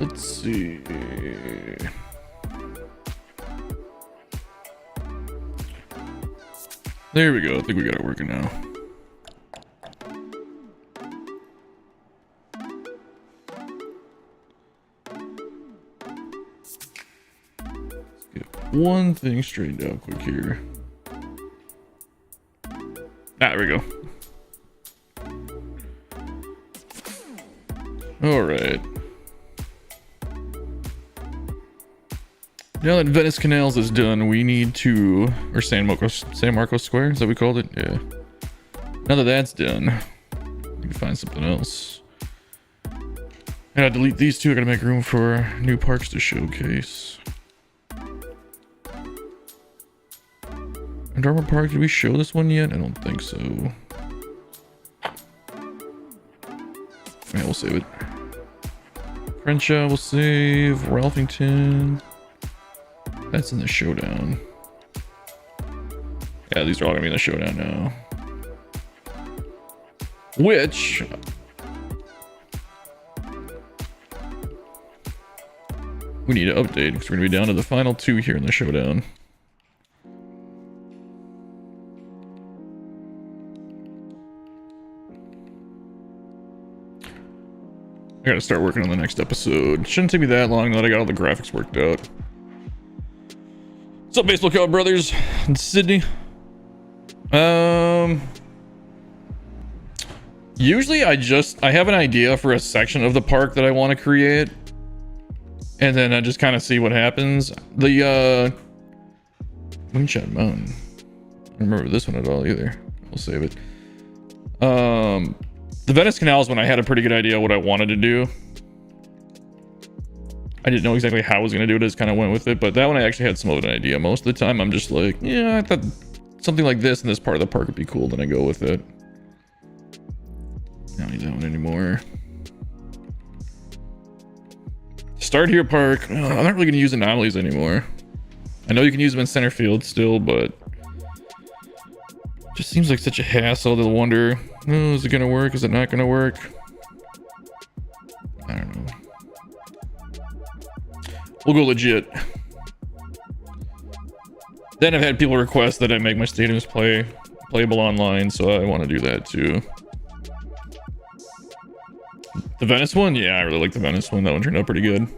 Let's see. There we go. I think we got it working now. Let's get one thing straightened out quick here. There we go. All right. Now that Venice Canals is done, we need to, or San Marcos Square, is that what we called it? Yeah. Now that that's done, we can find something else. And I delete these two. I gotta make room for new parks to showcase. Dormer Park, did we show this one yet? I don't think so. Yeah, we'll save it. Crenshaw, we'll save. Ralphington. That's in the showdown. Yeah, these are all gonna be in the showdown now. Which we need to update because we're gonna be down to the final two here in the showdown. I gotta start working on the next episode. Shouldn't take me that long now that I got all the graphics worked out. What's up, Baseball Card Brothers in Sydney? Usually I have an idea for a section of the park that I want to create, and then I just kind of see what happens. The Moonshot Mountain, I don't remember this one at all either. We'll save it. The Venice Canals one, I had a pretty good idea what I wanted to do. I didn't know exactly how I was going to do it. I just kind of went with it. But that one I actually had some of an idea. Most of the time I'm just like, yeah, I thought something like this in this part of the park would be cool. Then I go with it. I don't need that one anymore. Start Here Park. I'm not really going to use anomalies anymore. I know you can use them in center field still, but just seems like such a hassle to wonder, oh, is it going to work? Is it not going to work? I don't know. We'll go legit. Then I've had people request that I make my stadiums playable online, so I want to do that too. The Venice one? Yeah, I really like the Venice one. That one turned out pretty good.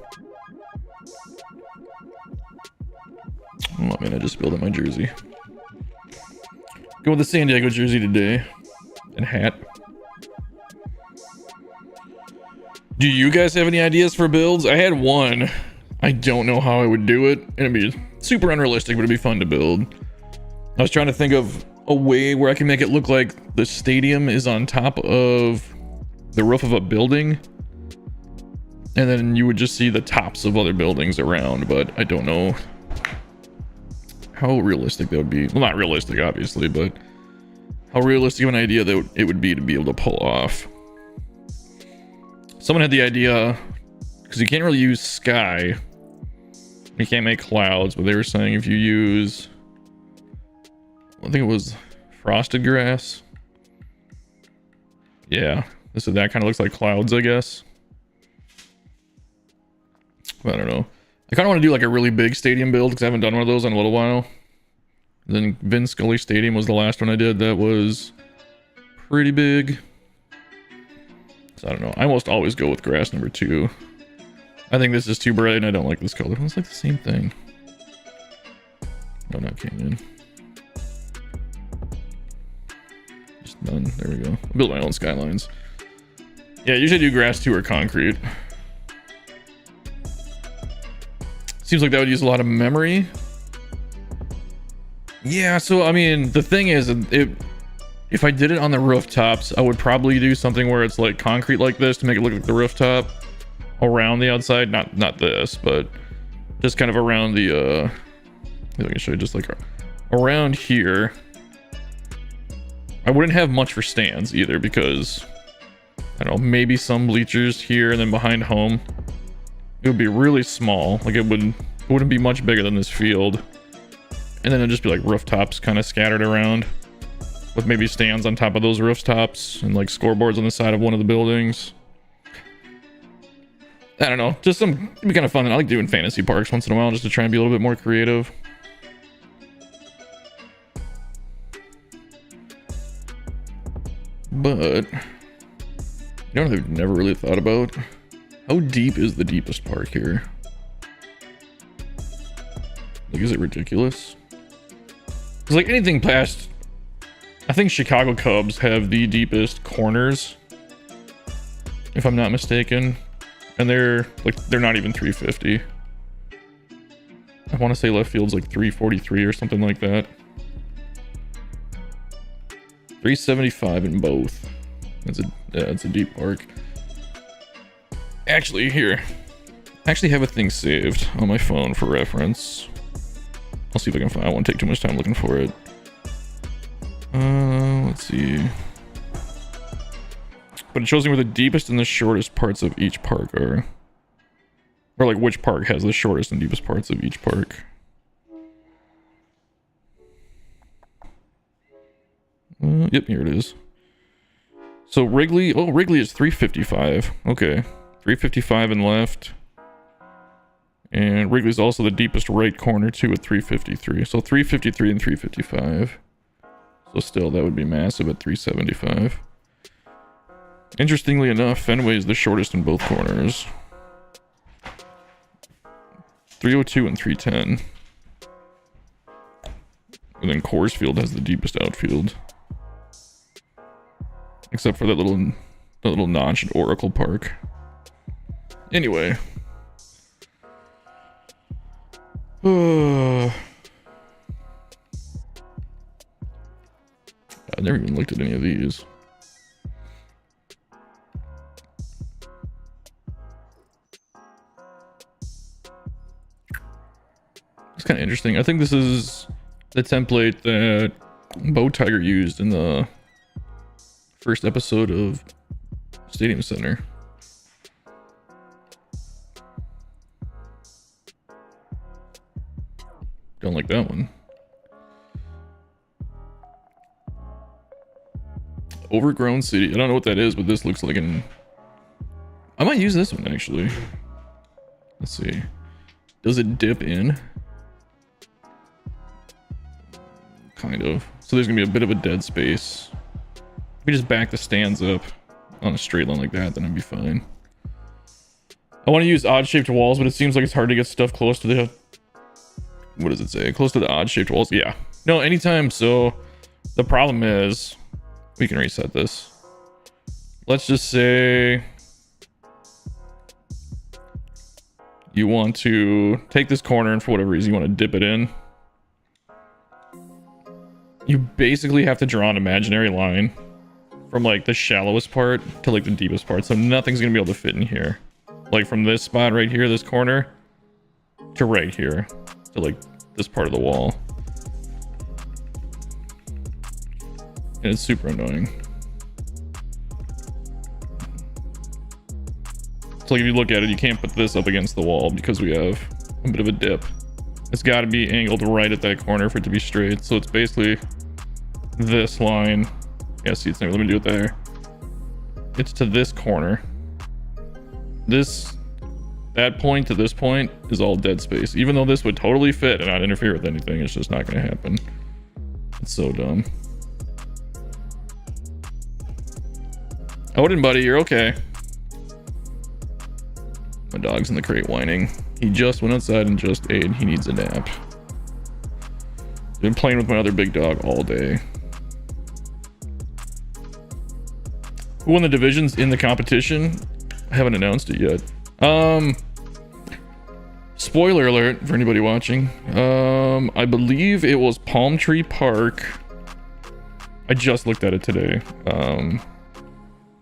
Oh man, I just spilled out my jersey. Go with the San Diego jersey today. And hat. Do you guys have any ideas for builds? I had one. I don't know how I would do it. It'd be super unrealistic, but it'd be fun to build. I was trying to think of a way where I can make it look like the stadium is on top of the roof of a building. And then you would just see the tops of other buildings around, but I don't know how realistic that would be. Well, not realistic, obviously, but how realistic of an idea that it would be to be able to pull off. Someone had the idea, because you can't really use sky. You can't make clouds, but they were saying if you use, I think it was frosted grass. Yeah, that kind of looks like clouds, I guess. I don't know. I kind of want to do like a really big stadium build because I haven't done one of those in a little while. Then Vin Scully Stadium was the last one I did. That was pretty big. So I don't know. I almost always go with grass number 2. I think this is too bright and I don't like this color. It's like the same thing. No, not Canyon. Just none. There we go. I'll build my own skylines. Yeah, usually do grass 2 or concrete. Seems like that would use a lot of memory. Yeah, so I mean, the thing is, if I did it on the rooftops, I would probably do something where it's like concrete like this to make it look like the rooftop around the outside. Not this, but just kind of around the I can show you just like around here. I wouldn't have much for stands either because I don't know, maybe some bleachers here and then behind home. It would be really small. Like it wouldn't be much bigger than this field. And then it'd just be like rooftops kind of scattered around with maybe stands on top of those rooftops and like scoreboards on the side of one of the buildings. I don't know, just some, it'd be kind of fun. I like doing fantasy parks once in a while just to try and be a little bit more creative. But you know what I've never really thought about? How deep is the deepest park here? Like, is it ridiculous? It's like anything past, I think Chicago Cubs have the deepest corners, if I'm not mistaken. And they're not even 350. I want to say left field's like 343 or something like that. 375 in both. It's a deep park. Actually, here. I actually have a thing saved on my phone for reference. I'll see if I can find it. I won't take too much time looking for it. Let's see. But it shows me where the deepest and the shortest parts of each park are. Or like which park has the shortest and deepest parts of each park. Yep, here it is. So Wrigley, oh, Wrigley is 355. Okay, 355 in left. And Wrigley's also the deepest right corner too at 353. So 353 and 355. So still, that would be massive at 375. Interestingly enough, Fenway is the shortest in both corners. 302 and 310. And then Coors Field has the deepest outfield. Except for that little notch at Oracle Park. Anyway. I've never even looked at any of these. It's kind of interesting. I think this is the template that Bow Tiger used in the first episode of Stadium Center. Don't like that one. Overgrown City. I don't know what that is, but this looks like an... I might use this one, actually. Let's see. Does it dip in? Kind of. So there's gonna be a bit of a dead space. If we just back the stands up on a straight line like that, then I'd be fine. I want to use odd-shaped walls, but it seems like it's hard to get stuff close to the... What does it say? Close to the odd-shaped walls? Yeah. No, anytime. So the problem is... We can reset this. Let's just say... You want to take this corner and for whatever reason you want to dip it in. You basically have to draw an imaginary line from like the shallowest part to like the deepest part, so nothing's gonna be able to fit in here. Like from this spot right here, this corner, to right here, to like this part of the wall. And it's super annoying. So like if you look at it, you can't put this up against the wall because we have a bit of a dip. It's got to be angled right at that corner for it to be straight. So it's basically this line. Yeah, see, it's never, let me do it there. It's to this corner. That point to this point is all dead space. Even though this would totally fit and not interfere with anything, it's just not going to happen. It's so dumb. Odin, buddy, you're okay. My dog's in the crate whining. He just went outside and just ate. He needs a nap. Been playing with my other big dog all day. Who won the divisions in the competition? I haven't announced it yet. Spoiler alert for anybody watching. I believe it was Palm Tree Park. I just looked at it today.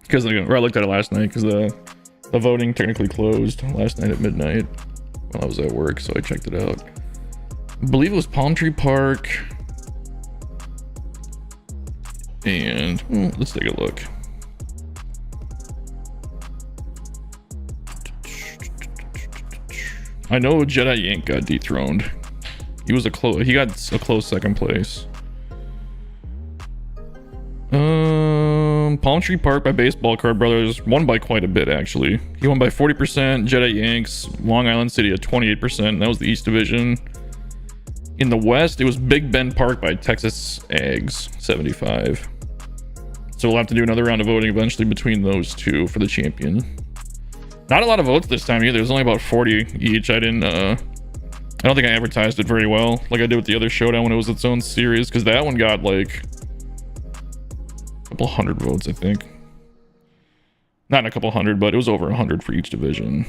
Because I looked at it last night because the voting technically closed last night at midnight while I was at work, so I checked it out. I believe it was Palm Tree Park. And let's take a look. I know Jedi Yank got dethroned. He got a close second place. Palm Tree Park by Baseball Card Brothers won by quite a bit, actually. He won by 40%. Jedi Yanks, Long Island City at 28%. That was the East Division. In the West, it was Big Bend Park by Texas Ags, 75. So we'll have to do another round of voting eventually between those two for the champion. Not a lot of votes this time either. There's only about 40 each. I don't think I advertised it very well, like I did with the other showdown when it was its own series, because that one got like a couple hundred votes, I think. Not a couple hundred, but it was over 100 for each division.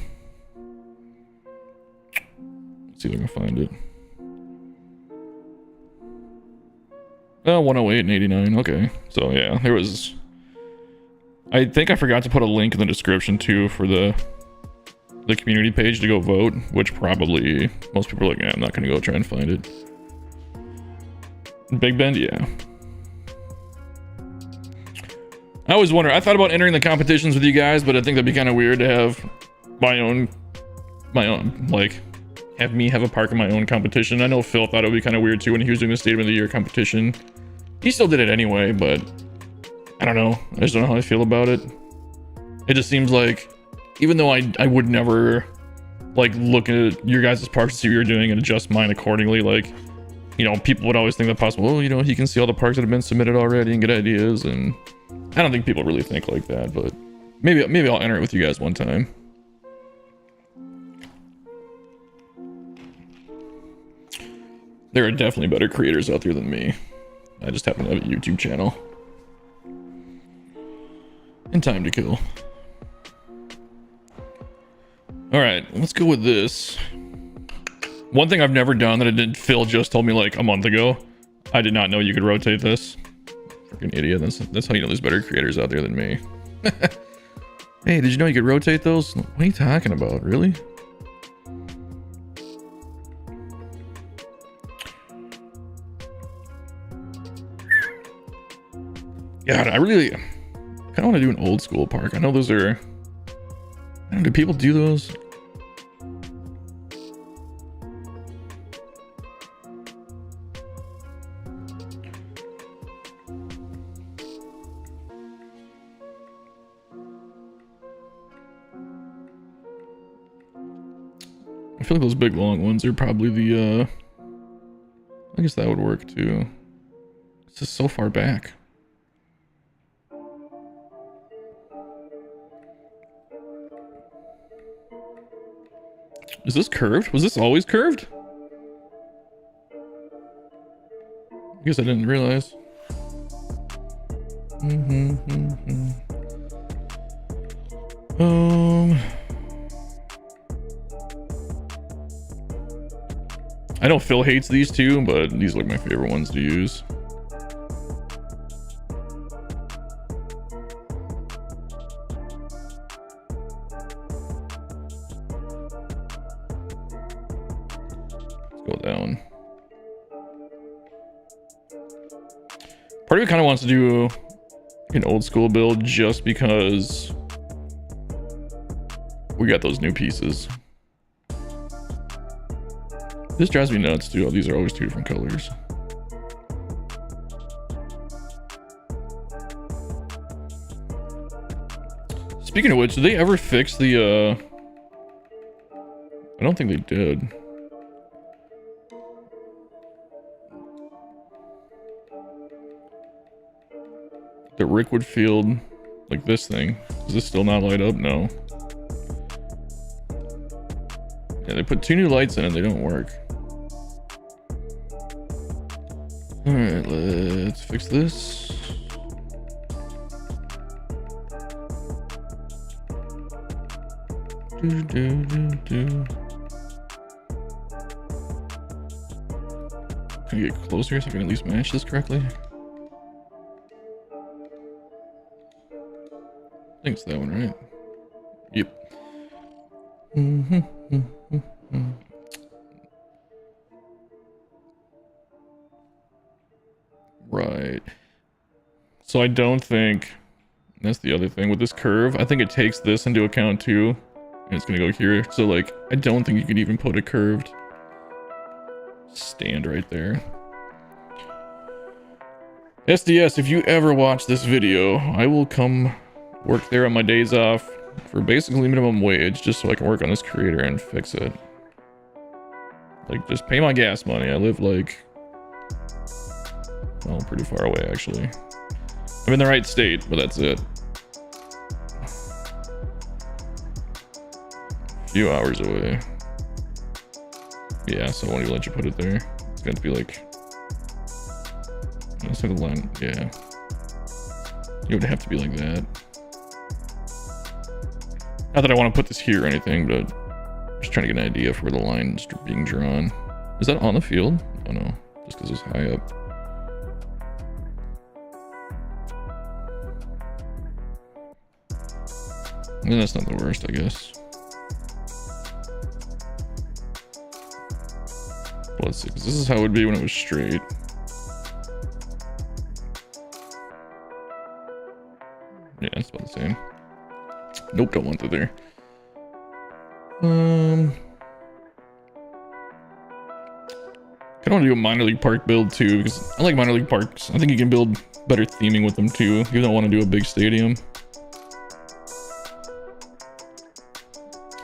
Let's see if I can find it. 108 and 89. Okay, so yeah, there was. I think I forgot to put a link in the description too for the community page to go vote, which probably most people are like, yeah, I'm not gonna go try and find it. Big Bend, yeah. I always wonder, I thought about entering the competitions with you guys, but I think that'd be kind of weird to have my own, like, have me have a park in my own competition. I know Phil thought it would be kind of weird too when he was doing the Stadium of the Year competition. He still did it anyway, but I don't know. I just don't know how I feel about it. It just seems like, even though I would never, like, look at your guys' parks to see what you're doing and adjust mine accordingly, like, you know, people would always think that possible, well, you know, he can see all the parks that have been submitted already and get ideas, and I don't think people really think like that, but maybe I'll enter it with you guys one time. There are definitely better creators out there than me. I just happen to have a YouTube channel. And time to kill. Alright, let's go with this. One thing I've never done that I did, Phil just told me like a month ago. I did not know you could rotate this. Freaking idiot. That's how you know there's better creators out there than me. Hey, did you know you could rotate those? What are you talking about? Really? God, I really kind of want to do an old school park. I know those are... I don't know, do people do those? I feel like those big long ones are probably the I guess that would work too. It's just so far back. Is this curved? Was this always curved? I guess I didn't realize. I know Phil hates these two, but these are like my favorite ones to use. Go down. Part of me kind of wants to do an old school build just because we got those new pieces. This drives me nuts too. These are always two different colors. Speaking of which, did they ever fix the I don't think they did. The Rickwood Field, like this thing. Does this still not light up? No. Yeah, they put two new lights in and they don't work. Alright, let's fix this. Can I get closer so I can at least match this correctly? I think it's that one, right? Yep. Right. So I don't think... That's the other thing. With this curve, I think it takes this into account too. And it's gonna go here. So like, I don't think you can even put a curved stand right there. SDS, if you ever watch this video, I will come work there on my days off for basically minimum wage, just so I can work on this creator and fix it. Like, just pay my gas money. I live like, well, pretty far away actually. I'm in the right state, but that's it. A few hours away. Yeah, so I won't even let you put it there. It's going to be like, let's have the line. Yeah, it would have to be like that. Not that I want to put this here or anything, but I'm just trying to get an idea for where the line's being drawn. Is that on the field? Oh no, just because it's high up. And that's not the worst, I guess. But let's see, because this is how it would be when it was straight. Yeah, it's about the same. Nope, don't want it there. Kind of want to do a minor league park build too, because I like minor league parks. I think you can build better theming with them too. You don't want to do a big stadium.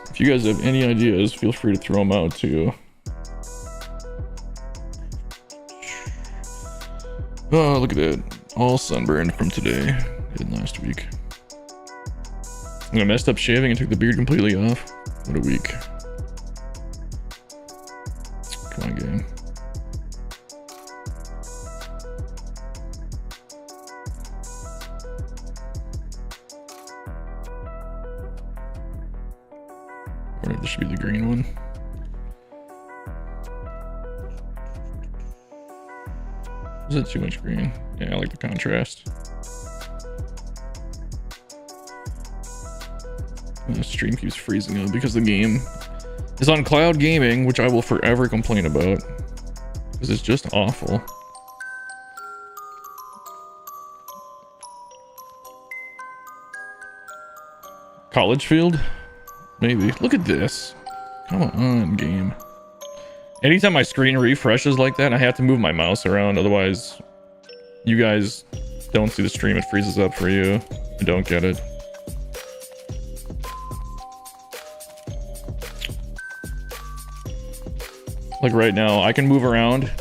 If you guys have any ideas, feel free to throw them out too. Oh, look at that. All sunburned from today. Did last week. I messed up shaving and took the beard completely off. What a week. Come on, game. I wonder if this should be the green one. Is that too much green? Yeah, I like the contrast. The stream keeps freezing up because the game is on cloud gaming, which I will forever complain about because it's just awful. College field? Maybe. Look at this. Come on, game. Anytime my screen refreshes like that, I have to move my mouse around. Otherwise, you guys don't see the stream. It freezes up for you. I don't get it. Like right now, I can move around.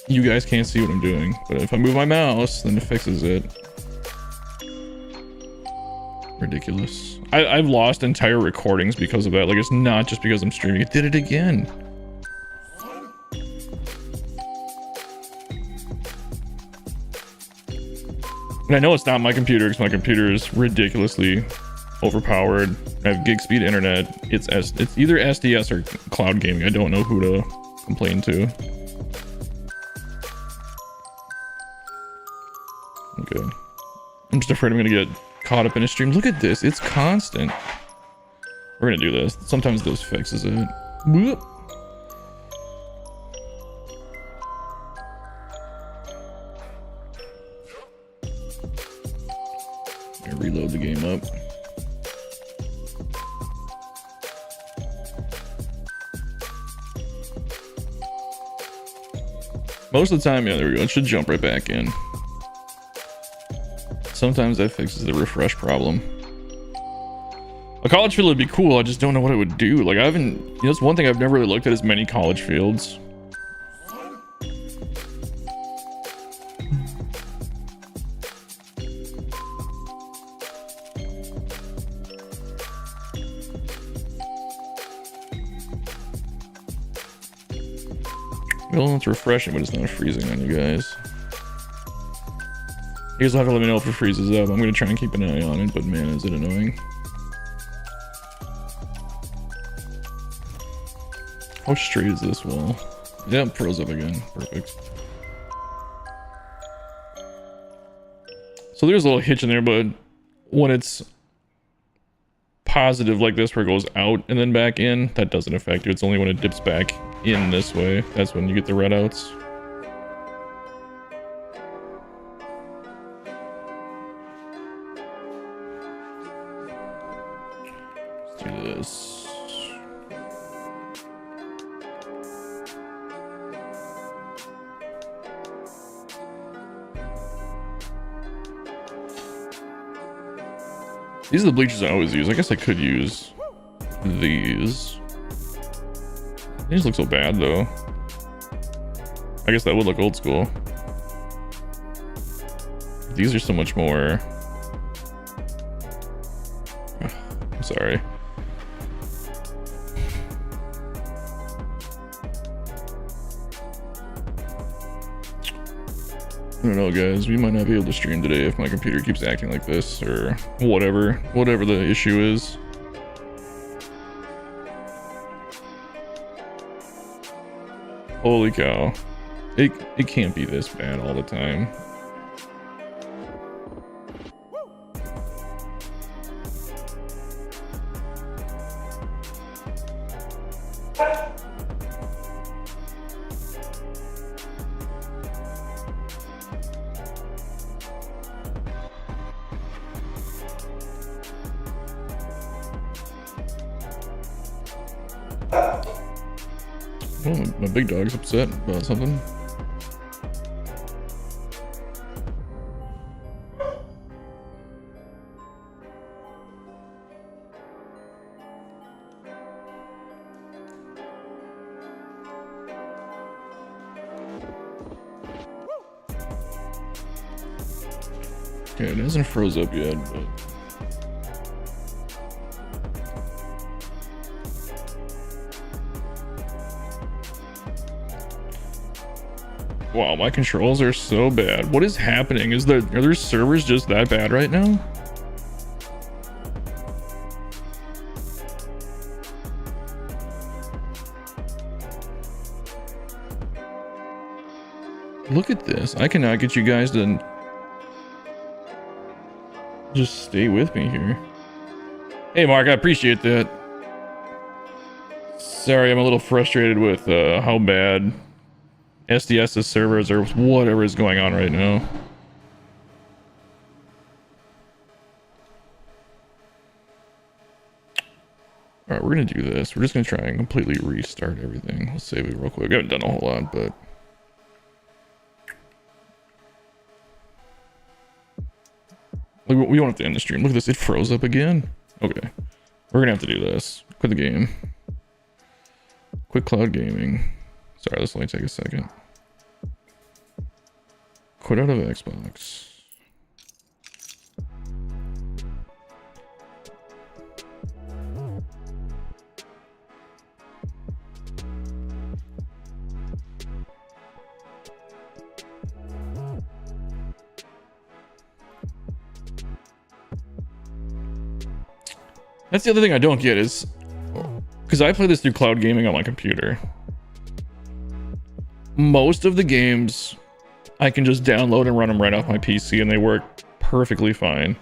You guys can't see what I'm doing. But if I move my mouse, then it fixes it. Ridiculous. I've lost entire recordings because of that. Like, it's not just because I'm streaming. It did it again. And I know it's not my computer because my computer is ridiculously overpowered. I have gig speed internet. It's either SDS or cloud gaming. I don't know who to complain to. Okay. I'm just afraid I'm gonna get caught up in a stream. Look at this. It's constant. We're gonna do this. Sometimes this fixes it. Whoop. Reload the game up. Most of the time, yeah, there we go. It should jump right back in. Sometimes that fixes the refresh problem. A college field would be cool. I just don't know what it would do. Like, I haven't, you know, it's one thing I've never really looked at as many college fields. Well, it's refreshing, but it's not freezing on you guys. You guys will have to let me know if it freezes up. I'm going to try and keep an eye on it, but man, is it annoying. How straight is this wall? Yeah, froze up again. Perfect. So there's a little hitch in there, but when it's positive like this where it goes out and then back in, that doesn't affect you. It's only when it dips back in this way, that's when you get the red outs. Let's do this. These are the bleachers I always use. I guess I could use these. These look so bad though. I guess that would look old school. These are so much more. I'm sorry. I don't know, guys. We might not be able to stream today if my computer keeps acting like this or whatever the issue is. Holy cow. It can't be this bad all the time. Oh, my big dog's upset about something. Okay, it hasn't froze up yet, but... Wow, my controls are so bad. What is happening? Are their servers just that bad right now? Look at this. I cannot get you guys to just stay with me here. Hey, Mark, I appreciate that. Sorry, I'm a little frustrated with how bad SDS's servers or whatever is going on right now. Alright, we're gonna do this. We're just gonna try and completely restart everything. Let's save it real quick. I haven't done a whole lot, but... we don't have to end the stream. Look at this, it froze up again. Okay. We're gonna have to do this. Quit the game. Quit cloud gaming. Sorry, this will only take a second. Quit out of Xbox. That's the other thing I don't get is, because I play this through cloud gaming on my computer. Most of the games I can just download and run them right off my PC and they work perfectly fine.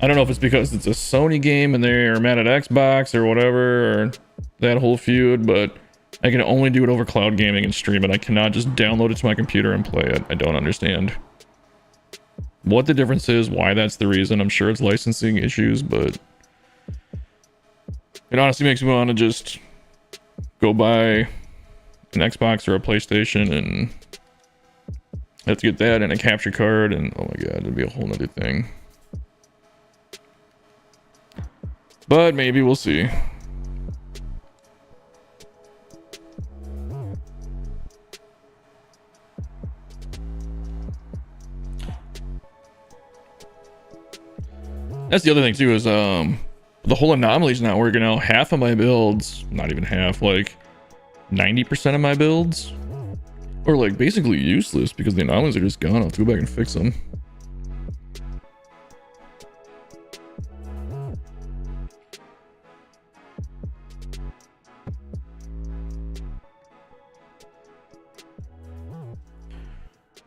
I don't know if it's because it's a Sony game and they're mad at Xbox or whatever, or that whole feud, but I can only do it over cloud gaming and stream it. I cannot just download it to my computer and play it. I don't understand what the difference is, why that's the reason. I'm sure it's licensing issues, but it honestly makes me want to just go buy an Xbox or a PlayStation and have to get that and a capture card, and oh my god, it'd be a whole nother thing. But maybe we'll see. That's the other thing too, is the whole anomaly's not working out. Half of my builds, not even half, like 90% of my builds are like basically useless because the anomalies are just gone. I'll have to go back and fix them.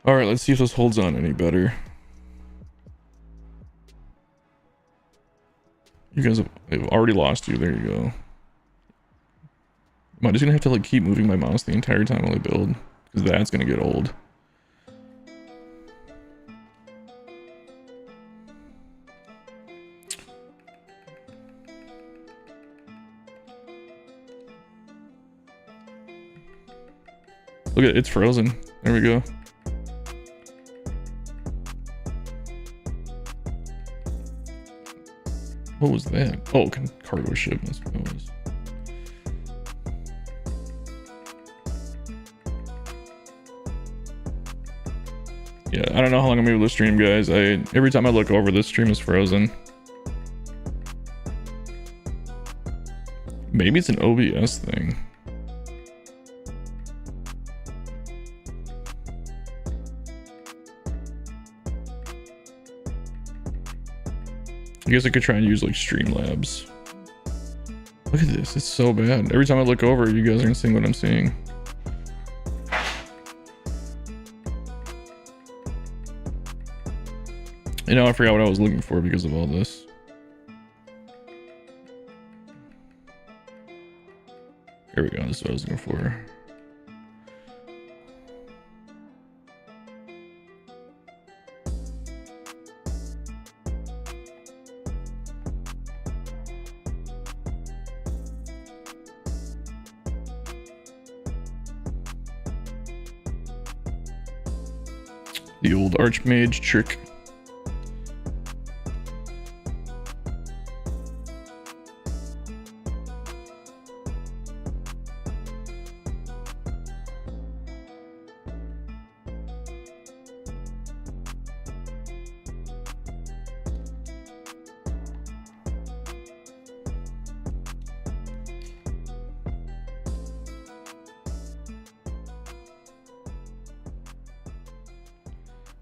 All right, let's see if this holds on any better. You guys have already lost you. There you go. Am I just gonna have to like keep moving my mouse the entire time while I build? Because that's gonna get old. Look at it, it's frozen. There we go. What was that? Oh, cargo ship. That's what it was. Yeah, I don't know how long I'm able to stream, guys. Every time I look over, this stream is frozen. Maybe it's an OBS thing. I guess I could try and use like Streamlabs. Look at this, it's so bad. Every time I look over, you guys aren't seeing what I'm seeing. You know, I forgot what I was looking for because of all this. Here we go, this is what I was looking for. The old Archmage trick.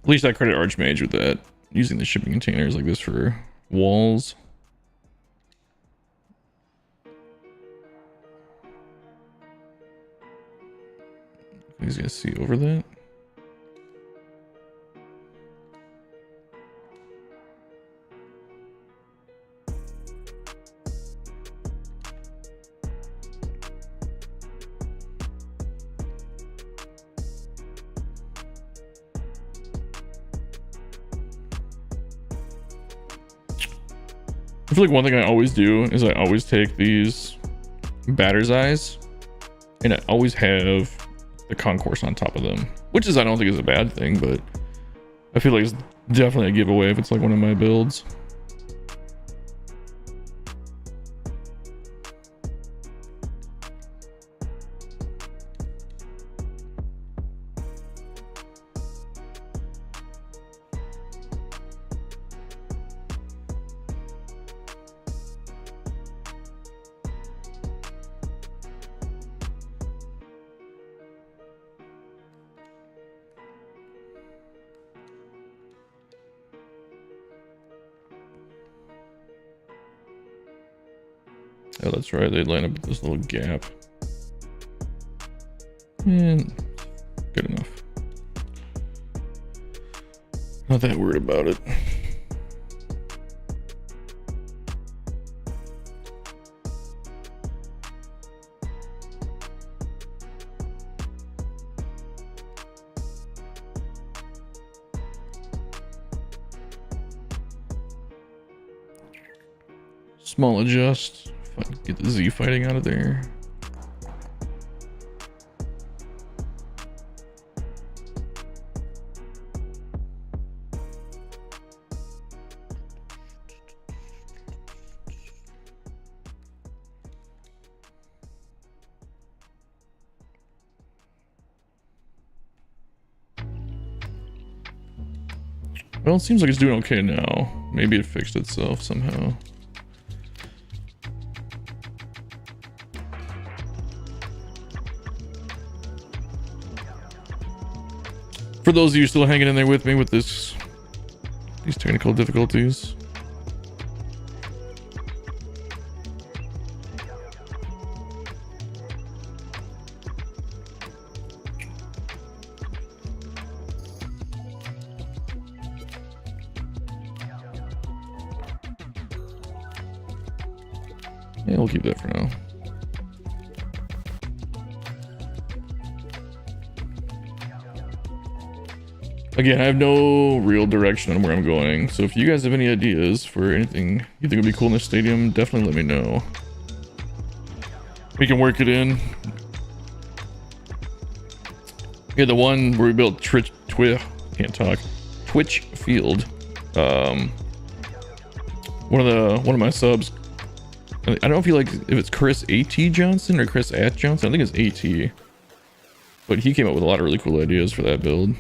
At least I credit Archmage with that. Using the shipping containers like this for walls. You guys see over that? I feel like one thing I always do is I always take these batter's eyes and I always have the concourse on top of them, which is, I don't think is a bad thing, but I feel like it's definitely a giveaway if it's like one of my builds. Oh, that's right. They line up with this little gap. And good enough. Not that worried about it. Small adjust. Get the Z fighting out of there. Well, it seems like it's doing okay now. Maybe it fixed itself somehow. For those of you still hanging in there with me with these technical difficulties. Yeah, we'll keep that for now. Again, I have no real direction on where I'm going, so if you guys have any ideas for anything you think would be cool in this stadium, definitely let me know. We can work it in. Yeah, the one where we built Twitch Field. one of my subs. I don't know if if it's Chris A.T. Johnson or Chris at Johnson. I think it's A.T. But he came up with a lot of really cool ideas for that build.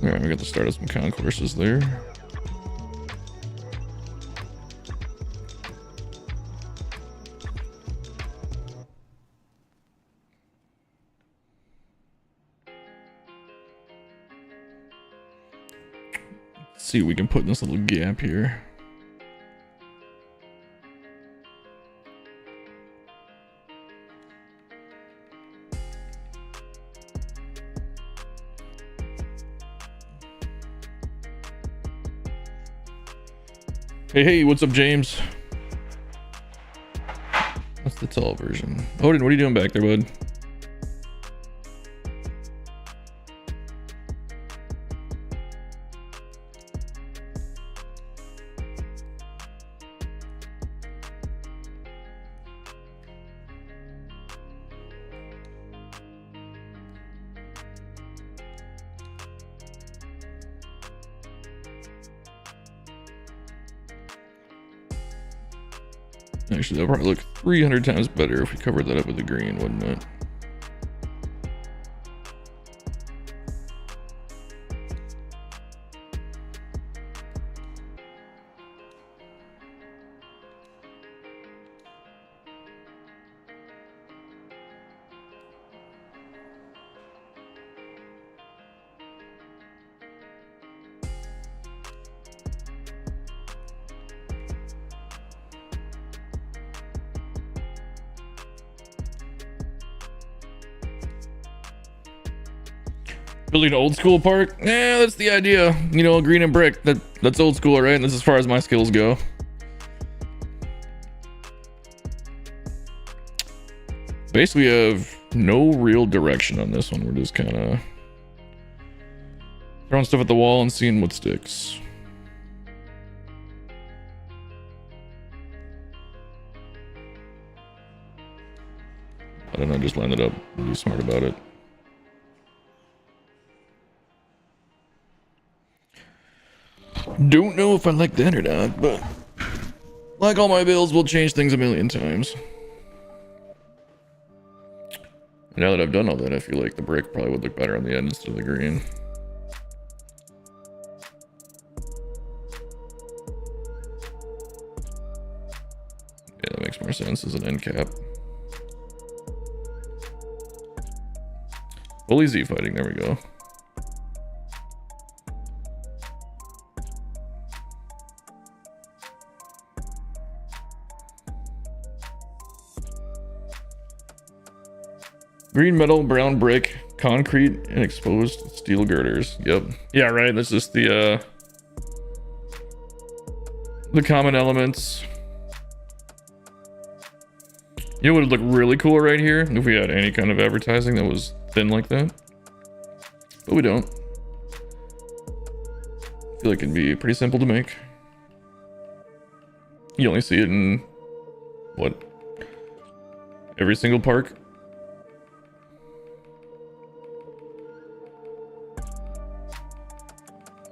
Alright, we got to start of some concourses there. Let's see what we can put in this little gap here. Hey, what's up, James? That's the tall version. Odin, what are you doing back there, bud? Actually, that'll probably look 300 times better if we covered that up with the green, wouldn't it? Building an old school park? Yeah, that's the idea. You know, green and brick. That's old school, right? And that's as far as my skills go. Basically, we have no real direction on this one. We're just kind of throwing stuff at the wall and seeing what sticks. I don't know, just line it up. Be smart about it. Don't know if I like that or not, but like all my builds, we'll change things a million times. Now that I've done all that, I feel like the brick probably would look better on the end instead of the green. Yeah, that makes more sense as an end cap. Fully Z fighting, there we go. Green metal, brown brick, concrete, and exposed steel girders. Yep. Yeah, right. That's just the common elements. You know what would look really cool right here if we had any kind of advertising that was thin like that? But we don't. I feel like it'd be pretty simple to make. You only see it in, what, every single park?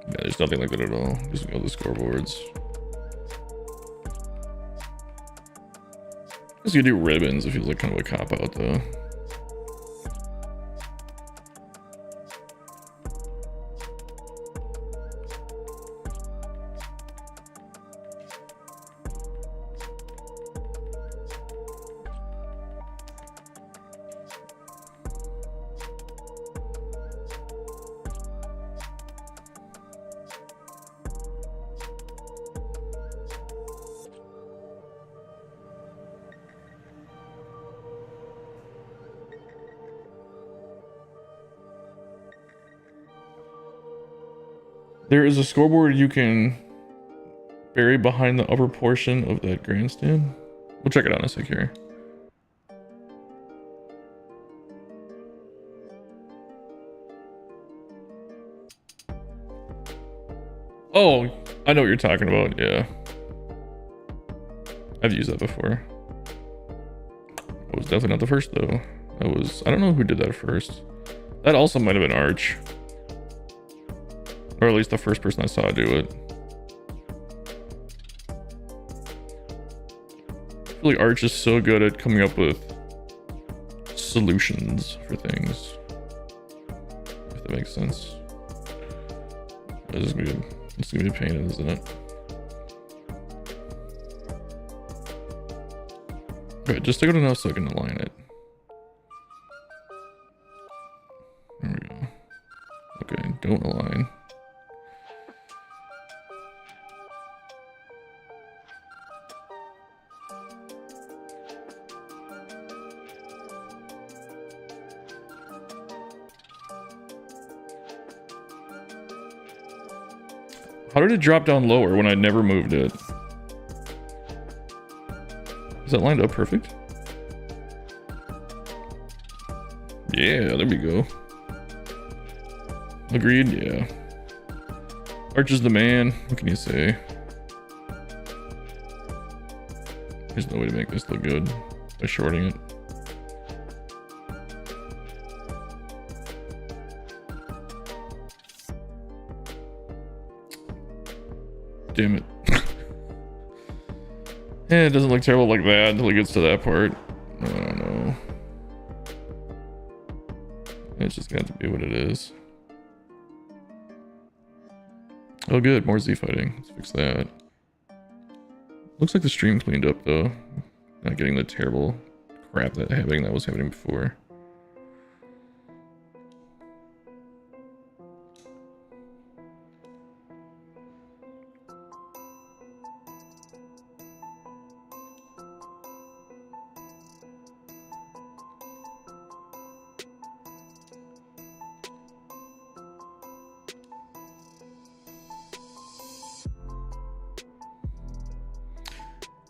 Yeah, there's nothing like that at all. Just go to the scoreboards. I guess you could do ribbons. It feels like kind of a cop-out, though. There is a scoreboard you can bury behind the upper portion of that grandstand. We'll check it out in a sec here. Oh, I know what you're talking about. Yeah. I've used that before. It was definitely not the first though. I don't know who did that first. That also might have been Arch. Or at least the first person I saw do it. I feel like Arch is so good at coming up with solutions for things. If that makes sense. This is good. It's gonna be a pain, isn't it? Okay, just take it enough so I can align it. There we go. Okay, don't align. How did it drop down lower when I never moved it? Is that lined up perfect? Yeah, there we go. Agreed, yeah. Arch is the man. What can you say? There's no way to make this look good by shorting it. Damn it. Yeah, it doesn't look terrible like that until it gets to that part. I don't know. It's just gonna have to be what it is. Oh good, more Z fighting. Let's fix that. Looks like the stream cleaned up though. Not getting the terrible crap that was happening before.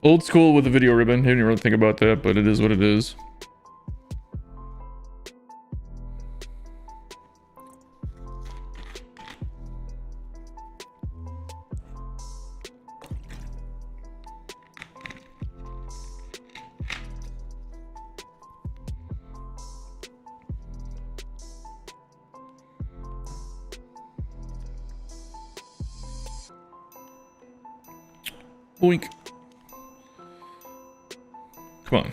Old school with the video ribbon. Didn't really think about that, but it is what it is. Boink. Come on.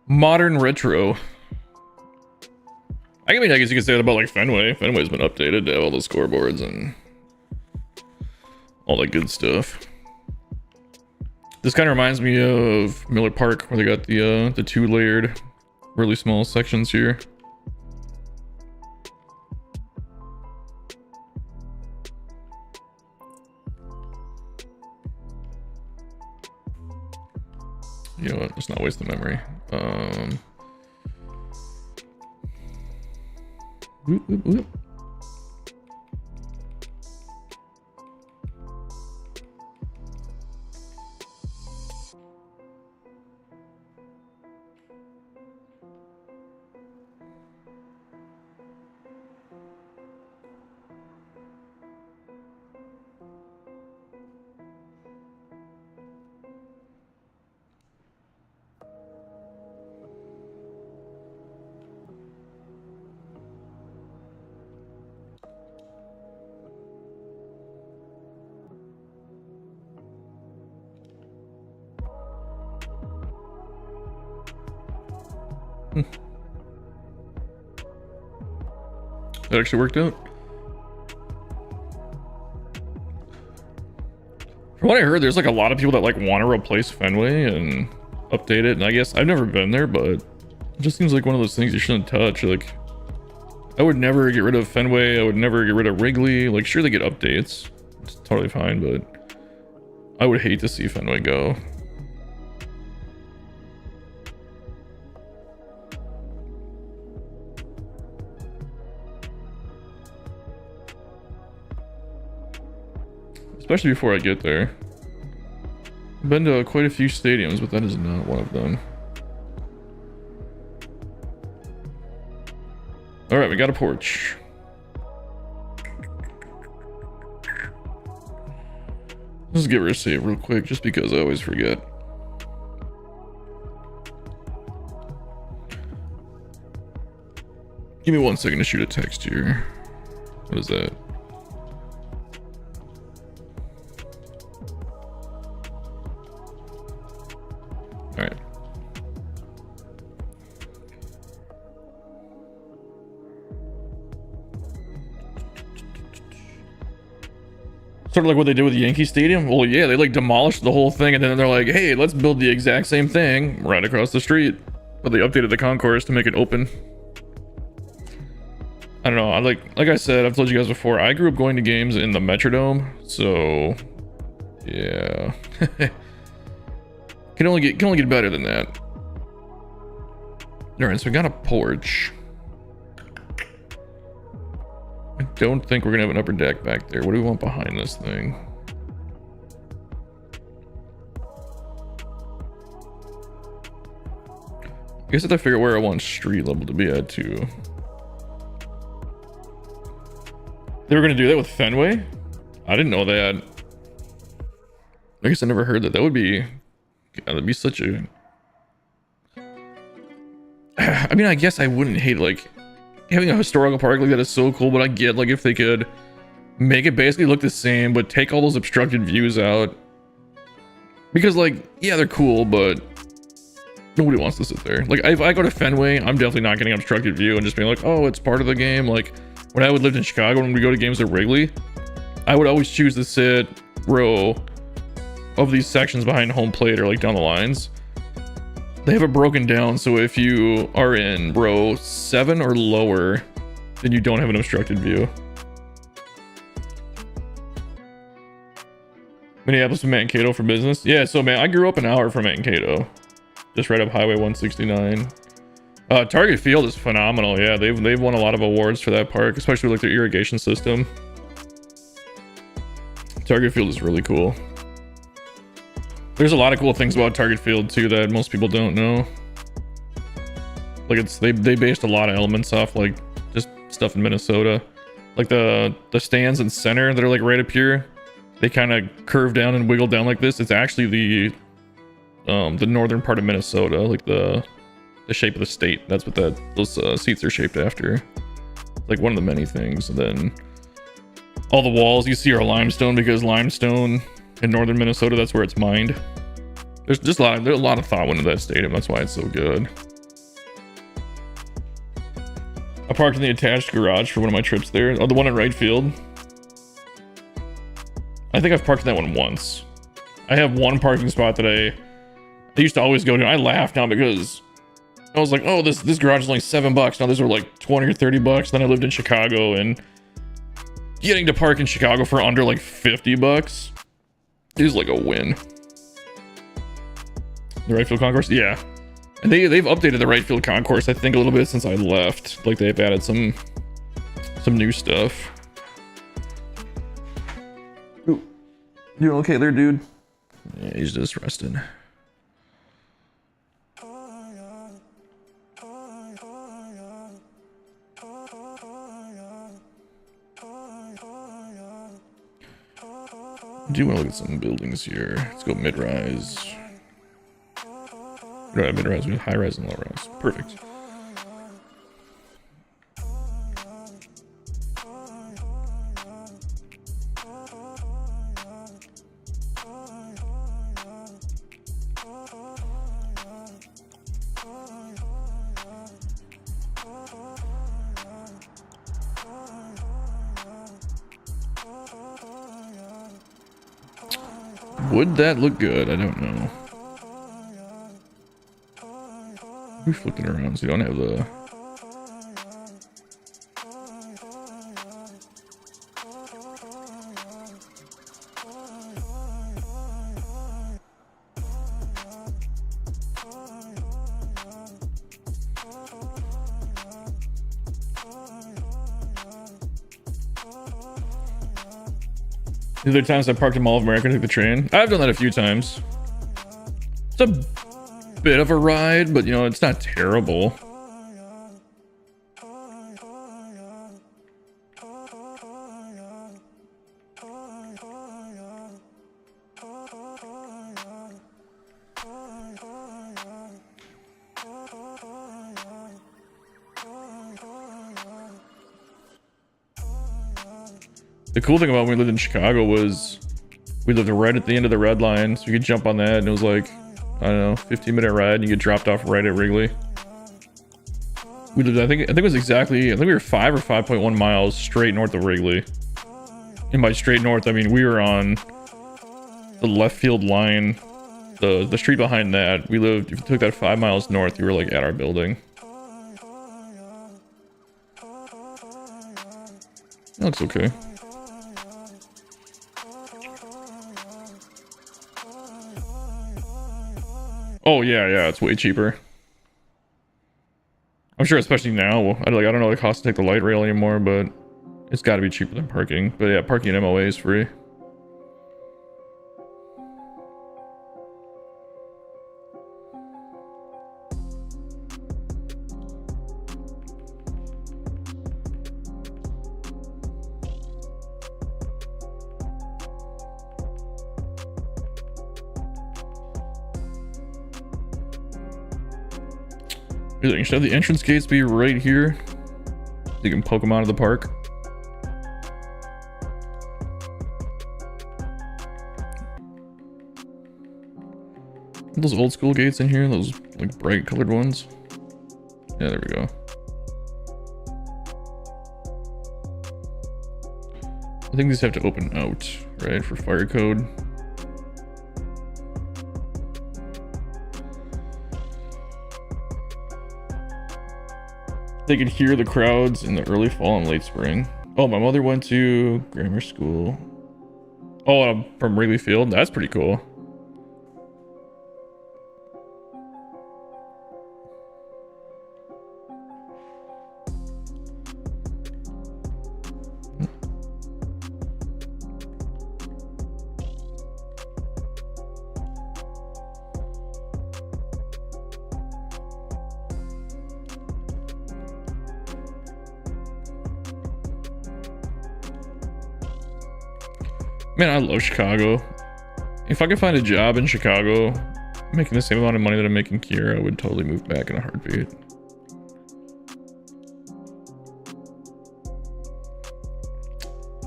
Modern retro. I mean, I guess you could say that about like Fenway. Fenway's been updated to have all the scoreboards and all that good stuff. This kind of reminds me of Miller Park, where they got the two layered, really small sections here. You know what? Let's not waste the memory. Whoop, whoop, whoop. That actually worked out. From what I heard, there's like a lot of people that like want to replace Fenway and update it, and I guess I've never been there, but it just seems like one of those things you shouldn't touch. Like, I would never get rid of Fenway. I would never get rid of Wrigley. Like, sure, they get updates. It's totally fine, but I would hate to see Fenway go. especially before I get there. I've been to quite a few stadiums, but that is not one of them. All right, we got a porch. Let's give her a save real quick, just because I always forget. Give me 1 second to shoot a text here. What is that? All right. Sort of like what they did with the Yankee Stadium. Well, yeah, they like demolished the whole thing, and then they're like, "Hey, let's build the exact same thing right across the street." But they updated the concourse to make it open. I don't know. I like I said, I've told you guys before. I grew up going to games in the Metrodome, so yeah, can only get better than that. All right, so we got a porch. I don't think we're gonna have an upper deck back there. What do we want behind this thing? I guess I have to figure out where I want street level to be at too. They were gonna do that with Fenway? I didn't know that. I guess I never heard that. That would be, God, that'd be such a. I mean, I guess I wouldn't hate like having a historical park like that is so cool, but I get like if they could make it basically look the same, but take all those obstructed views out. Because like, yeah, they're cool, but nobody wants to sit there. Like if I go to Fenway, I'm definitely not getting obstructed view and just being like, oh, it's part of the game. Like when I would live in Chicago, when we go to games at Wrigley, I would always choose to sit row of these sections behind home plate or like down the lines. They have it broken down, so if you are in row 7 or lower, then you don't have an obstructed view. Minneapolis to Mankato for business. Yeah, so man, I grew up an hour from Mankato, just right up Highway 169. Target Field is phenomenal. Yeah, they've won a lot of awards for that park, especially like their irrigation system. Target Field is really cool. There's a lot of cool things about Target Field too that most people don't know. Like they based a lot of elements off like just stuff in Minnesota. Like the stands in center that are like right up here, they kind of curve down and wiggle down like this. It's actually the northern part of Minnesota, like the shape of the state. That's what those seats are shaped after. Like one of the many things. And then all the walls you see are limestone, because limestone in northern Minnesota, that's where it's mined. There's just a lot of thought went into that stadium. That's why it's so good. I parked in the attached garage for one of my trips there. Oh, the one in right field. I think I've parked in that one once. I have one parking spot that I used to always go to. I laugh now because I was like, oh, this garage is only $7. Now these are like 20 or 30 bucks. Then I lived in Chicago, and getting to park in Chicago for under like $50 is like a win. The right field concourse, yeah. And they've updated the right field concourse, I think, a little bit since I left. Like they've added some new stuff. Ooh, you okay there, dude? Yeah, he's just resting. I do want to look at some buildings here. Let's go mid-rise. No, mid-rise, we have high-rise and low-rise. Perfect. Would that look good? I don't know. We flipped it around so you don't have the... The other times I parked in Mall of America and took the train. I've done that a few times. It's a bit of a ride, but you know, it's not terrible. The cool thing about when we lived in Chicago was we lived right at the end of the red line, so you could jump on that and it was like, I don't know, 15-minute ride and you get dropped off right at Wrigley. We lived, I think it was exactly, I think we were 5 or 5.1 miles straight north of Wrigley. And by straight north, I mean we were on the left field line, the street behind that. We lived, if you took that 5 miles north, you were like at our building. That looks okay. Oh yeah, it's way cheaper. I'm sure, especially now. I don't know what it costs to take the light rail anymore, but it's got to be cheaper than parking. But yeah, parking in MOA is free. Should have the entrance gates be right here? So you can poke them out of the park. Those old school gates in here, those like bright colored ones. Yeah, there we go. I think these have to open out, right, for fire code. They could hear the crowds in the early fall and late spring. Oh, my mother went to grammar school. Oh, from Wrigley Field? That's pretty cool. Man, I love Chicago. If I could find a job in Chicago making the same amount of money that I'm making here, I would totally move back in a heartbeat.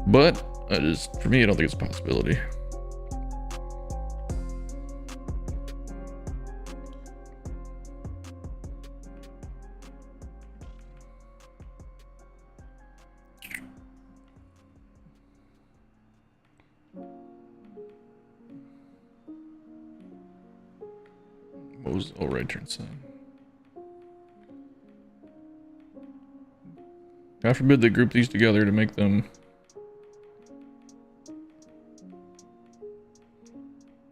But for me, I don't think it's a possibility. What was, oh, right turn sign. God forbid they group these together to make them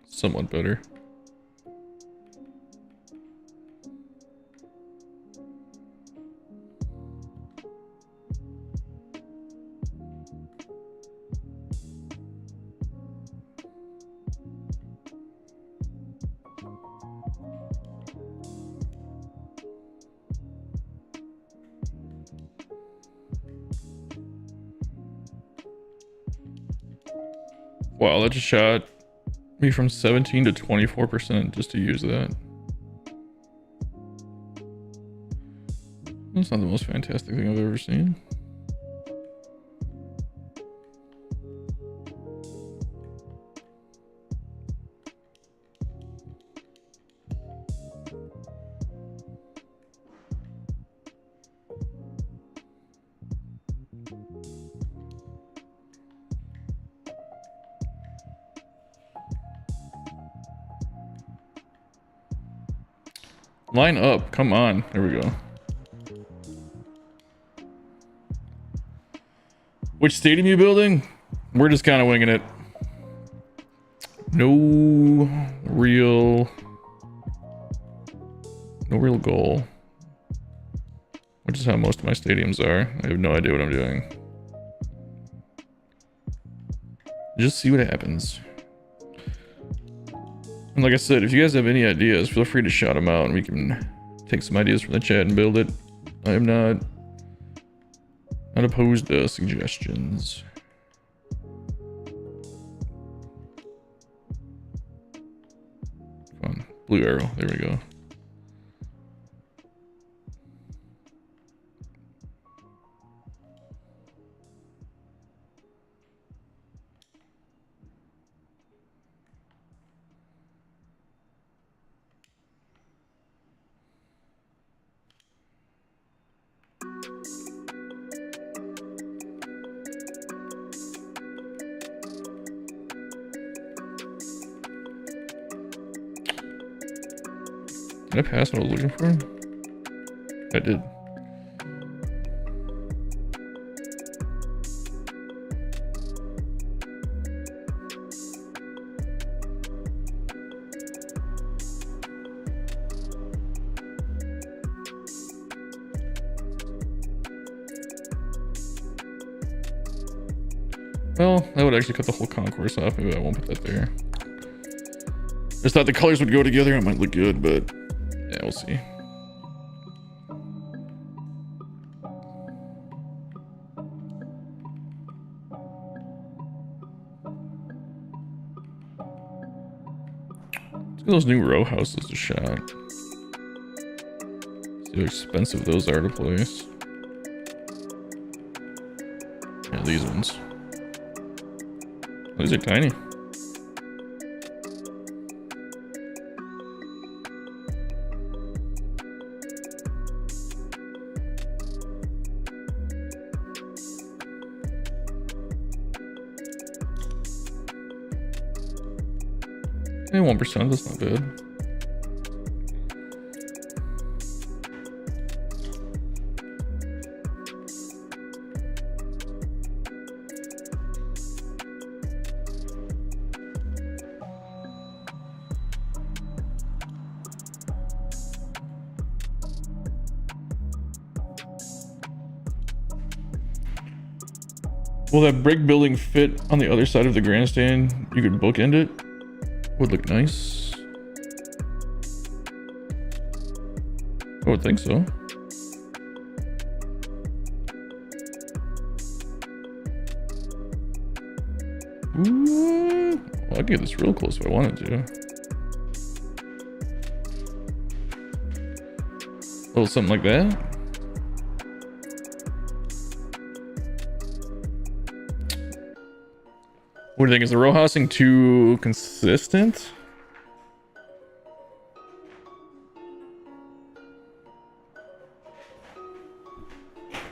somewhat better. Wow, that just shot me from 17 to 24% just to use that. That's not the most fantastic thing I've ever seen. Line up, come on. There we go. Which stadium you building? We're just kind of winging it. No real goal. Which is how most of my stadiums are. I have no idea what I'm doing. Just see what happens. And like I said, if you guys have any ideas, feel free to shout them out and we can take some ideas from the chat and build it. I am not opposed to suggestions. Come on, blue arrow. There we go. Did I pass what I was looking for? I did. Well, that would actually cut the whole concourse off. Maybe I won't put that there. Just thought the colors would go together. It might look good, but yeah, we'll see. Let's get those new row houses a shot. See how expensive those are to place. Yeah, these ones. These are tiny. Yeah, 1%, that's not bad. Will that brick building fit on the other side of the grandstand? You could bookend it. Would look nice. I would think so. Ooh, well, I'd get this real close if I wanted to. A little something like that. What do you think? Is the row housing too consistent?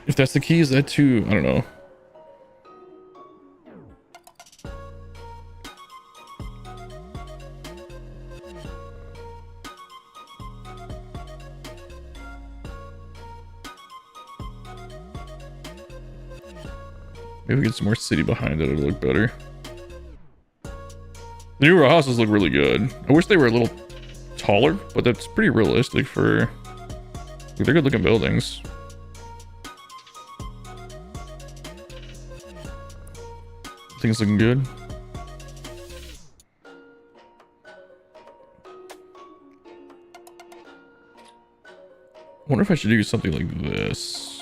If that's the key, is that too... I don't know. Maybe we get some more city behind it, it'll look better. The new row houses look really good. I wish they were a little taller, but that's pretty realistic for... They're good looking buildings. Things looking good. I wonder if I should do something like this.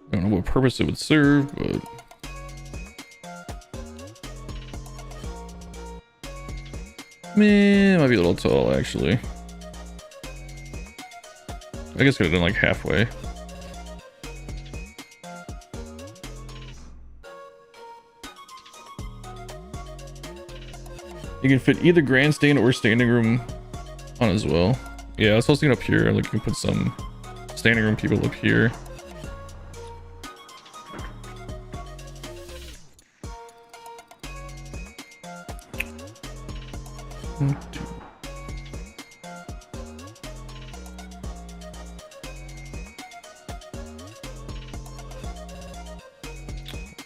I don't know what purpose it would serve, but... Meh, it might be a little tall, actually. I guess could have done like halfway. You can fit either grandstand or standing room on as well. Yeah, I was thinking up here. Like you can put some standing room people up here.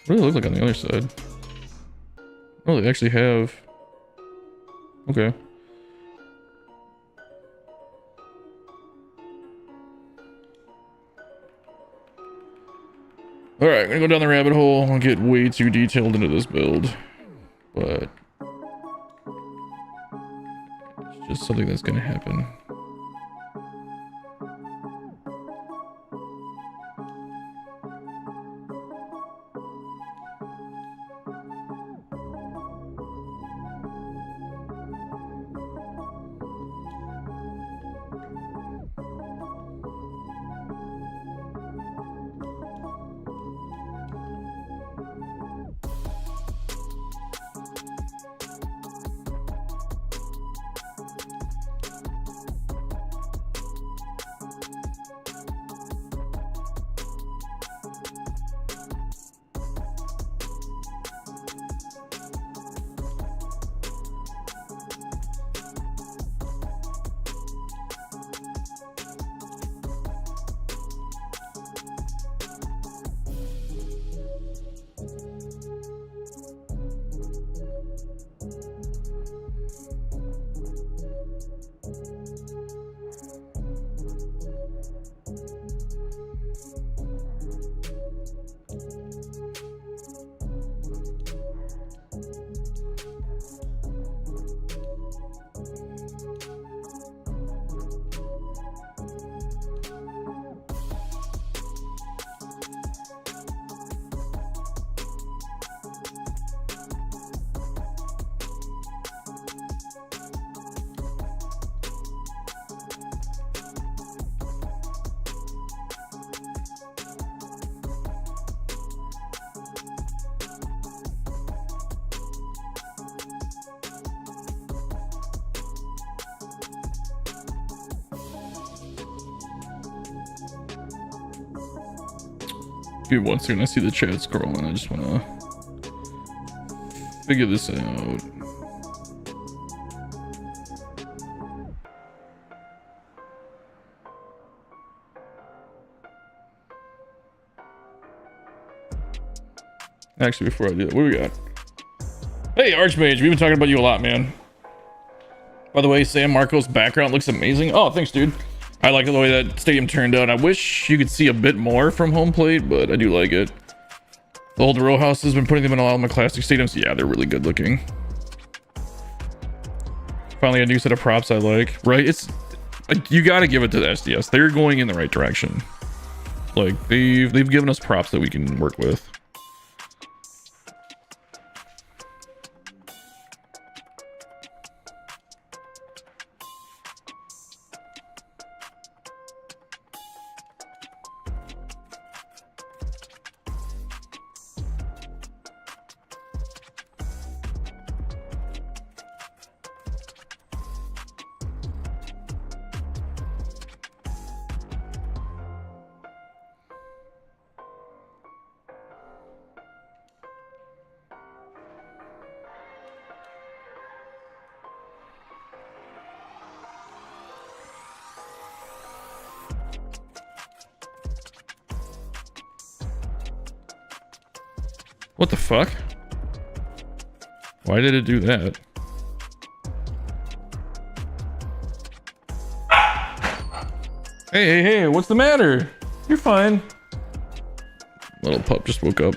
What do they look like on the other side? Oh, they actually have... Okay. All right, I'm gonna go down the rabbit hole and get way too detailed into this build, but it's just something that's gonna happen. Give me 1 second, I see the chat scrolling. I just want to figure this out. Actually, before I do that, what do we got? Hey, Archmage, we've been talking about you a lot, man. By the way, San Marcos background looks amazing. Oh, thanks, dude. I like the way that stadium turned out. I wish you could see a bit more from home plate, but I do like it. The old row house has been putting them in a lot of my classic stadiums. Yeah, they're really good looking. Finally, a new set of props I like. Right? It's like, you got to give it to the SDS. They're going in the right direction. Like they've given us props that we can work with. What the fuck? Why did it do that? Hey, what's the matter? You're fine. Little pup just woke up.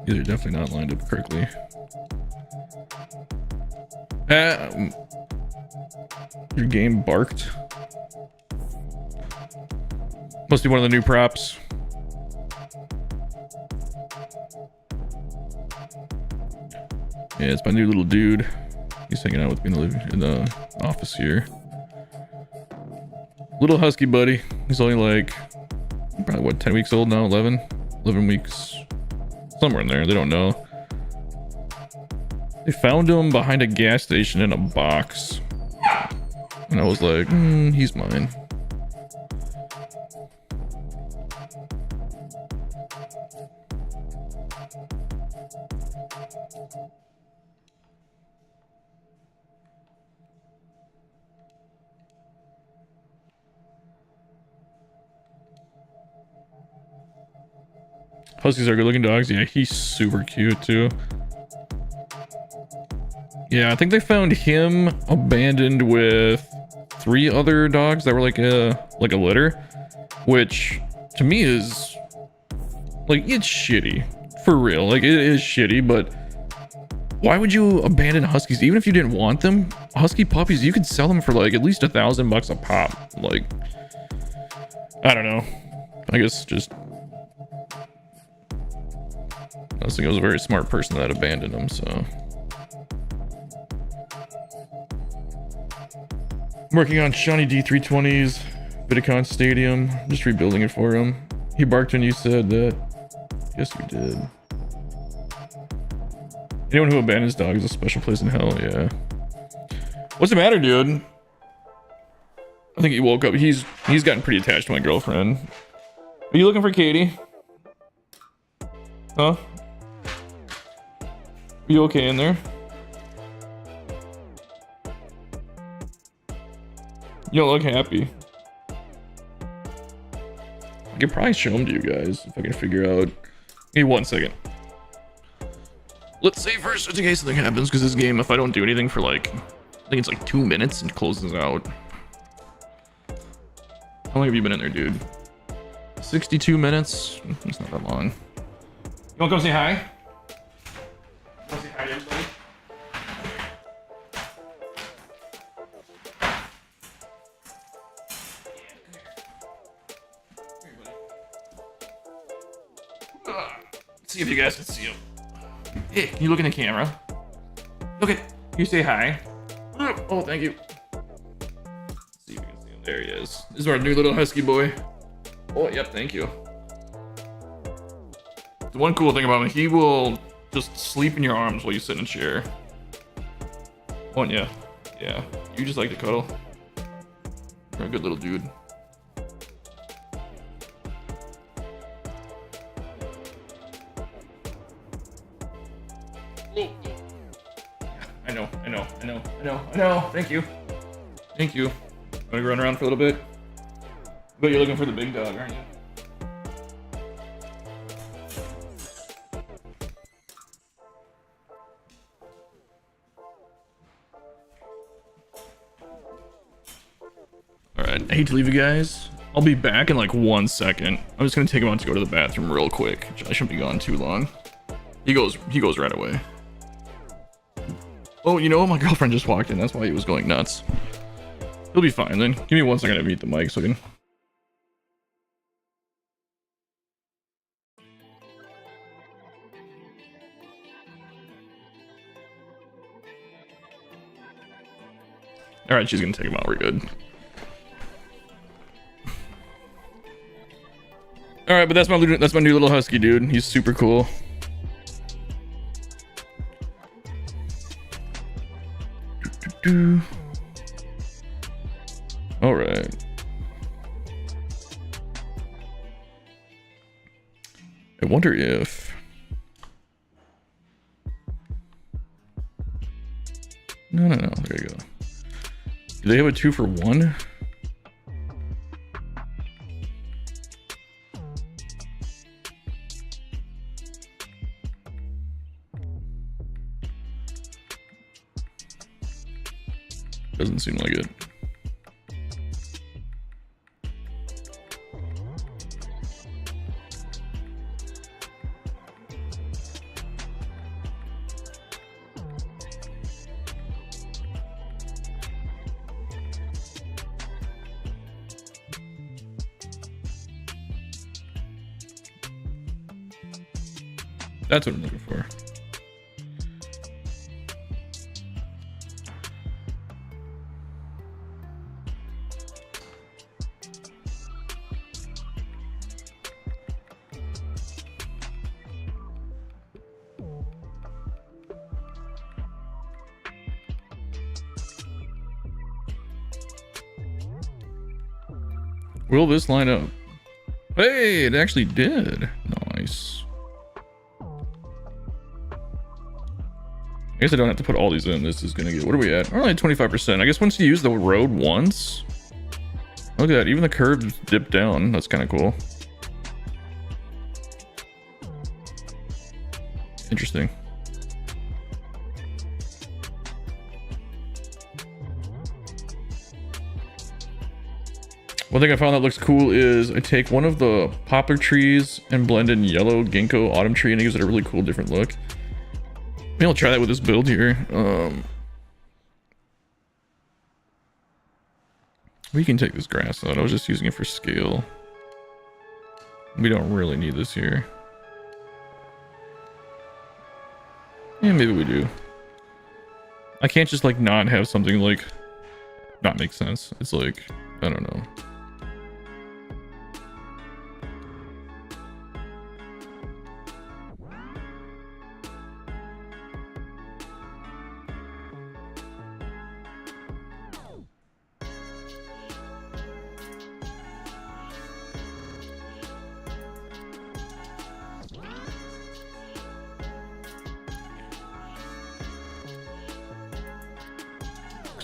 These are definitely not lined up correctly. Your game barked. Must be one of the new props. Yeah, it's my new little dude. He's hanging out with me in the office here. Little husky buddy. He's only like, probably what, 10 weeks old now? 11 weeks. Somewhere in there. They don't know. They found him behind a gas station in a box. And I was like, he's mine. Huskies are good looking dogs. Yeah, he's super cute too. Yeah, I think they found him abandoned with 3 other dogs that were like a litter, which to me is like, it's shitty for real. Like, it is shitty, but why would you abandon huskies? Even if you didn't want them, husky puppies, you could sell them for like at least $1,000 a pop. Like, I don't know. I guess just, I was thinking it was a very smart person that abandoned them, so. I'm working on Shawnee D320's Vidicon Stadium. Just rebuilding it for him. He barked when you said that. Yes, you did. Anyone who abandons dogs is a special place in hell, yeah. What's the matter, dude? I think he woke up. He's gotten pretty attached to my girlfriend. Are you looking for Katie? Huh? Are you okay in there? You don't look happy. I could probably show them to you guys if I can figure out. Give me 1 second. Let's save first just in case something happens, because this game, if I don't do anything for like, I think it's like 2 minutes and closes out. How long have you been in there, dude? 62 minutes? It's not that long. You wanna come say hi? Wanna say hi to everybody? See if you guys can see him. Hey, can you look in the camera? Okay, you say hi. Oh, thank you. Let's see if you can see him. There he is. This is our new little husky boy. Oh, yep, thank you. The one cool thing about him, he will just sleep in your arms while you sit in a chair. Won't ya? Yeah. You just like to cuddle. You're a good little dude. I know. Thank you. Thank you. Wanna run around for a little bit? But you're looking for the big dog, aren't you? Alright, I hate to leave you guys. I'll be back in like 1 second. I'm just gonna take him out to go to the bathroom real quick. I shouldn't be gone too long. He goes right away. Oh, you know, my girlfriend just walked in. That's why he was going nuts. He'll be fine then. Give me 1 second to mute the mic so I can... Alright, she's gonna take him out. We're good. Alright, but that's my new little husky, dude. He's super cool. All right. I wonder if... No. There you go. Do they have a 2-for-1? Doesn't seem like it. That's what I'm looking for. Will this line up? Hey, it actually did. Nice. I guess I don't have to put all these in. This is gonna get, what are we at? We're only at 25%. I guess once you use the road once, look at that, even the curves dip down. That's kind of cool. Interesting. One thing I found that looks cool is I take one of the poplar trees and blend in yellow ginkgo autumn tree, and it gives it a really cool different look. Maybe I'll try that with this build here. We can take this grass out. I was just using it for scale. We don't really need this here. Yeah, maybe we do. I can't just like not have something like not make sense. It's like, I don't know.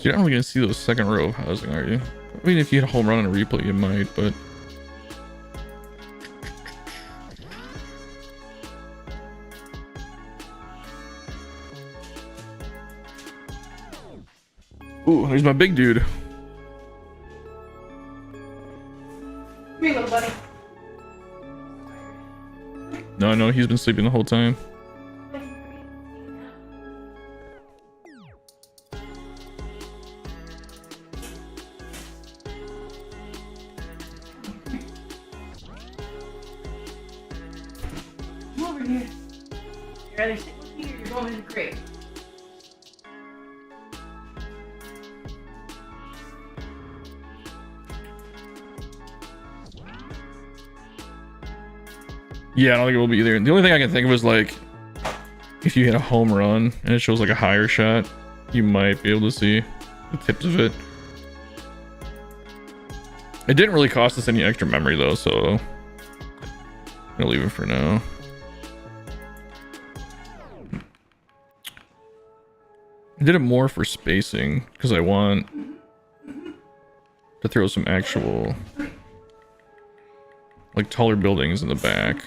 You're not really gonna see those second row of housing, are you? I mean, if you hit a home run on a replay, you might, but ooh, there's my big dude. Come here, little buddy. No, he's been sleeping the whole time. You're either sitting with me or you're going in the crate. Yeah, I don't think it will be either. The only thing I can think of is like if you hit a home run and it shows like a higher shot, you might be able to see the tips of it. It didn't really cost us any extra memory though, so I'm gonna leave it for now. I did it more for spacing because I want to throw some actual like taller buildings in the back.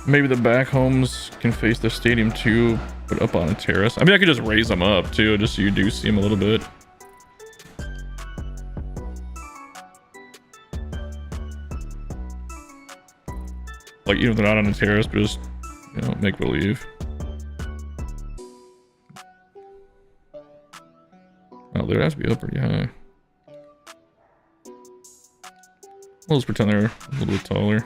Maybe the back homes can face the stadium too, but up on a terrace. I mean, I could just raise them up too, just so you do see them a little bit. Like, even if they're not on a terrace, but just, you know, make believe. Oh, there has to be up pretty high. We'll just pretend they're a little bit taller.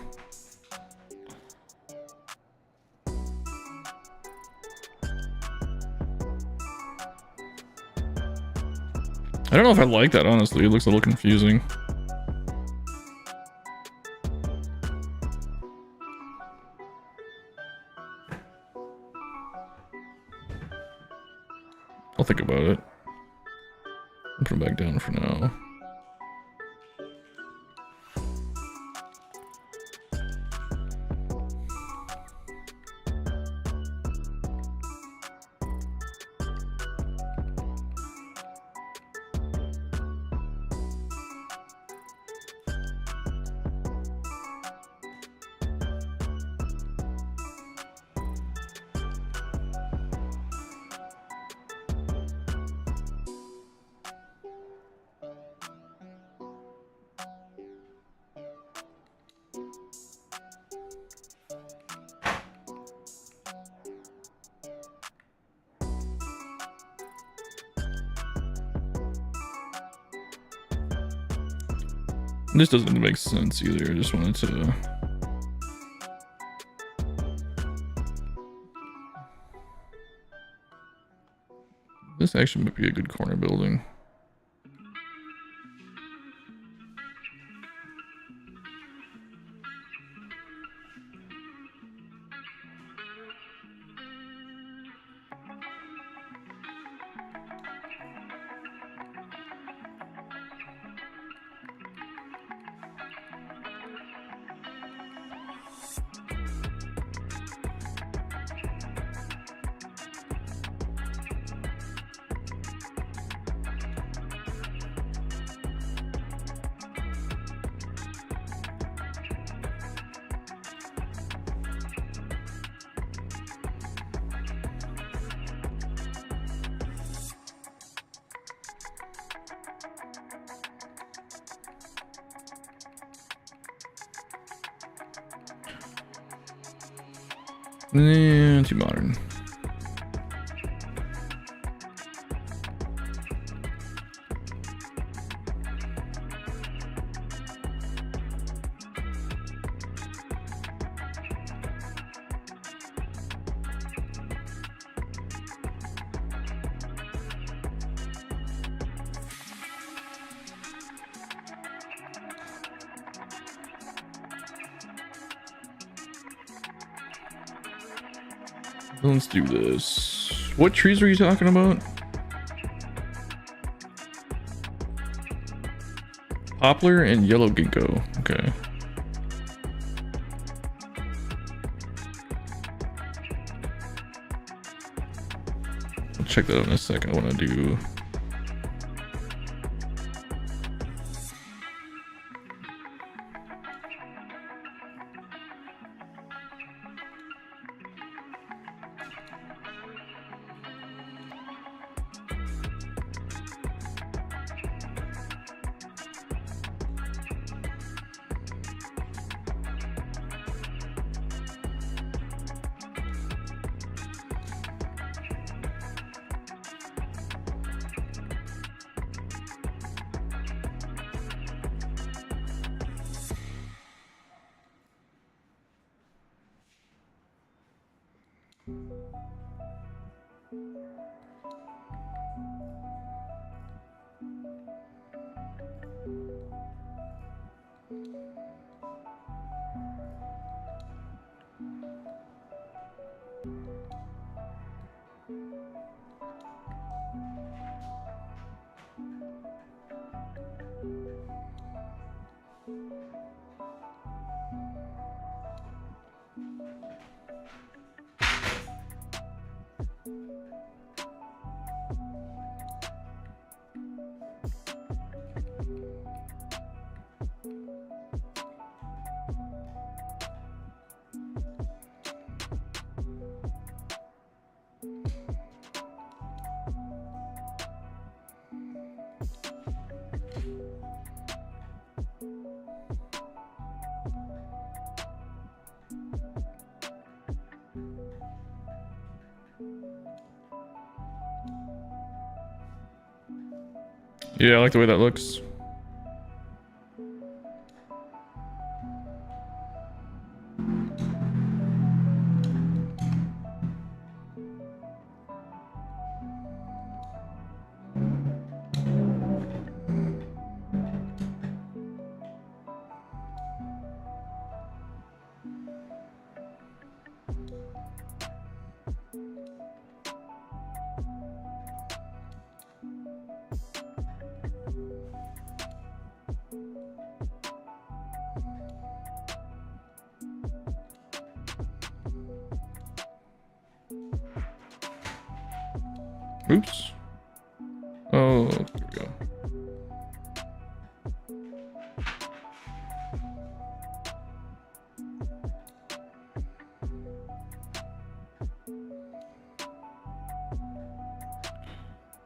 I don't know if I like that, honestly. It looks a little confusing. I'll think about it. I'll put it back down for now. This doesn't make sense either. I just wanted to... This actually might be a good corner building. Too modern. Let's do this. What trees were you talking about? Poplar and yellow ginkgo. Okay. I'll check that out in a second. I want to do... Yeah, I like the way that looks. Oops. Oh, there we go.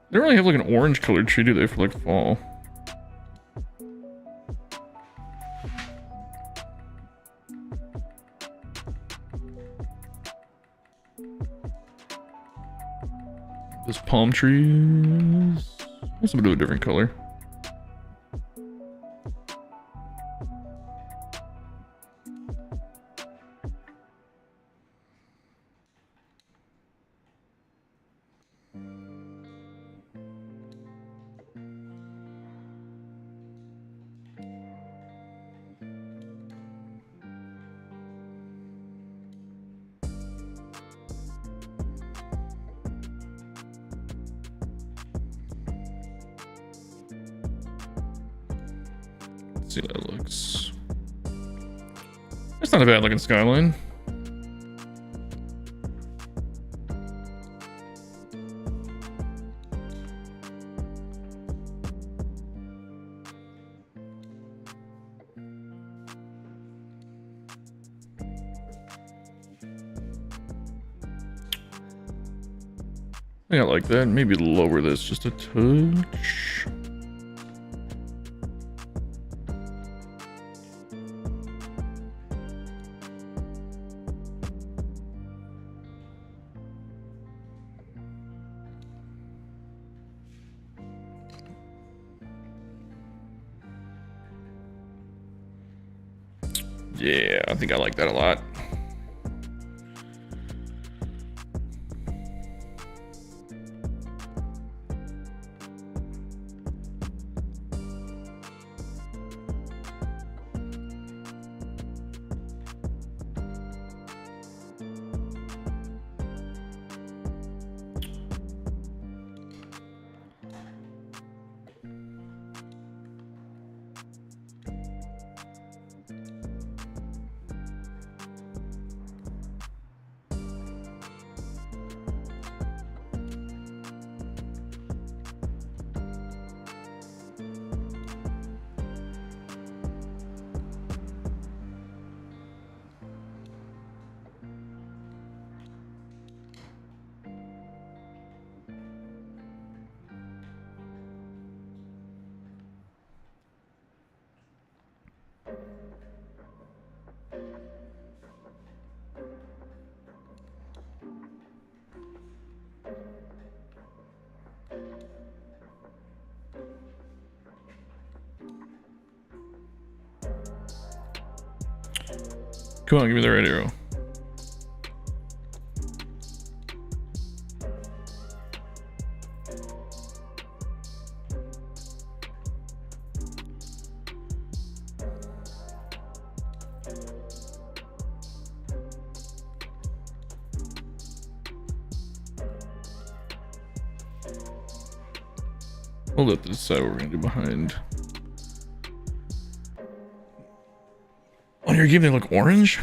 They don't really have like an orange colored tree, do they, for like fall? This palm trees. Let's do a different color. Let's see how that looks. That's not a bad looking skyline. I think I like that. Maybe lower this just a touch. Yeah, I think I like that a lot. Come on, give me the right arrow. We'll let this decide what we're gonna do behind. On your game, they look orange.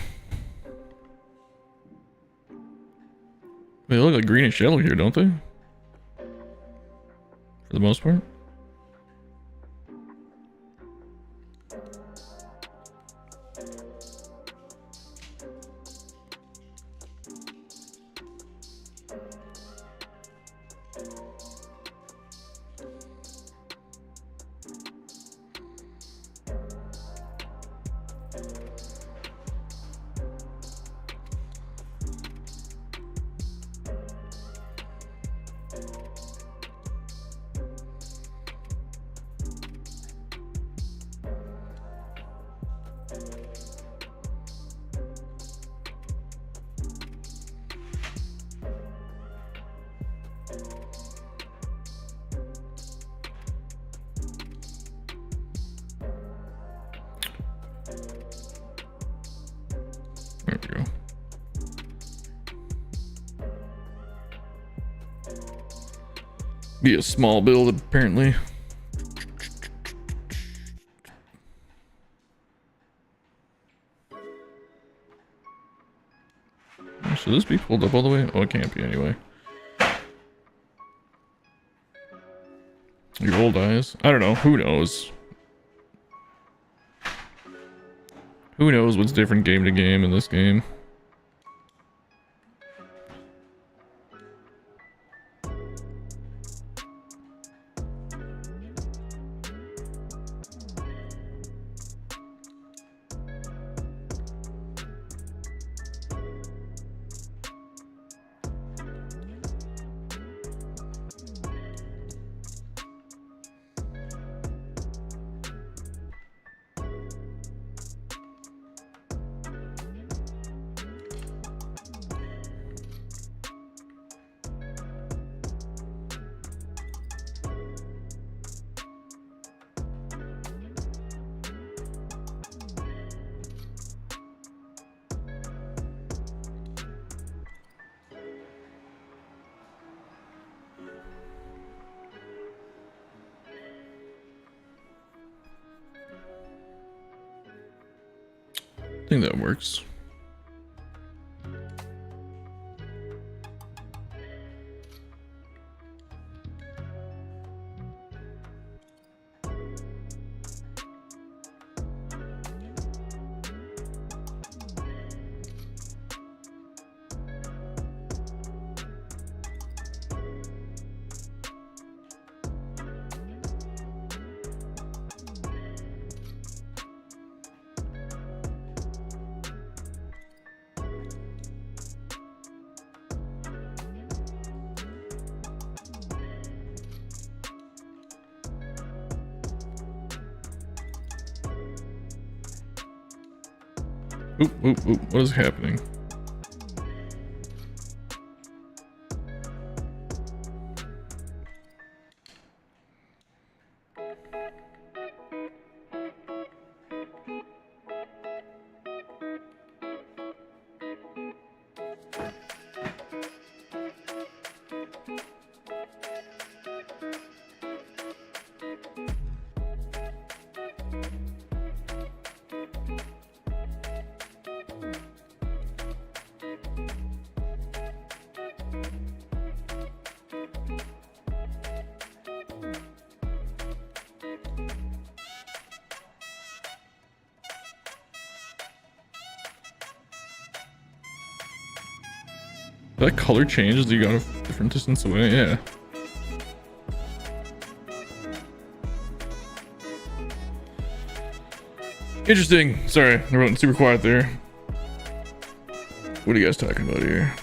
They look like greenish yellow here, don't they? For the most part. There we go. Be a small build, apparently. Should this be pulled up all the way? Oh, it can't be anyway. Your old eyes? I don't know. Who knows? Who knows what's different game to game in this game? think that works. Oop, oop, oop. What is happening? That color changes, you got a different distance away, yeah. Interesting. Sorry, I went super quiet there. What are you guys talking about here?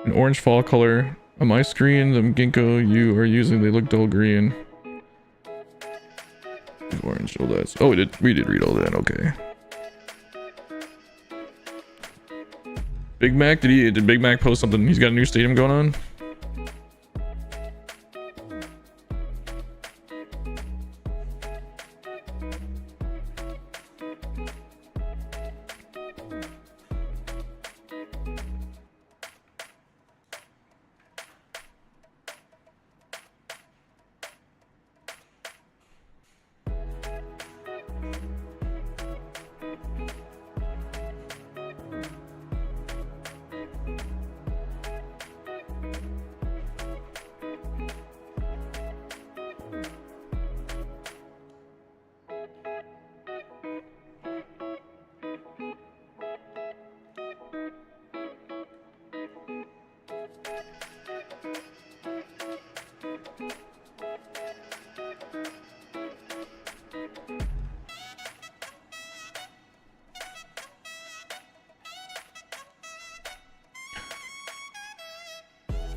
An orange fall color. On my screen, the ginkgo you are using, they look dull green. Orange, oh that's... Oh, we did read all that, okay. Big Mac, did Big Mac post something? He's got a new stadium going on?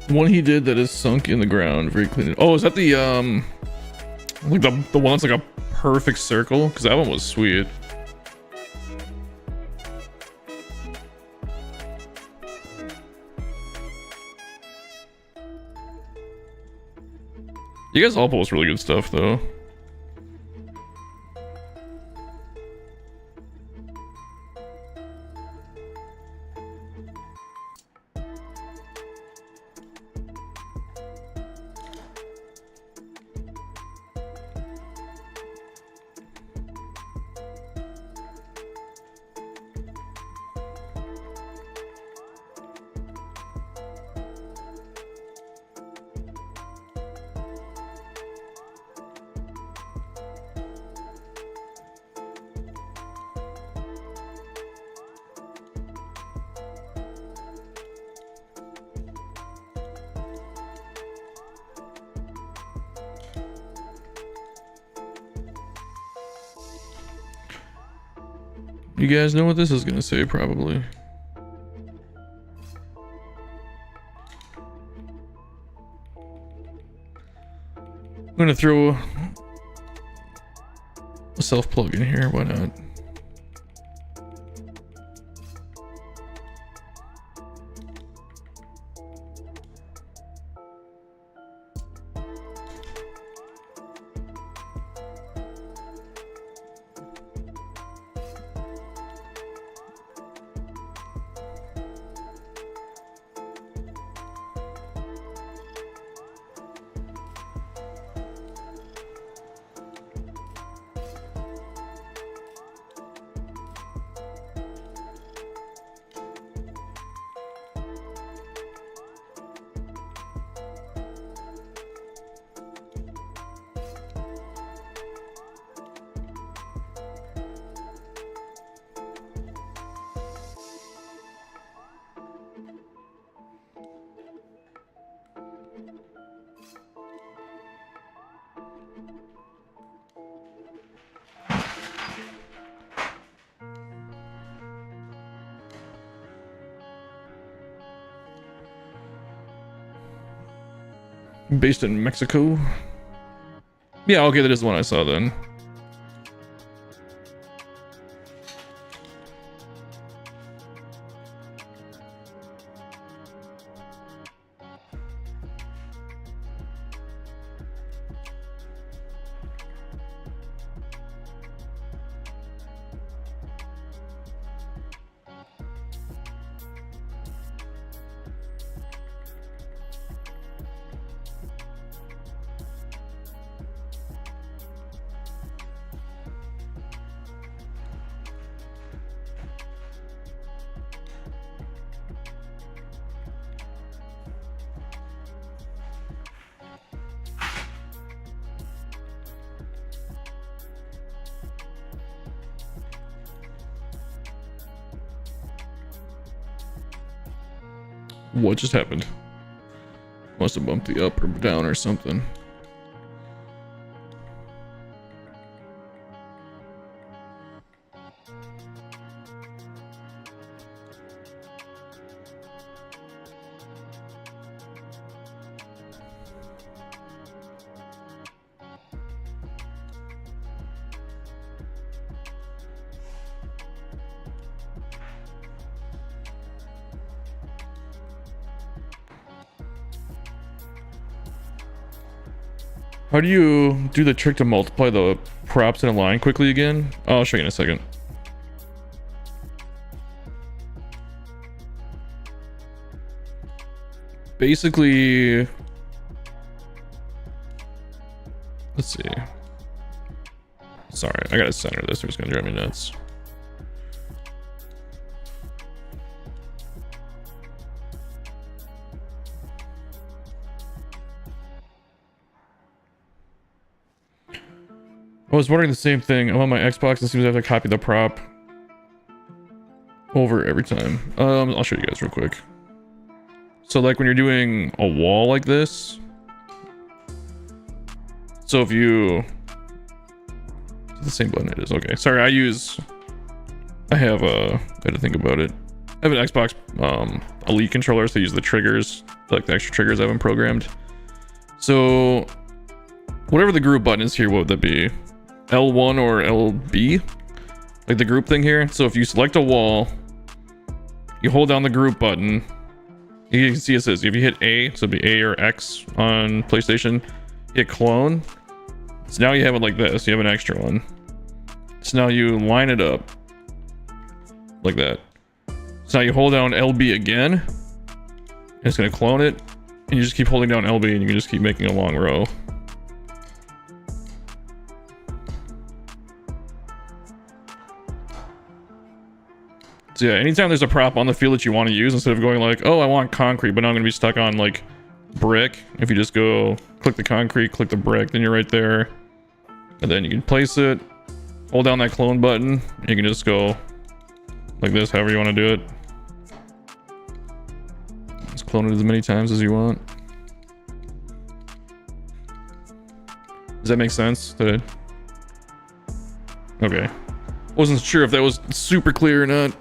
One he did that is sunk in the ground, very clean. Oh, is that the like the one that's like a perfect circle? Because that one was sweet. You guys all post really good stuff though. You guys know what this is gonna say, probably. I'm gonna throw a self-plug in here, why not? Based in Mexico. Yeah, okay, that is the one I saw then. What just happened? Must have bumped the up or down or something. How do you do the trick to multiply the props in a line quickly again? Oh, I'll show you in a second. Basically, let's see. Sorry, I gotta center this or it's gonna drive me nuts. I was wondering the same thing. I'm on my Xbox and it seems I have to copy the prop over every time. I'll show you guys real quick. So like when you're doing a wall like this. So if you... the same button it is. Okay, sorry, I had to think about it. I have an Xbox Elite controller, so I use the triggers, like the extra triggers I haven't programmed. So whatever the group button is here, what would that be? L1 or LB, like the group thing here. So if you select a wall, you hold down the group button, you can see it says if you hit A, so it'd be A or X on PlayStation, hit clone. So now you have it like this, you have an extra one. So now you line it up like that. So now you hold down LB again, and it's gonna clone it, and you just keep holding down LB and you can just keep making a long row. So yeah, anytime there's a prop on the field that you want to use, instead of going like, oh, I want concrete, but now I'm going to be stuck on like brick. If you just go click the concrete, click the brick, then you're right there. And then you can place it, hold down that clone button. You can just go like this, however you want to do it. Just clone it as many times as you want. Does that make sense? Okay. Wasn't sure if that was super clear or not.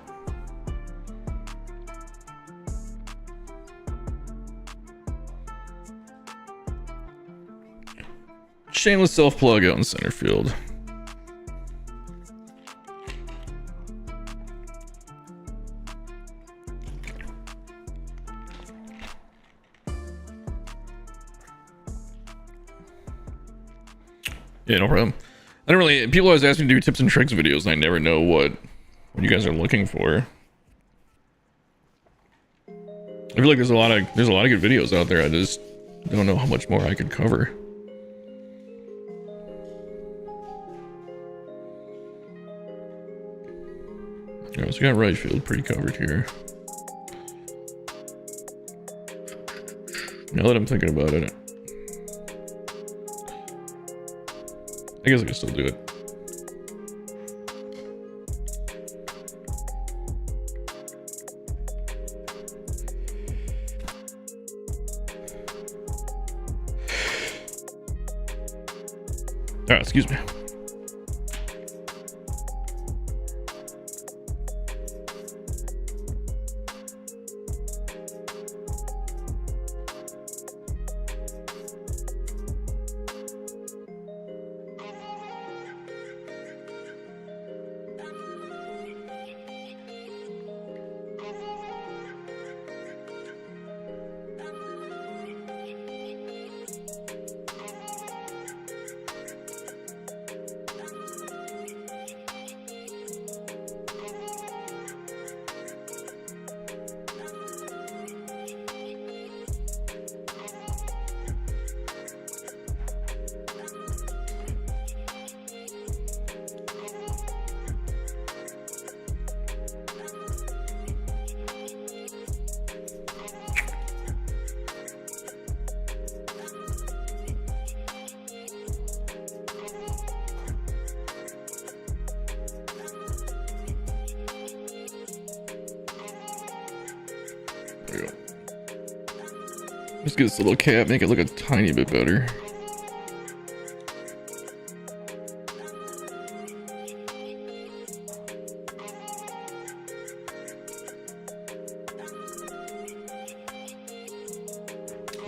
Shameless self-plug out in center field. Yeah, no problem. I don't really... people always ask me to do tips and tricks videos, and I never know what you guys are looking for. I feel like there's a lot of good videos out there. I just don't know how much more I could cover. Alright, so we got right field pretty covered here. Now that I'm thinking about it, I guess I can still do it. Alright, excuse me. Just get this little cap, make it look a tiny bit better.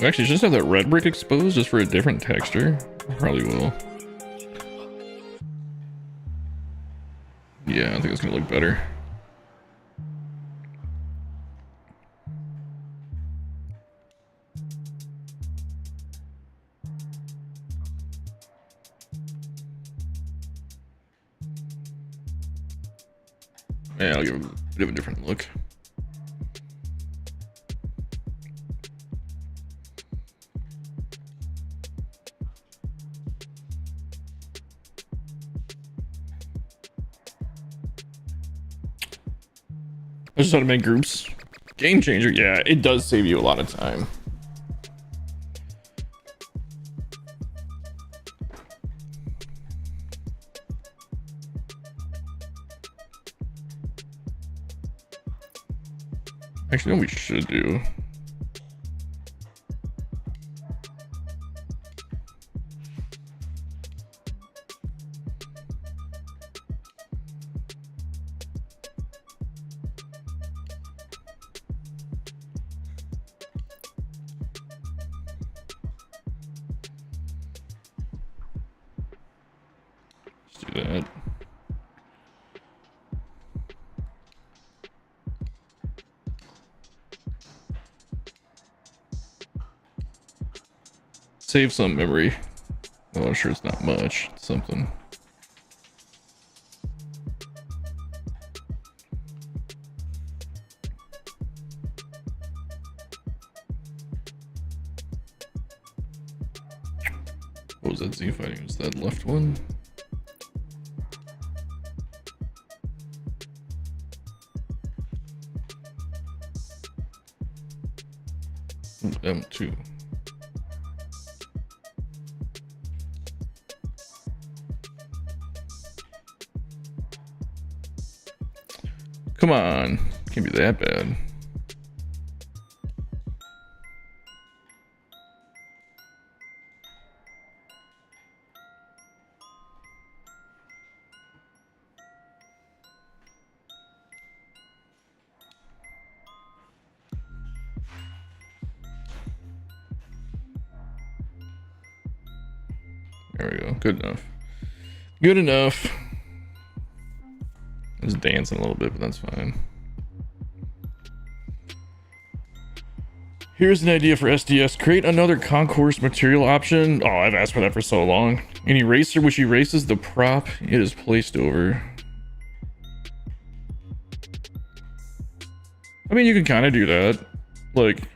Actually, just have that red brick exposed just for a different texture. I probably will. Yeah, I think it's gonna look better. Yeah, I'll give it a bit of a different look. I just how to make groups. Game changer, yeah, it does save you a lot of time. Actually, no, we should do. Let's do that. Save some memory. Oh, I'm sure it's not much. It's something. What was that Z fighting? Was that left one? Ooh, M2. Come on, can't be that bad. There we go, good enough. Good enough. I was dancing a little bit, but that's fine. Here's an idea for SDS. Create another concourse material option. Oh, I've asked for that for so long. An eraser which erases the prop it is placed over. I mean, you can kind of do that. Like,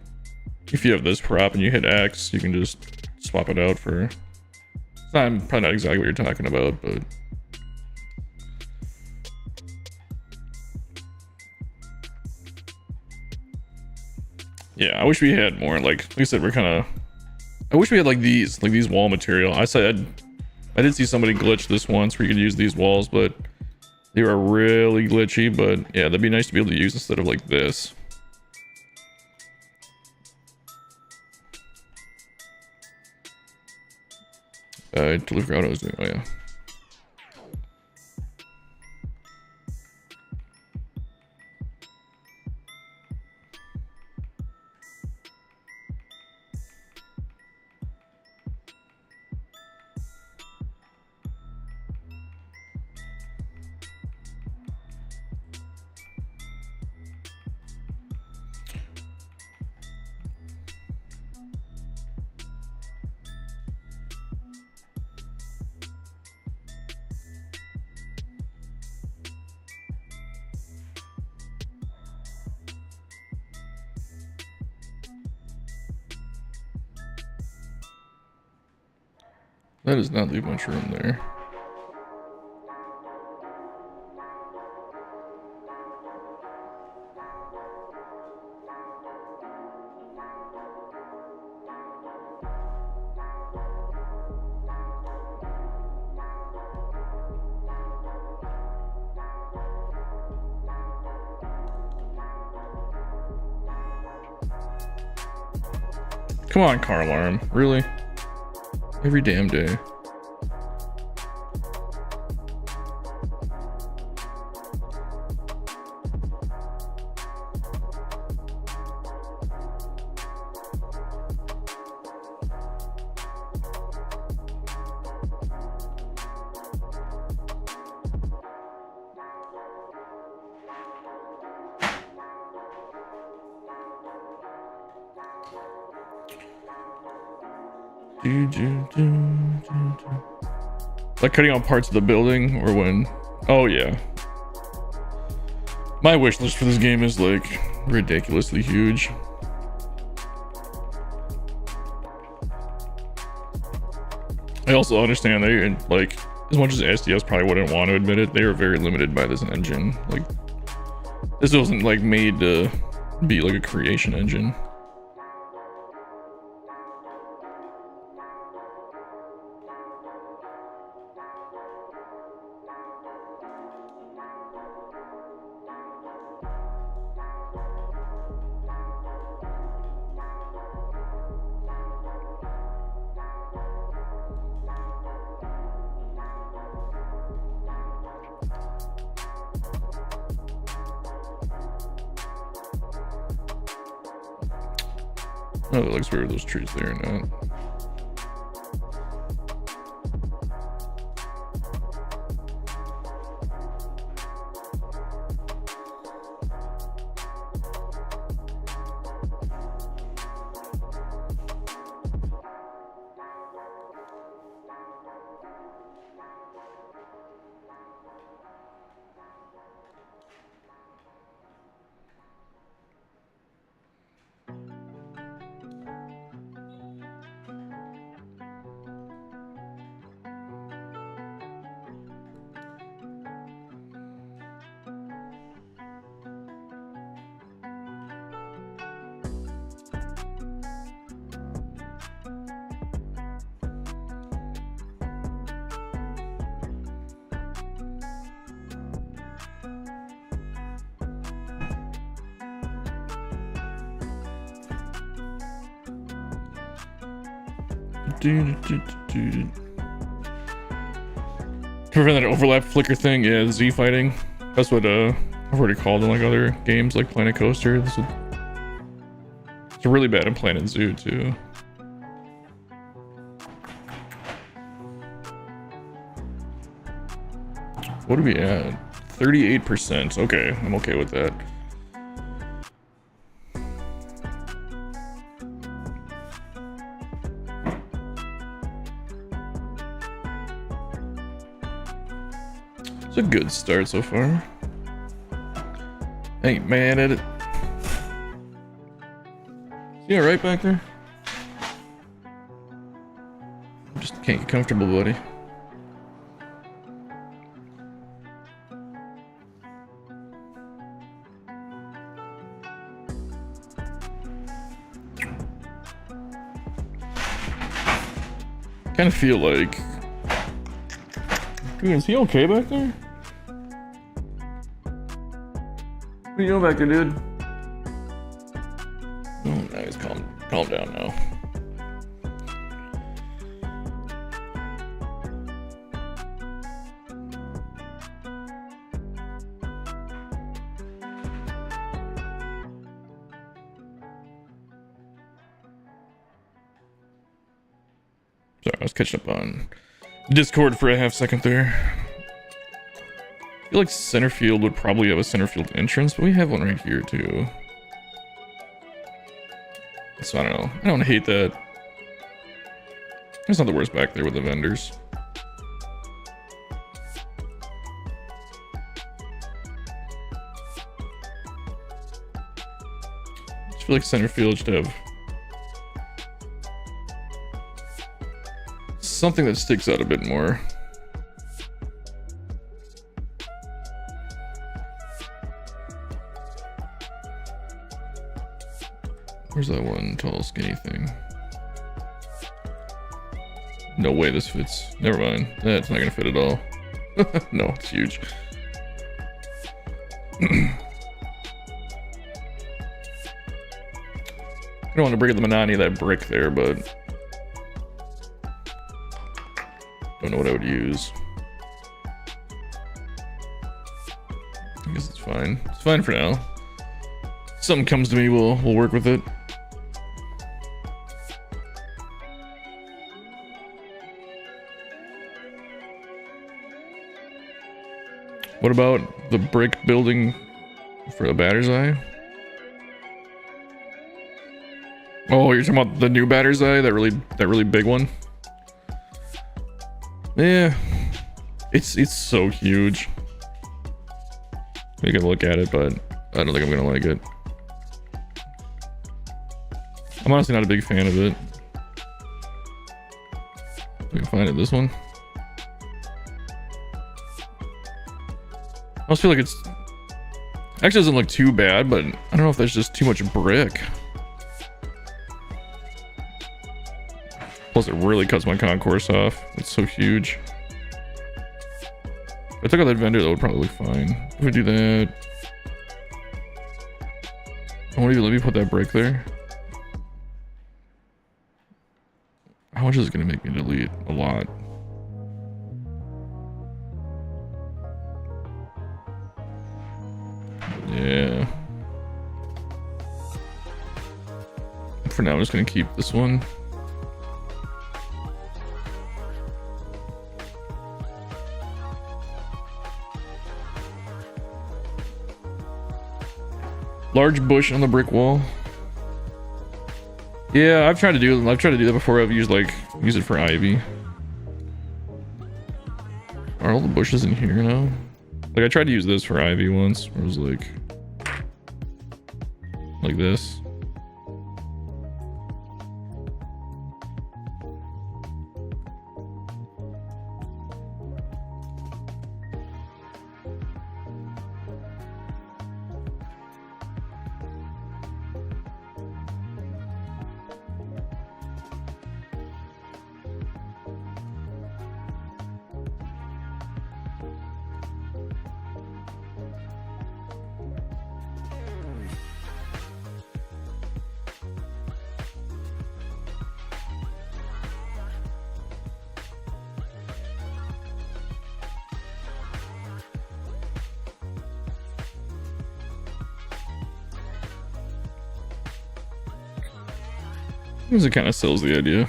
if you have this prop and you hit X, you can just swap it out for... I'm probably not exactly what you're talking about, but... Yeah, I wish we had more. Like I said, we're kind of... I wish we had like these wall material. I did see somebody glitch this once where you could use these walls, but they were really glitchy. But yeah, that'd be nice to be able to use instead of like this. I totally forgot what I was doing. Oh yeah. That does not leave much room there. Come on, car alarm. Really? Every damn day. Like cutting out parts of the building or when... Oh yeah. My wish list for this game is like ridiculously huge. I also understand they, like, as much as SDS probably wouldn't want to admit it, they are very limited by this engine. Like, this wasn't like made to be like a creation engine. Oh, it looks weird, those trees there or not. To prevent that overlap flicker thing, yeah, Z fighting. That's what I've already called in like other games like Planet Coaster. It's really bad in Planet Zoo too. What are we at? 38%. Okay, I'm okay with that. It's a good start so far. Ain't mad at it. Yeah, right back there. Just can't get comfortable, buddy. Kind of feel like... Dude, is he okay back there? What are you doing back there, dude? Oh, now he's calm down now. Sorry, I was catching up on Discord for a half second there. I feel like center field would probably have a center field entrance, but we have one right here too. So I don't know. I don't hate that. It's not the worst back there with the vendors. I just feel like center field should have something that sticks out a bit more. Where's that one tall skinny thing? No way this fits. Never mind. That's not gonna fit at all. No, it's huge. don't want to break the monotony of that brick there, but don't know what I would use. I guess it's fine. It's fine for now. If something comes to me, we'll work with it. What about the brick building for the batter's eye? Oh, you're talking about the new batter's eye, that really big one? Yeah, it's so huge. We can look at it, but I don't think I'm gonna like it. I'm honestly not a big fan of it. We can find it. This one. I almost feel like it's actually doesn't look too bad, but I don't know if that's just too much brick. Plus, it really cuts my concourse off. It's so huge. If I took out that vendor, that would probably be fine. If we do that, I won't even let me put that brick there. How much is it gonna make me delete? A lot. Yeah. For now, I'm just gonna keep this one. Large bush on the brick wall. Yeah, I've tried to do that before. I've used it for ivy. Are all the bushes in here now? Like, I tried to use this for ivy once, where it was like this. Because it kind of sells the idea.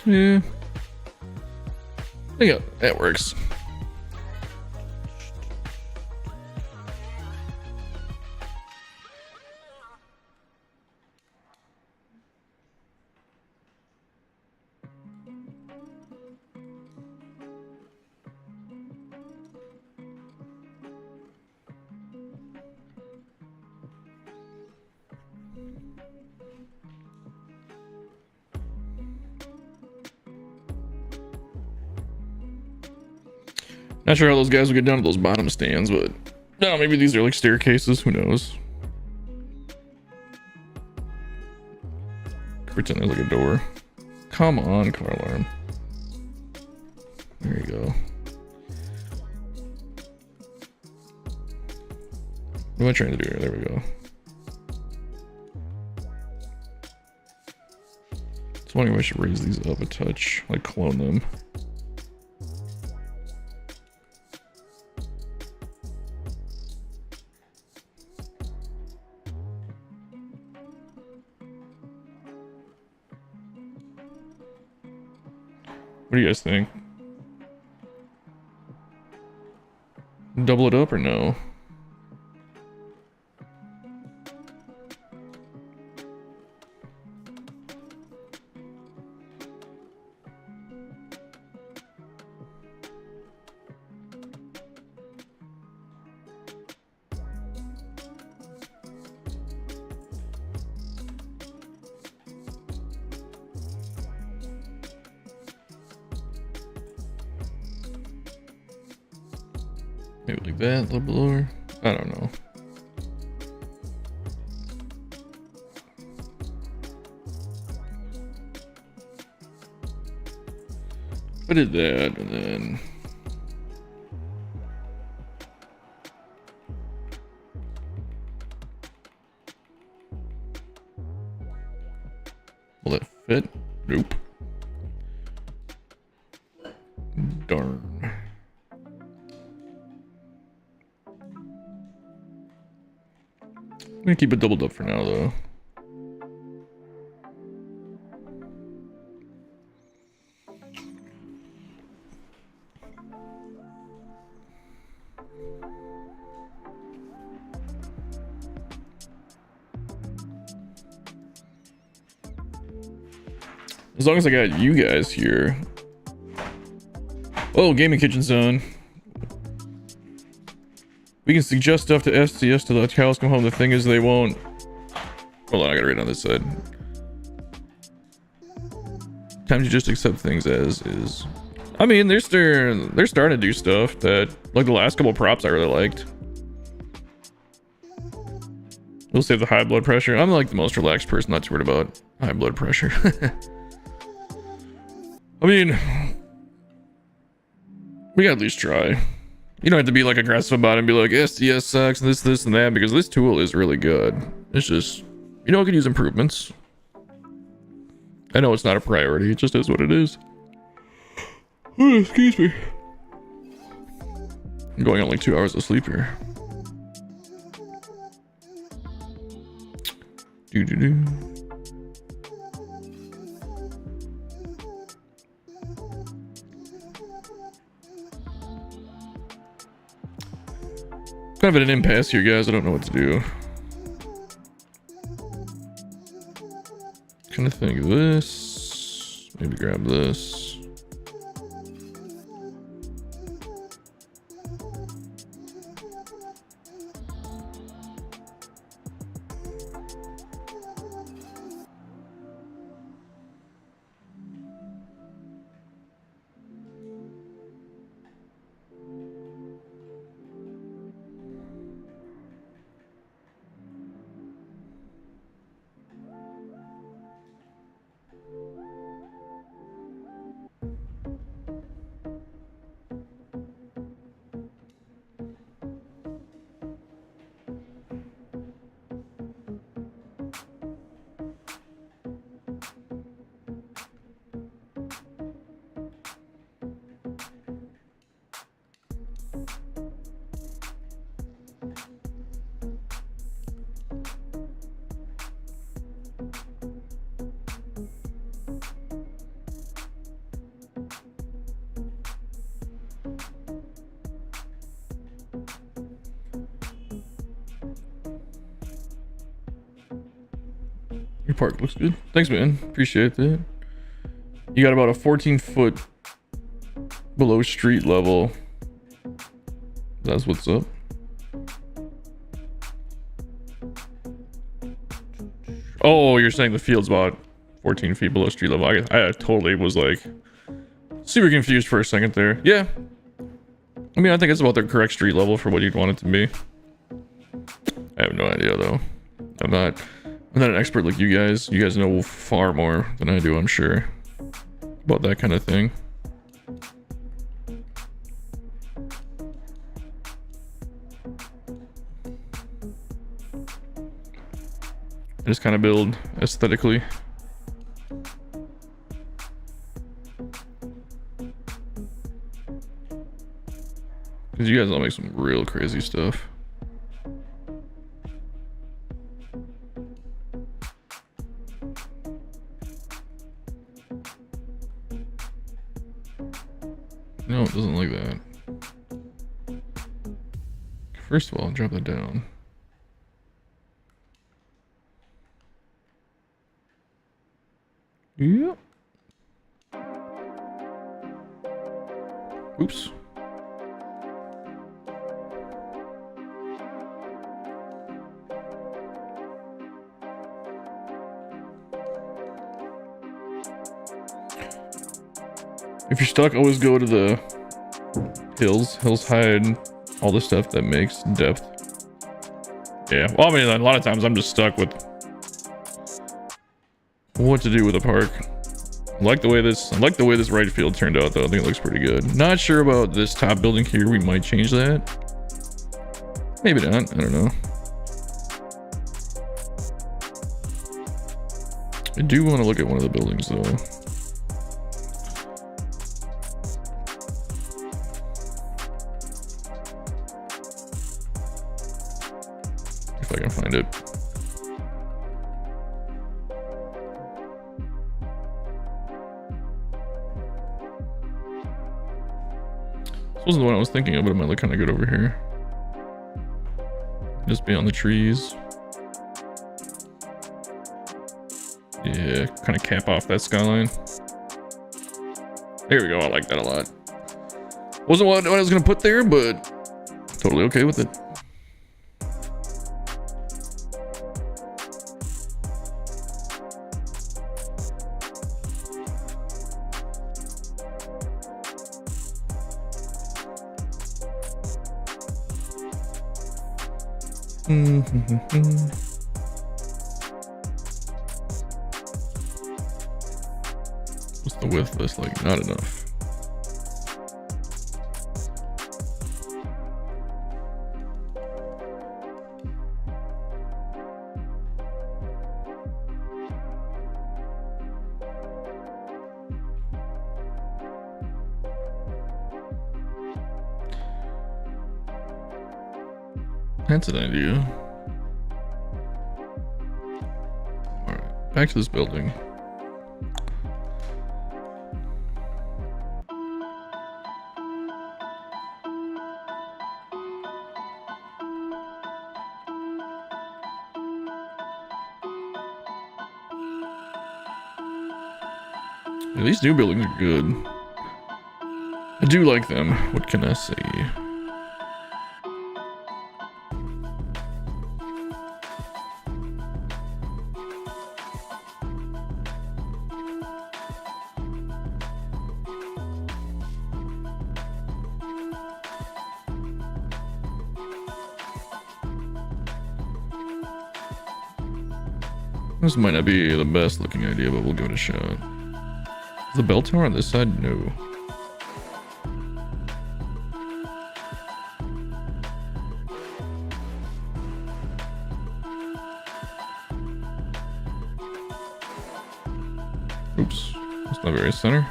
Yeah. Yeah, that works. Not sure how those guys will get down to those bottom stands, but no, maybe these are like staircases. Who knows? Pretend there's like a door. Come on, car alarm. There you go. What am I trying to do here? There we go. Just wondering if I should raise these up a touch, like clone them. What do you guys think? Double it up or no? Maybe like that, a little bit lower. I don't know. I did that, and then will it fit? Nope. Darn. I'm gonna keep it doubled up for now, though. As long as I got you guys here. Oh, gaming kitchen zone. We can suggest stuff to STS to let cows come home. The thing is, they won't. Hold on, I gotta read on this side. Time to just accept things as is. I mean, they're starting to do stuff that, like the last couple props I really liked. We'll save the high blood pressure. I'm like the most relaxed person, not too worried about high blood pressure. I mean, we gotta at least try. You don't have to be like aggressive about it and be like, SDS sucks, this, and that, because this tool is really good. It's just, you know, it could use improvements. I know it's not a priority, it just is what it is. Oh, excuse me. I'm going on like 2 hours of sleep here. Do. Kind of at an impasse here, guys. I don't know what to do. Kind of think of this. Maybe grab this. Your park looks good. Thanks, man. Appreciate that. You got about a 14-foot below street level. That's what's up. Oh, you're saying the field's about 14 feet below street level. I totally was like super confused for a second there. Yeah. I mean, I think it's about the correct street level for what you'd want it to be. I have no idea though. I'm not an expert like you guys. You guys know far more than I do, I'm sure, about that kind of thing. I just kind of build aesthetically. Because you guys all make some real crazy stuff. No, it doesn't like that. First of all, drop that down. Yep. Oops. If you're stuck, always go to the hills. Hills hide all the stuff that makes depth. Yeah, well, I mean, a lot of times I'm just stuck with what to do with a park. I like the way this right field turned out, though. I think it looks pretty good. Not sure about this top building here. We might change that. Maybe not. I don't know. I do want to look at one of the buildings, though. If I can find it. This wasn't the one I was thinking of, but it might look kind of good over here. Just beyond the trees. Yeah, kind of cap off that skyline. There we go. I like that a lot. Wasn't what I was gonna put there, but totally okay with it. What's the width of this? Like, not enough. That's an idea. Alright, back to this building. Yeah, these new buildings are good. I do like them. What can I say? This might not be the best looking idea, but we'll give it a shot. Is the bell tower on this side? No. Oops. That's not very center.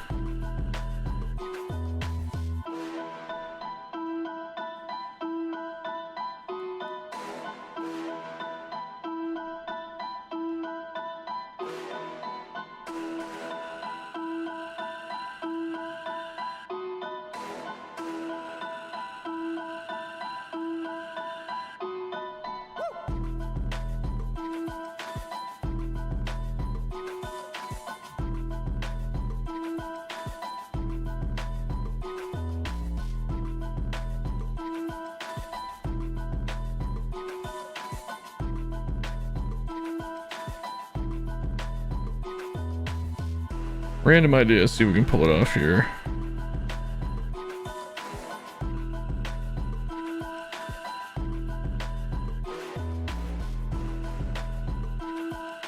Random idea, see if we can pull it off here.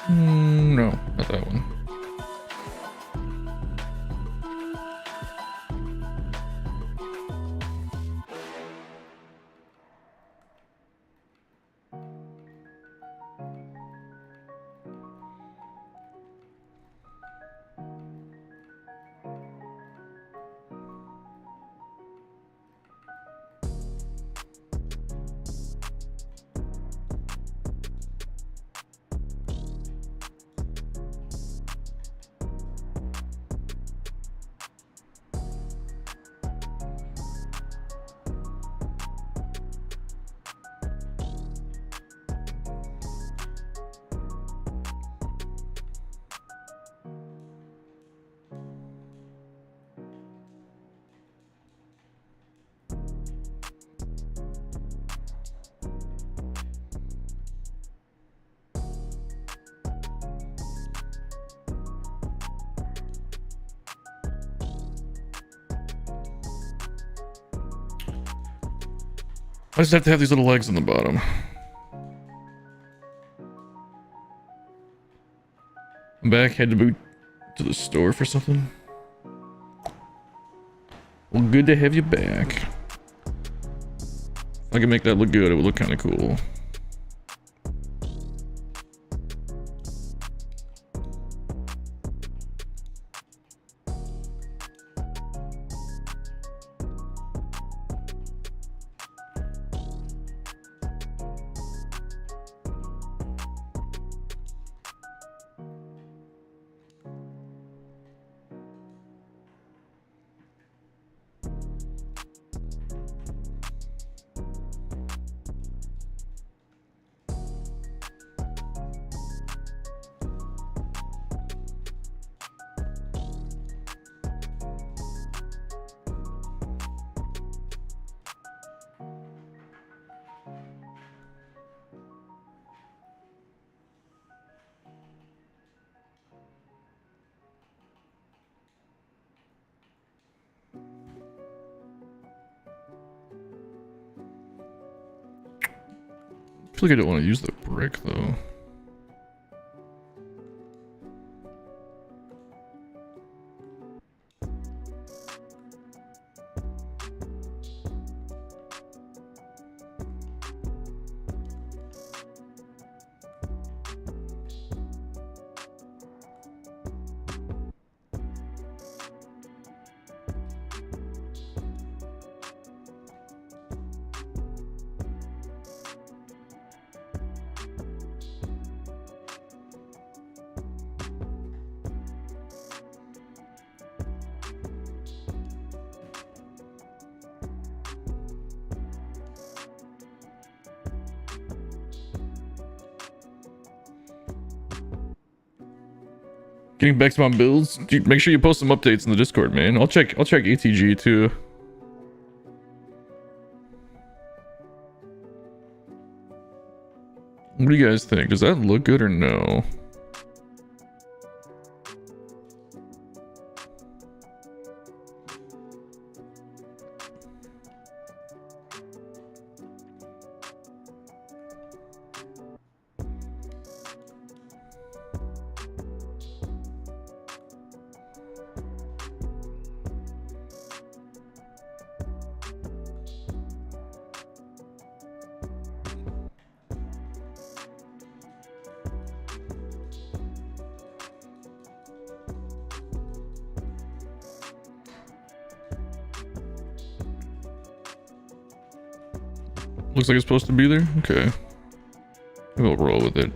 No, not that one. I just have to have these little legs on the bottom. I'm back. Had to boot to the store for something. Well, good to have you back. If I can make that look good, it would look kind of cool. I feel like I don't want to use the brick though. Getting back to my builds. Dude, make sure you post some updates in the Discord, man. I'll check ATG too. What do you guys think? Does that look good or no? Looks like it's supposed to be there? Okay. We'll roll with it.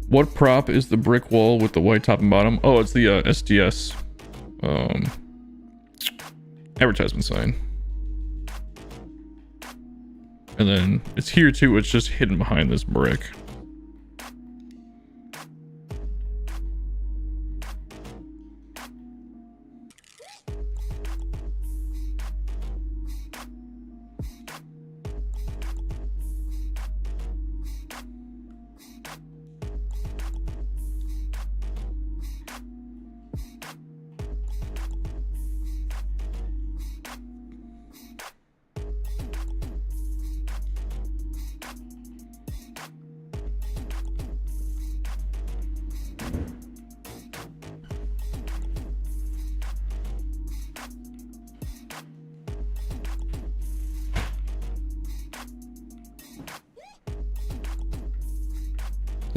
What prop is the brick wall with the white top and bottom? Oh, it's the SDS advertisement sign. And then it's here too, it's just hidden behind this brick.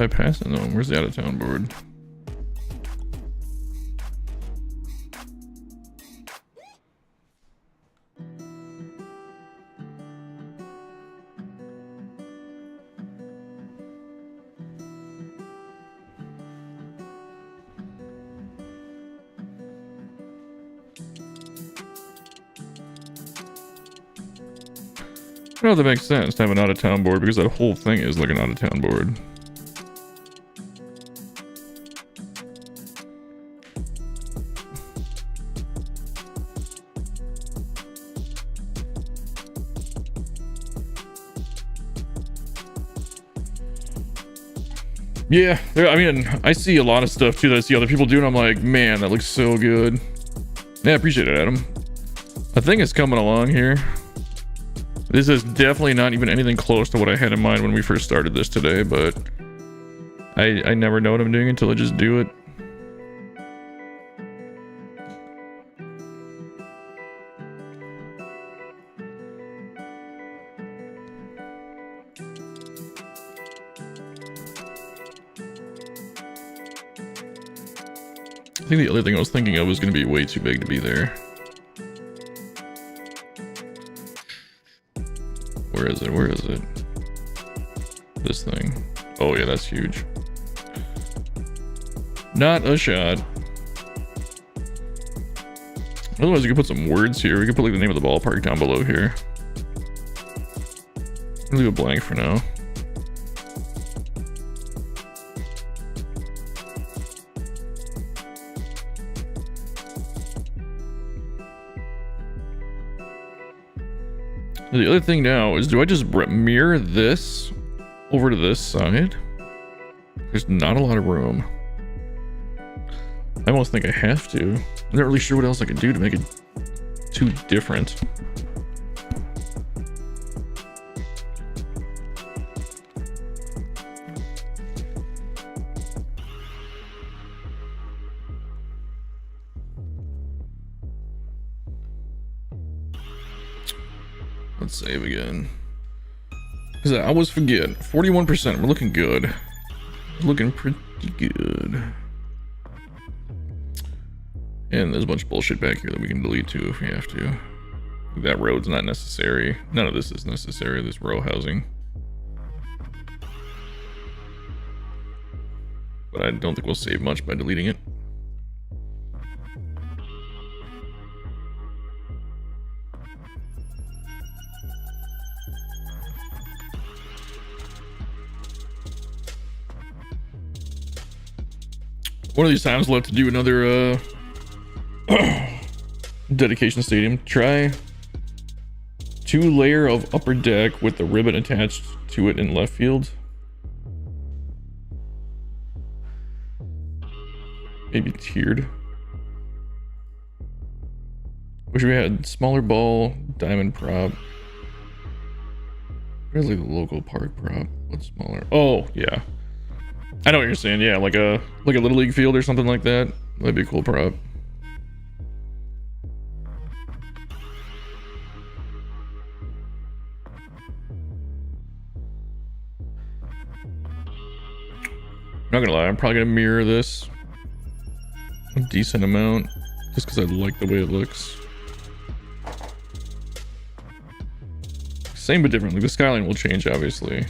Bypassing them. Where's the out of town board? No, that makes sense to have an out of town board because that whole thing is like an out of town board. Yeah, I mean, I see a lot of stuff too that I see other people do, and I'm like, man, that looks so good. Yeah, I appreciate it, Adam. I think it's coming along here. This is definitely not even anything close to what I had in mind when we first started this today, but I never know what I'm doing until I just do it. I think the other thing I was thinking of was going to be way too big to be there. Where is it? Where is it? This thing. Oh yeah, that's huge. Not a shot. Otherwise, you could put some words here. We could put like the name of the ballpark down below here. I'll leave it blank for now. The other thing now is, do I just mirror this over to this side? There's not a lot of room. I almost think I have to. I'm not really sure what else I can do to make it too different. Let's save again. Because I always forget. 41%. We're looking good. Looking pretty good. And there's a bunch of bullshit back here that we can delete too if we have to. That road's not necessary. None of this is necessary, this row housing. But I don't think we'll save much by deleting it. One of these times we'll have to do another dedication stadium. Try 2-layer of upper deck with the ribbon attached to it in left field. Maybe tiered. Wish we had smaller ball, diamond prop. Where's like the local park prop? What's smaller? Oh yeah. I know what you're saying. Yeah, like a little league field or something like that. That'd be a cool prop. Not gonna lie, I'm probably gonna mirror this a decent amount just because I like the way it looks. Same but different. Like the skyline will change, obviously.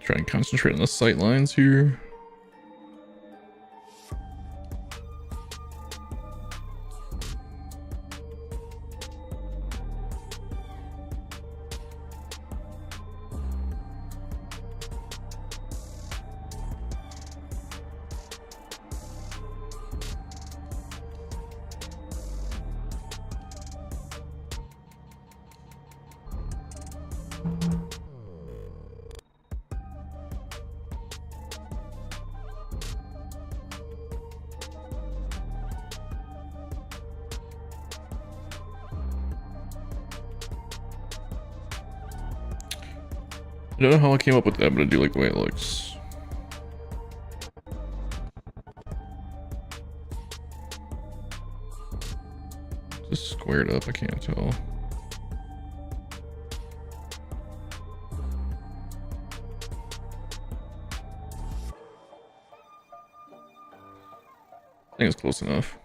Try and concentrate on the sight lines here. I don't know how I came up with that. I'm gonna do like the way it looks. Just squared up, I can't tell. I think it's close enough.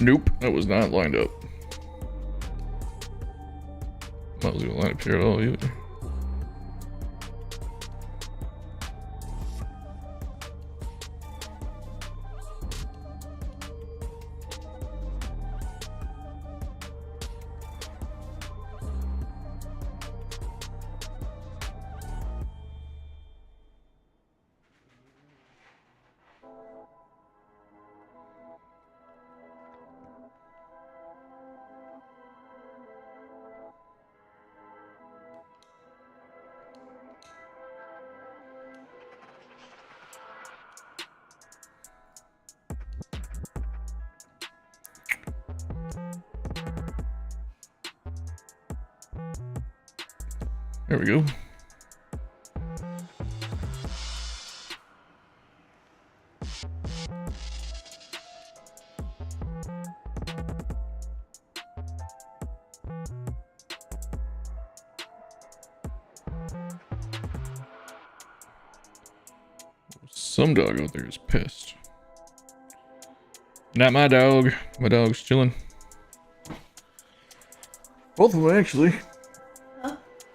Nope, that was not lined up. Not gonna line up here at all either. There we go. Some dog out there is pissed. Not my dog. My dog's chilling. Both of them actually.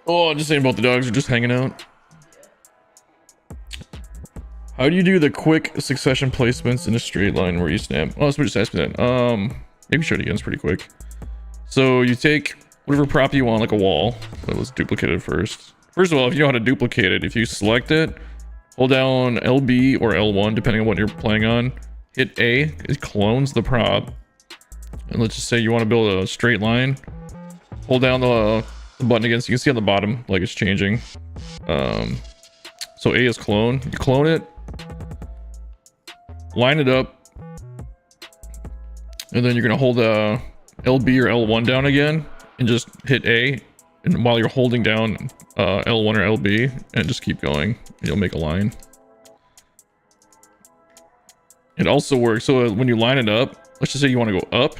Oh, I'm just saying both the dogs are just hanging out. How do you do the quick succession placements in a straight line where you snap? Oh, somebody just asked me that. Maybe show it again, it's pretty quick. So you take whatever prop you want, like a wall. But let's duplicate it first. First of all, if you know how to duplicate it, if you select it, hold down LB or L1, depending on what you're playing on. Hit A, it clones the prop. And let's just say you want to build a straight line. Hold down the button again, so you can see on the bottom, like it's changing. So A is clone. You clone it, line it up, and then you're gonna hold LB or L1 down again, and just hit A. And while you're holding down L1 or LB, and just keep going, and you'll make a line. It also works. So when you line it up, let's just say you want to go up,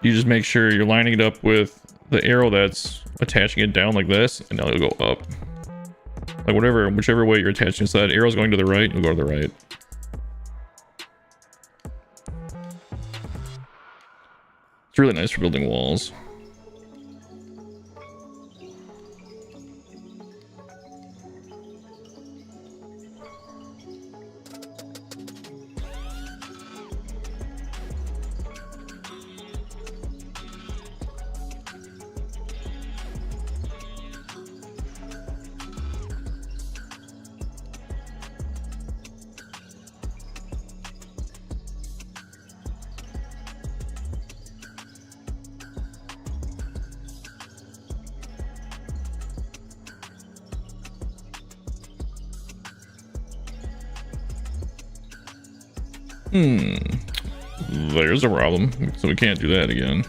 you just make sure you're lining it up with the arrow that's attaching it down like this, and now it'll go up. Like whichever way you're attaching it, so that arrow's going to the right, you'll go to the right. It's really nice for building walls. There's a problem. So we can't do that again.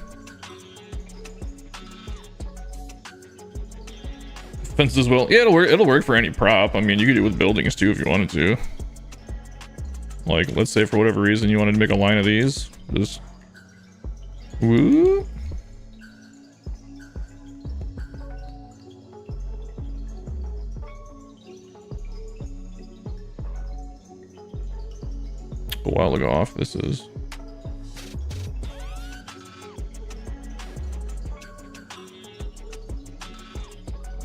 Fences as well. Yeah, it'll work for any prop. I mean, you could do it with buildings too if you wanted to. Like, let's say for whatever reason you wanted to make a line of these. Just woo. A while ago off this is.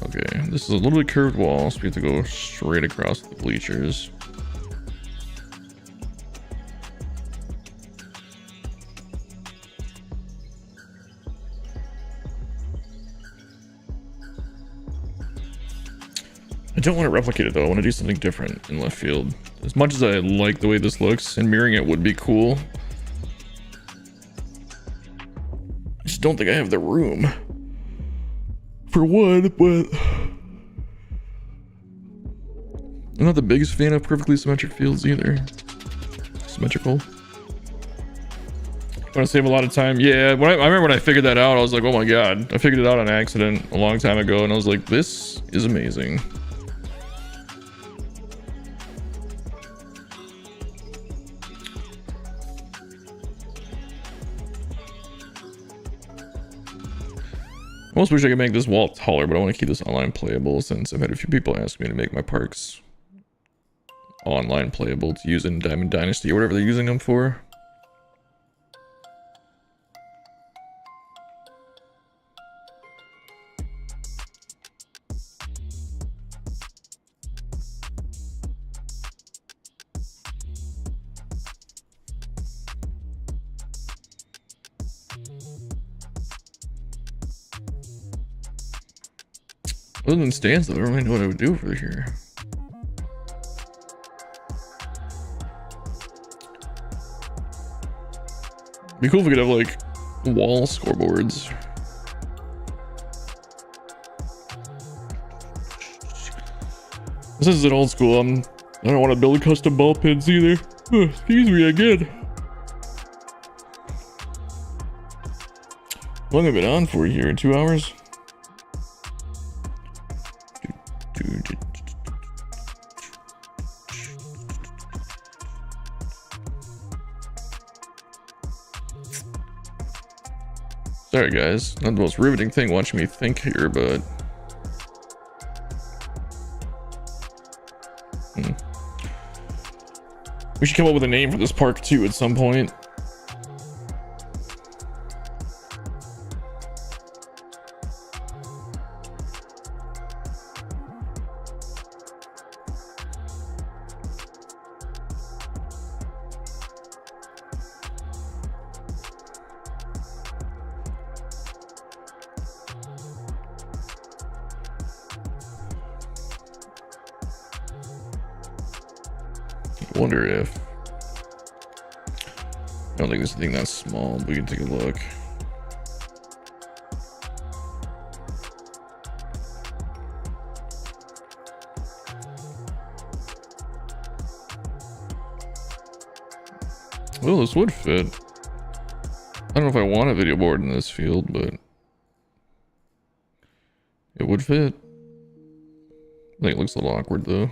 Okay, this is a little bit curved wall, so we have to go straight across the bleachers. I don't want to replicate it though. I want to do something different in left field. As much as I like the way this looks, and mirroring it would be cool, I just don't think I have the room for one, but I'm not the biggest fan of perfectly symmetric fields either. Symmetrical. I want to save a lot of time. Yeah, I remember when I figured that out, I was like, oh my god. I figured it out on accident a long time ago, and I was like, this is amazing. I almost wish I could make this wall taller, but I want to keep this online playable since I've had a few people ask me to make my parks online playable to use in Diamond Dynasty or whatever they're using them for. Other than stands though, I don't really know what I would do over here. Be cool if we could have like wall scoreboards. This is an old school. I don't want to build custom ball pins either. Excuse me again. How long have I been on for here? 2 hours? Sorry guys, not the most riveting thing watching me think here, but we should come up with a name for this park too at some point. I wonder if, I don't think this thing that's small, but we can take a look. Well, this would fit. I don't know if I want a video board in this field, but it would fit. I think it looks a little awkward though.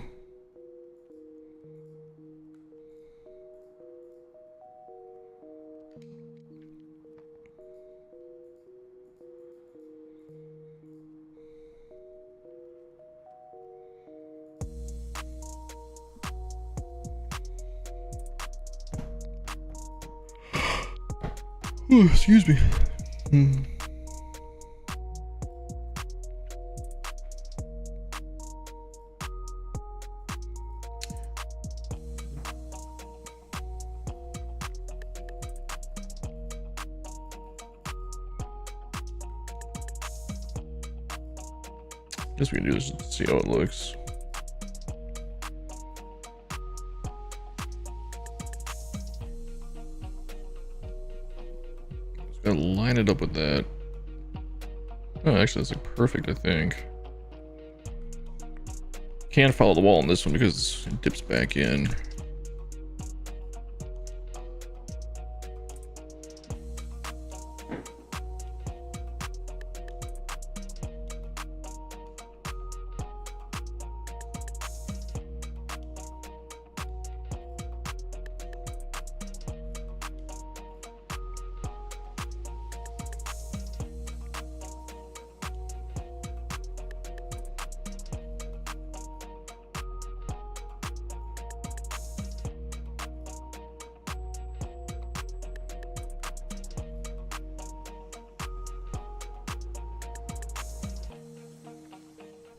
Oh, excuse me. Guess we can do this to see how it looks. Gotta line it up with that. Oh, actually, that's like perfect, I think. Can't follow the wall on this one because it dips back in.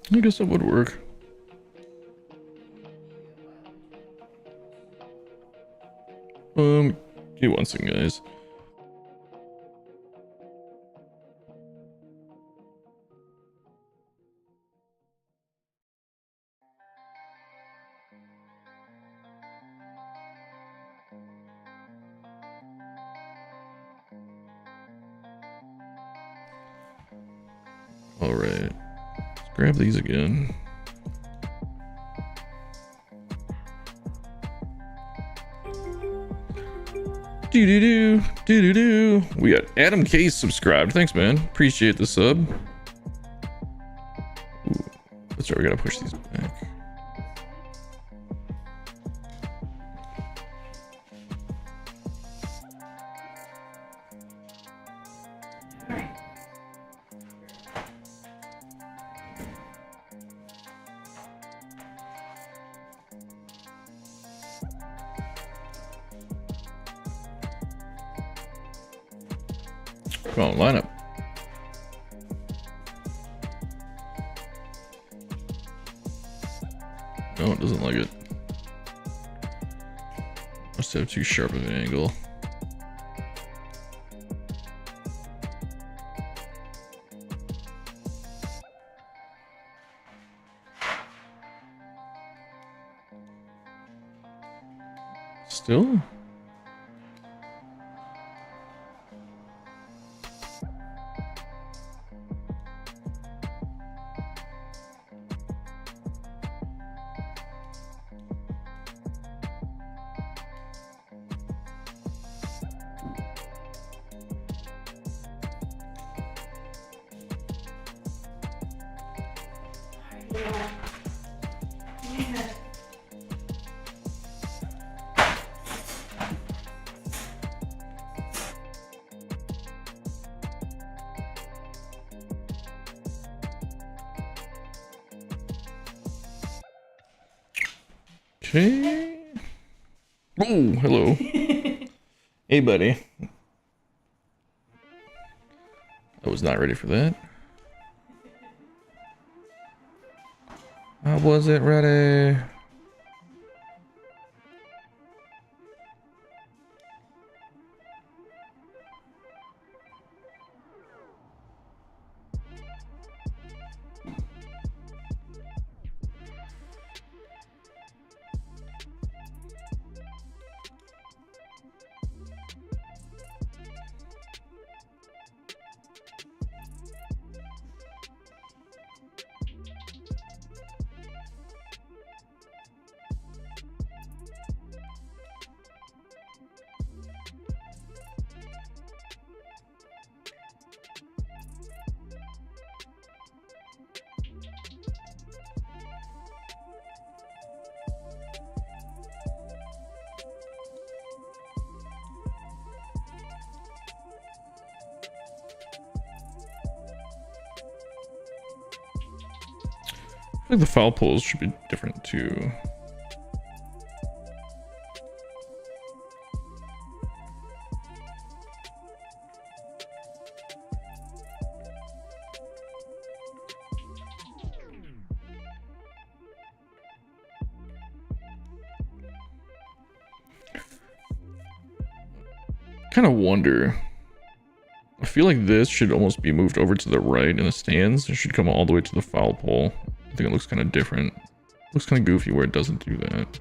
I guess that would work. Give me one second, guys. grab these again. Do. We got Adam Case subscribed. Thanks, man. Appreciate the sub. Ooh, that's right. We gotta push these back. Come on, line up. No, it doesn't like it. Must have too sharp of an angle. Still? Okay. Oh, hello. Hey, buddy. I was not ready for that. I wasn't ready. I think the foul poles should be different too. Kind of wonder. I feel like this should almost be moved over to the right in the stands. It should come all the way to the foul pole. I think it looks kind of different. Looks kind of goofy where it doesn't do that.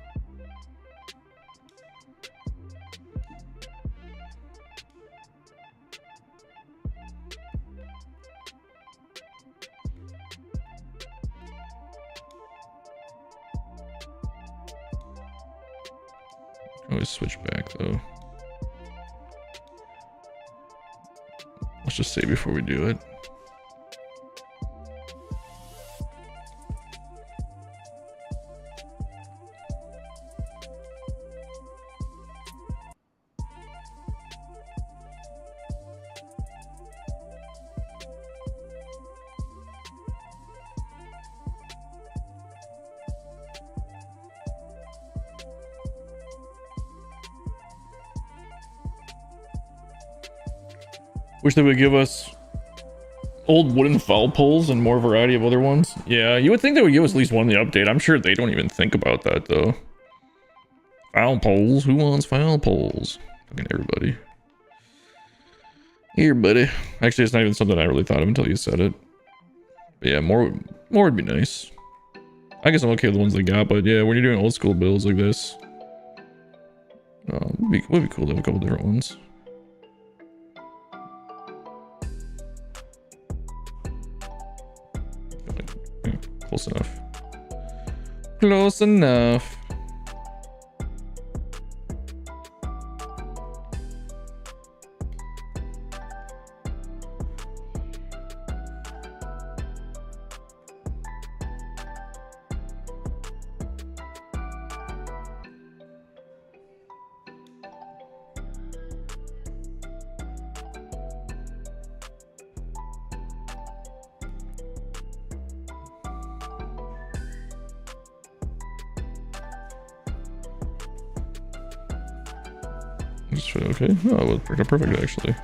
Always switch back though. Let's just save before we do it. Wish they would give us old wooden foul poles and more variety of other ones. Yeah, you would think they would give us at least one in the update. I'm sure they don't even think about that though. Foul poles? Who wants foul poles? Fucking everybody. Here, buddy. Actually, it's not even something I really thought of until you said it. But yeah, more would be nice. I guess I'm okay with the ones they got, but yeah, when you're doing old school builds like this, would be cool to have a couple different ones. Close enough. Close enough. Okay. Oh, it worked out perfect actually.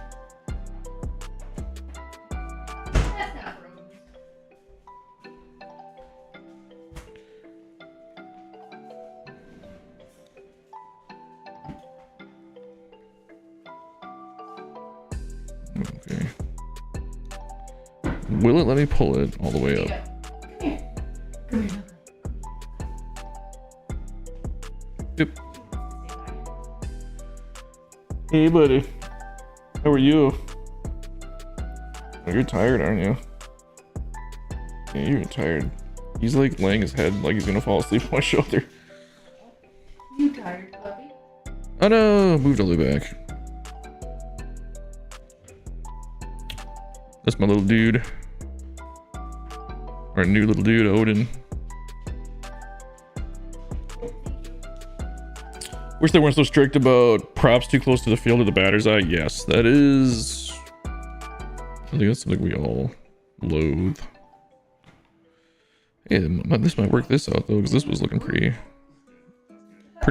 That's not rooms. Okay. Will it let me pull it all the way up? Come here. Come here. Yep. Hey, buddy. How are you? Oh, you're tired, aren't you? Yeah, you're tired. He's like laying his head like he's gonna fall asleep on my shoulder. You tired, puppy? Oh no! Moved all the way back. That's my little dude. Our new little dude, Odin. Wish they weren't so strict about props too close to the field of the batter's eye. Yes, that is... I think that's something we all loathe. Hey, this might work this out though, because this was looking pretty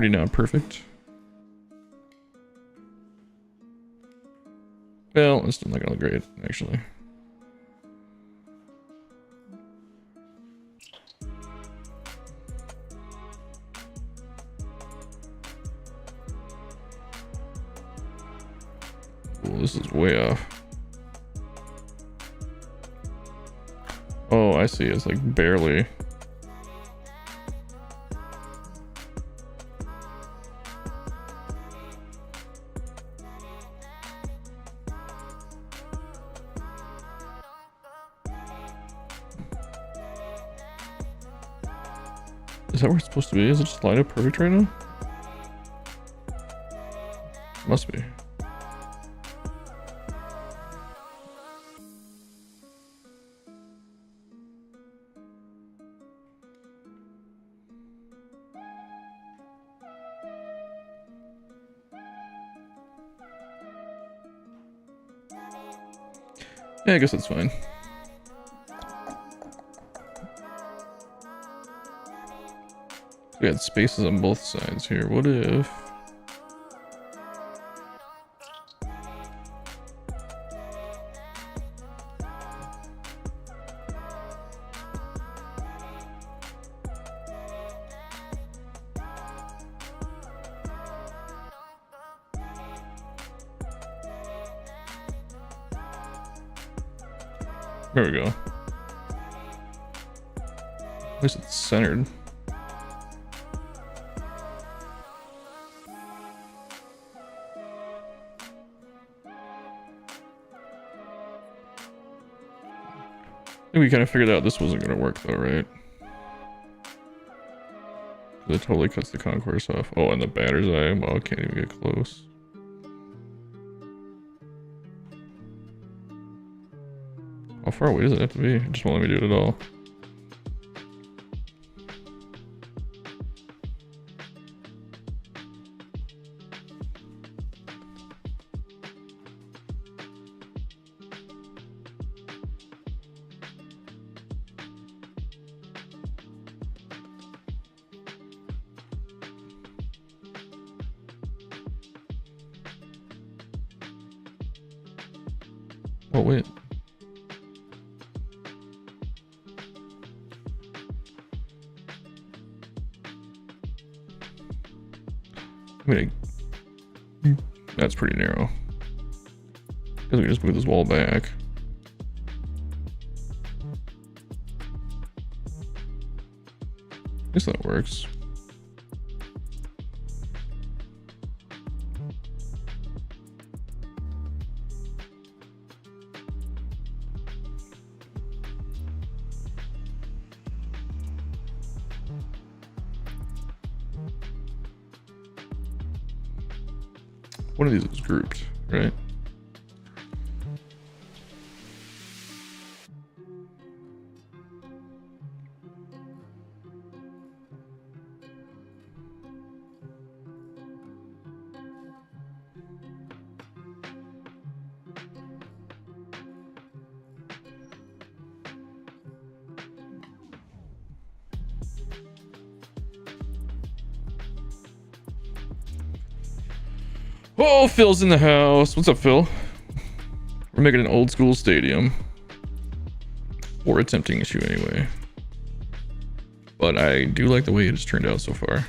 not perfect. Well, it's still not gonna look great, actually. Well, this is way off. Oh, I see. It's like barely. Is that where it's supposed to be? Is it just lined up perfect right now? Must be. Yeah, I guess that's fine. We had spaces on both sides here. What if... There we go. At least it's centered. I think we kind of figured out this wasn't going to work though, right? It totally cuts the concourse off. Oh, and the batter's eye. Well, I can't even get close. How far away does it have to be? It just won't let me do it at all. Oh, wait. I mean, that's pretty narrow. Because we just move this wall back. I guess that works. One of these is grouped, right? Oh, Phil's in the house. What's up, Phil? We're making an old school stadium. Or attempting to anyway. But I do like the way it has turned out so far.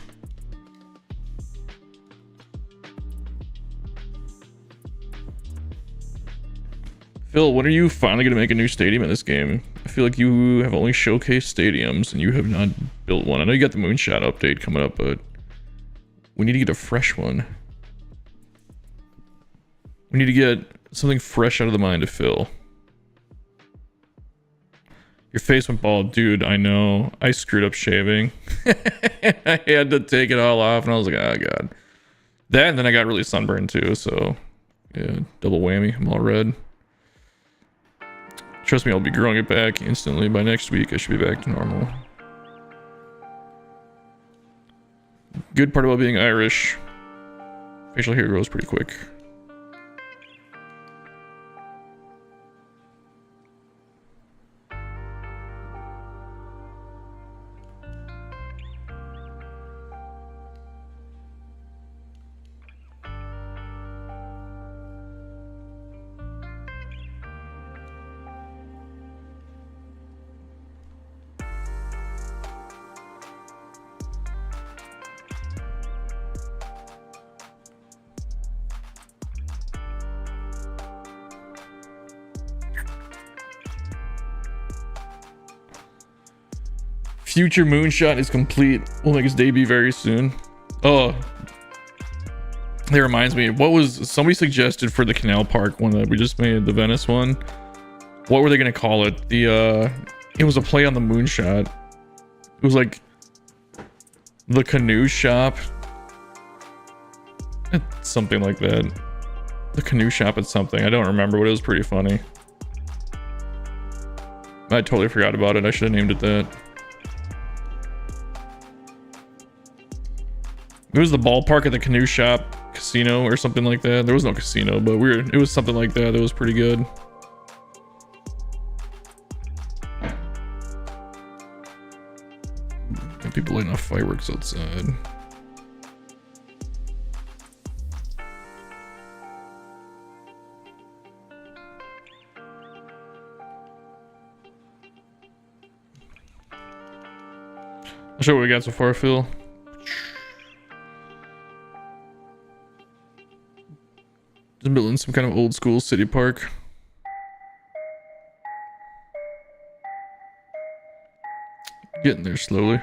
Phil, when are you finally going to make a new stadium in this game? I feel like you have only showcased stadiums and you have not built one. I know you got the Moonshot update coming up, but we need to get a fresh one. We need to get something fresh out of the mind of Phil. Your face went bald. Dude, I know. I screwed up shaving. I had to take it all off, and I was like, oh, God. That, and then I got really sunburned, too, so... yeah, double whammy. I'm all red. Trust me, I'll be growing it back instantly. By next week, I should be back to normal. Good part about being Irish. Facial hair grows pretty quick. Future Moonshot is complete. We'll make his debut very soon. Oh, that reminds me. What was somebody suggested for the Canal Park one that we just made, the Venice one? What were they gonna call it? It was a play on the Moonshot. It was like the Canoe Shop. Something like that. The Canoe Shop at something. I don't remember, but it was pretty funny. I totally forgot about it. I should have named it that. It was the ballpark at the Canoe Shop casino or something like that. There was no casino, but it was something like that. That was pretty good. And people lighting off fireworks outside. I'll show you what we got so far, Phil. Just building some kind of old school city park. Getting there slowly.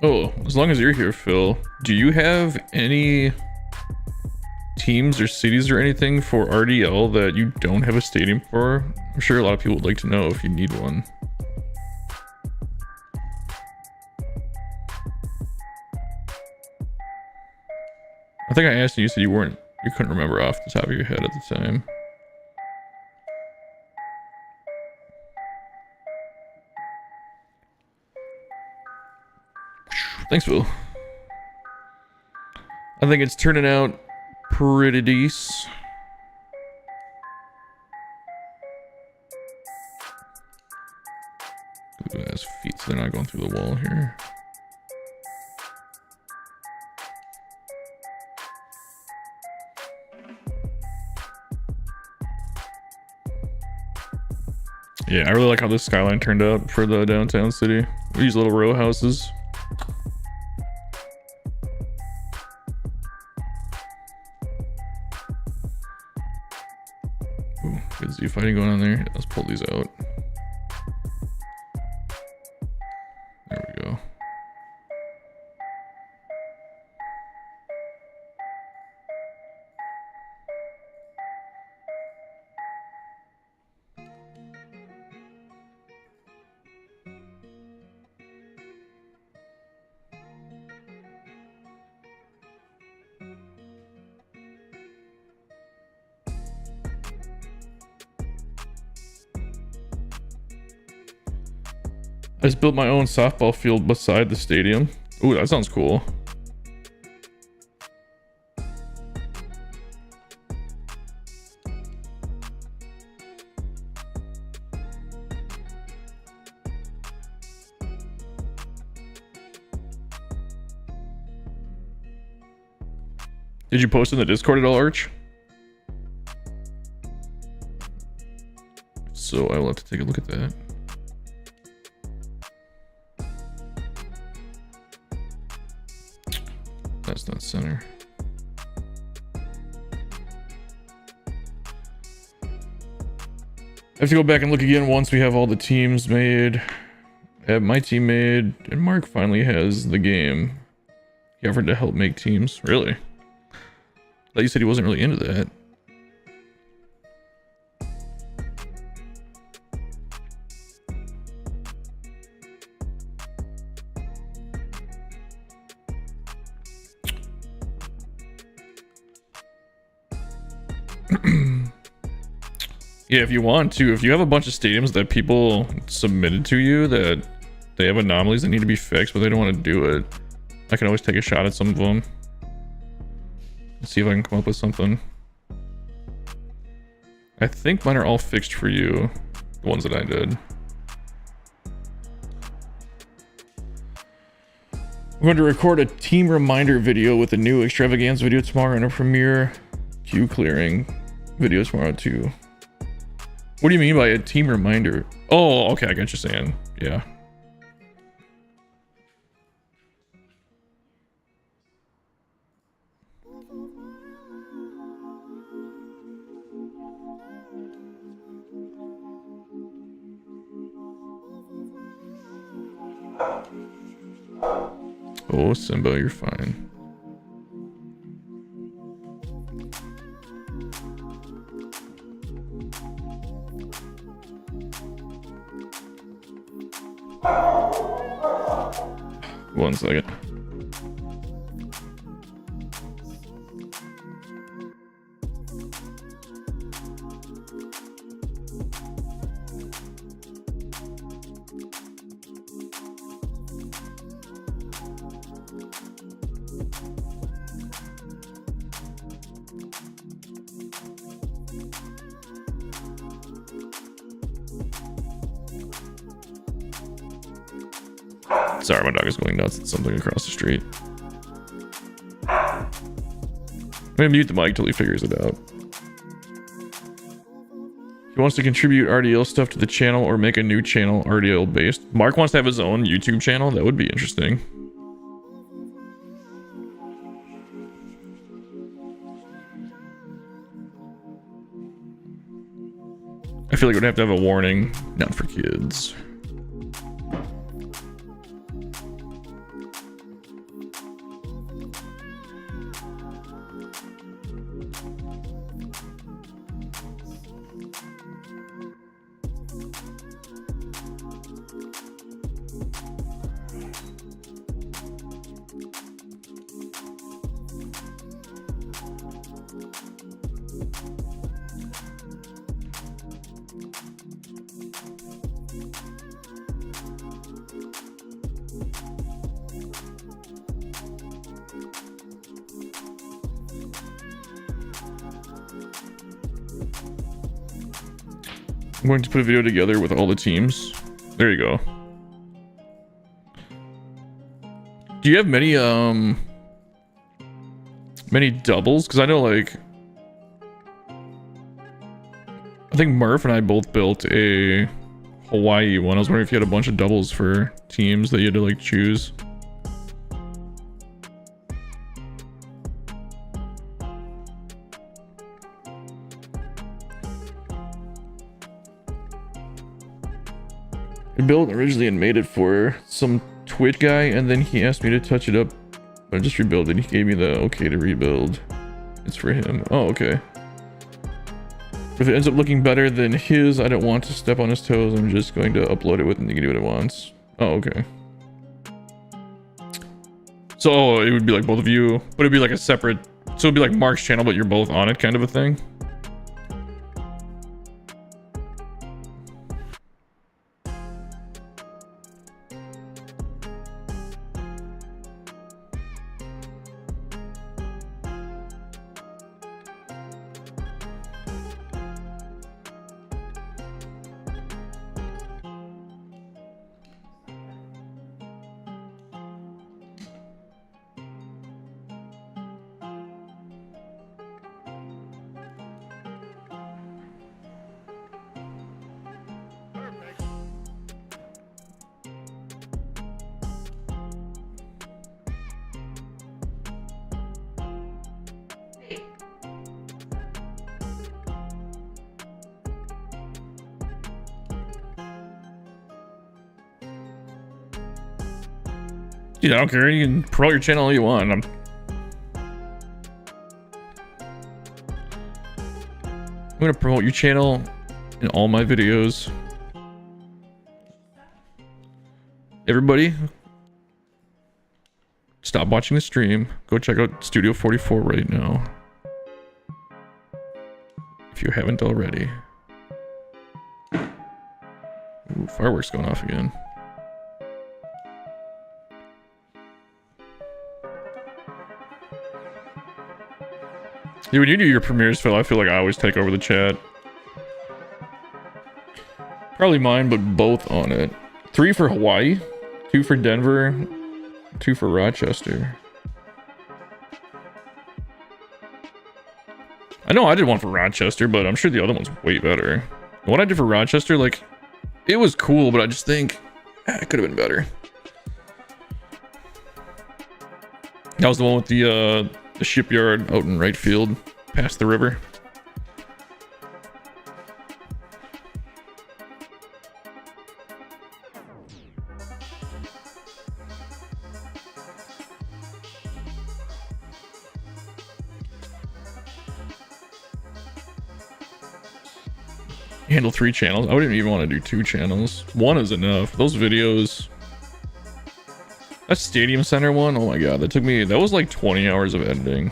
Oh, as long as you're here, Phil, do you have any teams or cities or anything for RDL that you don't have a stadium for? I'm sure a lot of people would like to know if you need one. I think I asked you said you couldn't remember off the top of your head at the time. Thanks, Phil. I think it's turning out pretty decent. Ooh, that's feet, so they're not going through the wall here. Yeah, I really like how this Skyline turned out for the downtown city. These little row houses. Ooh, good Z fighting going on there. Let's pull these out. There we go. I just built my own softball field beside the stadium. Ooh, that sounds cool. Did you post in the Discord at all, Arch? So I will have to take a look at that. That's not center. I have to go back and look again once we have all the teams made. I have my team made, and Mark finally has the game. He offered to help make teams. Really? I thought you said he wasn't really into that. Yeah, if you want to, if you have a bunch of stadiums that people submitted to you that they have anomalies that need to be fixed, but they don't want to do it, I can always take a shot at some of them. Let's see if I can come up with something. I think mine are all fixed for you, the ones that I did. We're going to record a team reminder video with a new extravaganza video tomorrow and a premiere queue clearing video tomorrow too. What do you mean by a team reminder? Oh, okay, I get what you're saying. Yeah. Oh, Simba, you're fine. One second. Sorry, my dog is going nuts at something across the street. I'm gonna mute the mic till he figures it out. He wants to contribute RDL stuff to the channel or make a new channel RDL based. Mark wants to have his own YouTube channel. That would be interesting. I feel like it would have to have a warning, not for kids. I'm going to put a video together with all the teams. There you go. Do you have many doubles? Because I know, like, I think Murph and I both built a Hawaii one. I was wondering if you had a bunch of doubles for teams that you had to, like, choose. I built originally and made it for some Twitch guy, and then he asked me to touch it up. I just rebuilt it. He gave me the okay to rebuild. It's for him. Oh, okay. If it ends up looking better than his, I don't want to step on his toes. I'm just going to upload it with and he can do what it wants. Oh, okay. So it would be like both of you, but it'd be like a separate. So it'd be like Mark's channel, but you're both on it, kind of a thing. Dude, I don't care. You can promote your channel all you want. I'm gonna promote your channel in all my videos. Everybody, stop watching the stream. Go check out Studio 44 right now. If you haven't already. Ooh, fireworks going off again. Yeah, when you do your premieres, Phil, I feel like I always take over the chat. Probably mine, but both on it. 3 for Hawaii, 2 for Denver, 2 for Rochester. I know I did one for Rochester, but I'm sure the other one's way better. The one I did for Rochester, like, it was cool, but I just think it could have been better. That was the one with the shipyard out in right field, past the river. Handle 3 channels. I wouldn't even want to do 2 channels. 1 is enough. Those videos. That StadiumsCenter one, oh my god, that was like 20 hours of editing.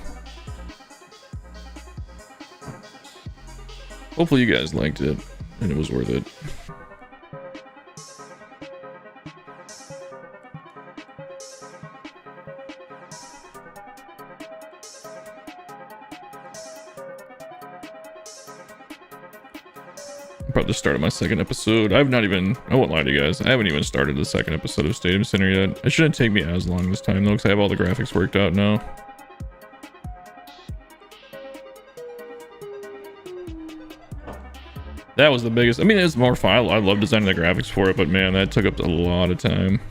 Hopefully you guys liked it, and it was worth it. Probably just started my second episode. I won't lie to you guys, I haven't even started the second episode of Stadium Center yet. It shouldn't take me as long this time though, because I have all the graphics worked out now. That was the biggest. I mean, it's more fun. I love designing the graphics for it, but man, that took up a lot of time.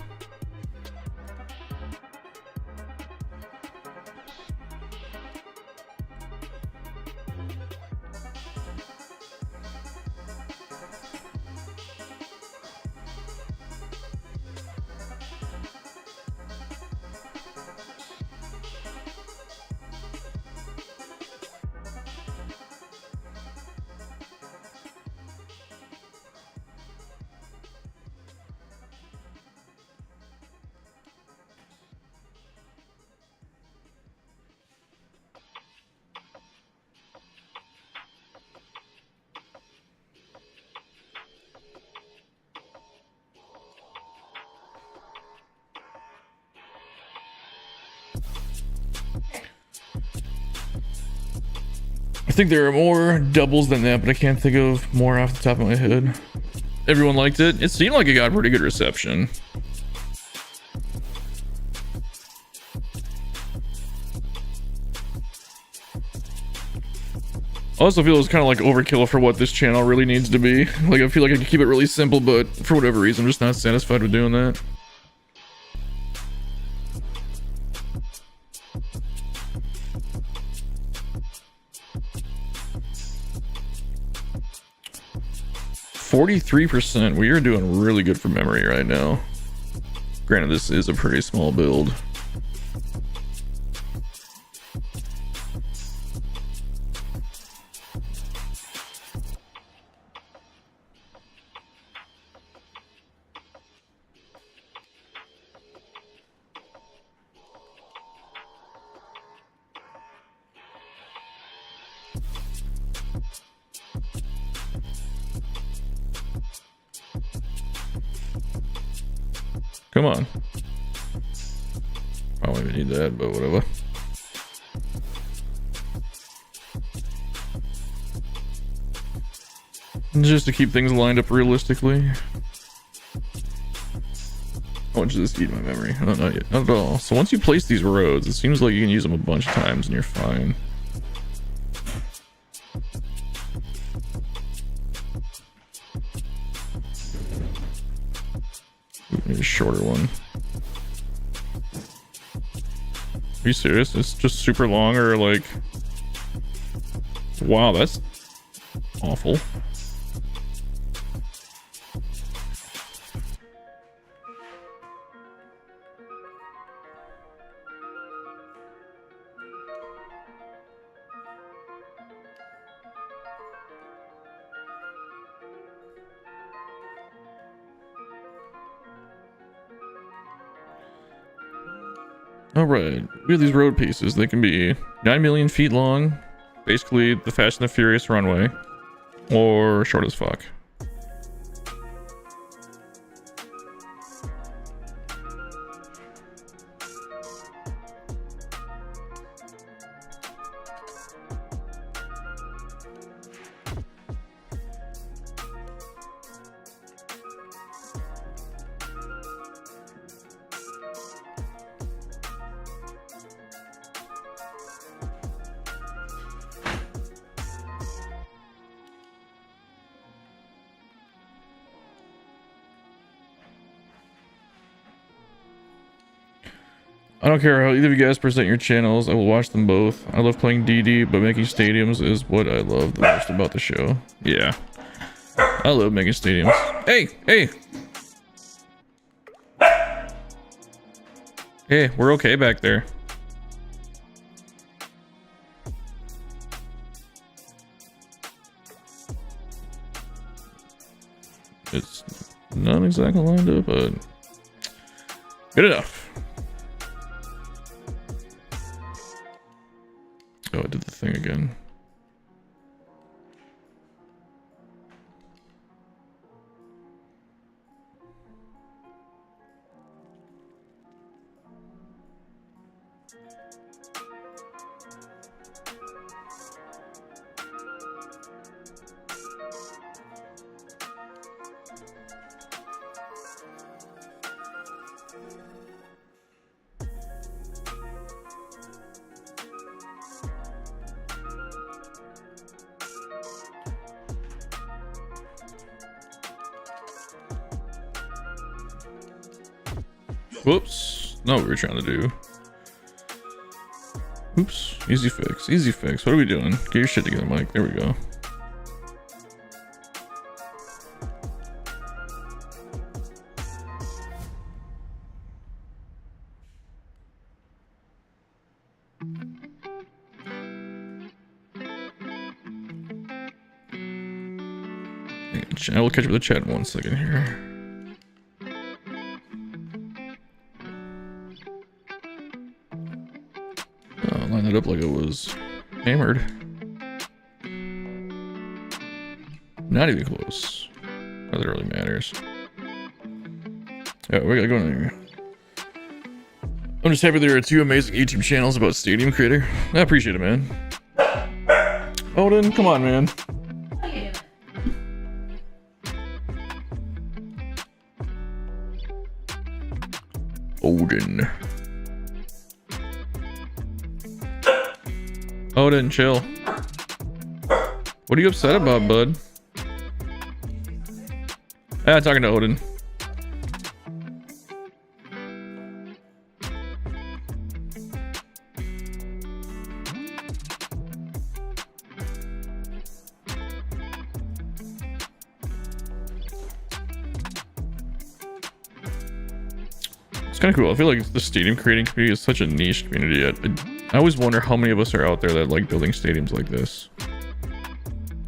I think there are more doubles than that, but I can't think of more off the top of my head. Everyone liked it. It seemed like it got pretty good reception. I also feel it's kind of like overkill for what this channel really needs to be. Like, I feel like I could keep it really simple, but for whatever reason, I'm just not satisfied with doing that. 43%. We are doing really good for memory right now. Granted, this is a pretty small build. Come on. I don't even need that, but whatever. Just to keep things lined up realistically. How much does this eat my memory? Oh, not yet. Not at all. So once you place these roads, it seems like you can use them a bunch of times and you're fine. Maybe a shorter one. Are you serious? It's just super long, or like... Wow, that's awful. Alright, we have these road pieces. They can be 9 million feet long, basically the Fast and the Furious runway, or short as fuck. I don't care how either of you guys present your channels, I will watch them both. I love playing DD, but making stadiums is what I love the most about the show. Yeah. I love making stadiums. Hey! Hey! Hey, we're okay back there. It's not exactly lined up, but good enough. Oh, I did the thing again. Whoops. Not what we were trying to do. Oops. Easy fix. Easy fix. What are we doing? Get your shit together, Mike. There we go. I will catch up with the chat in 1 second here. Line that up like it was hammered. Not even close. Not that it really matters. Yeah, we gotta go in here. I'm just happy there are 2 amazing YouTube channels about Stadium Creator. I appreciate it, man. Odin, come on, man. Odin. Odin, chill. What are you upset about, bud? Ah, talking to Odin. kind of cool. I feel like the stadium creating community is such a niche community. I always wonder how many of us are out there that like building stadiums like this.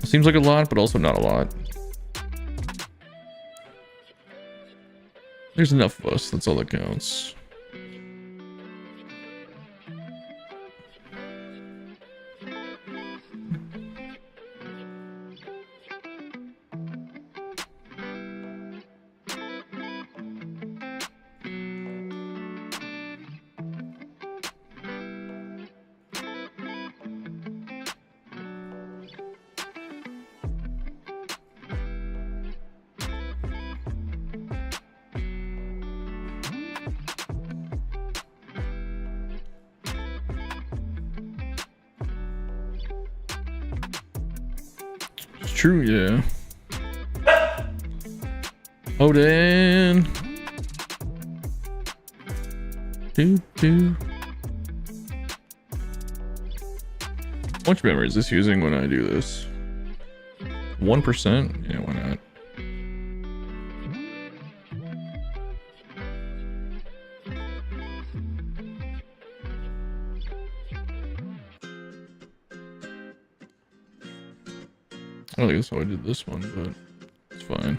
It seems like a lot, but also not a lot. There's enough of us. That's all that counts. True, yeah. Odin. How much memory is this using when I do this? 1%? Yeah, why not? I don't think that's how I did this one, but it's fine.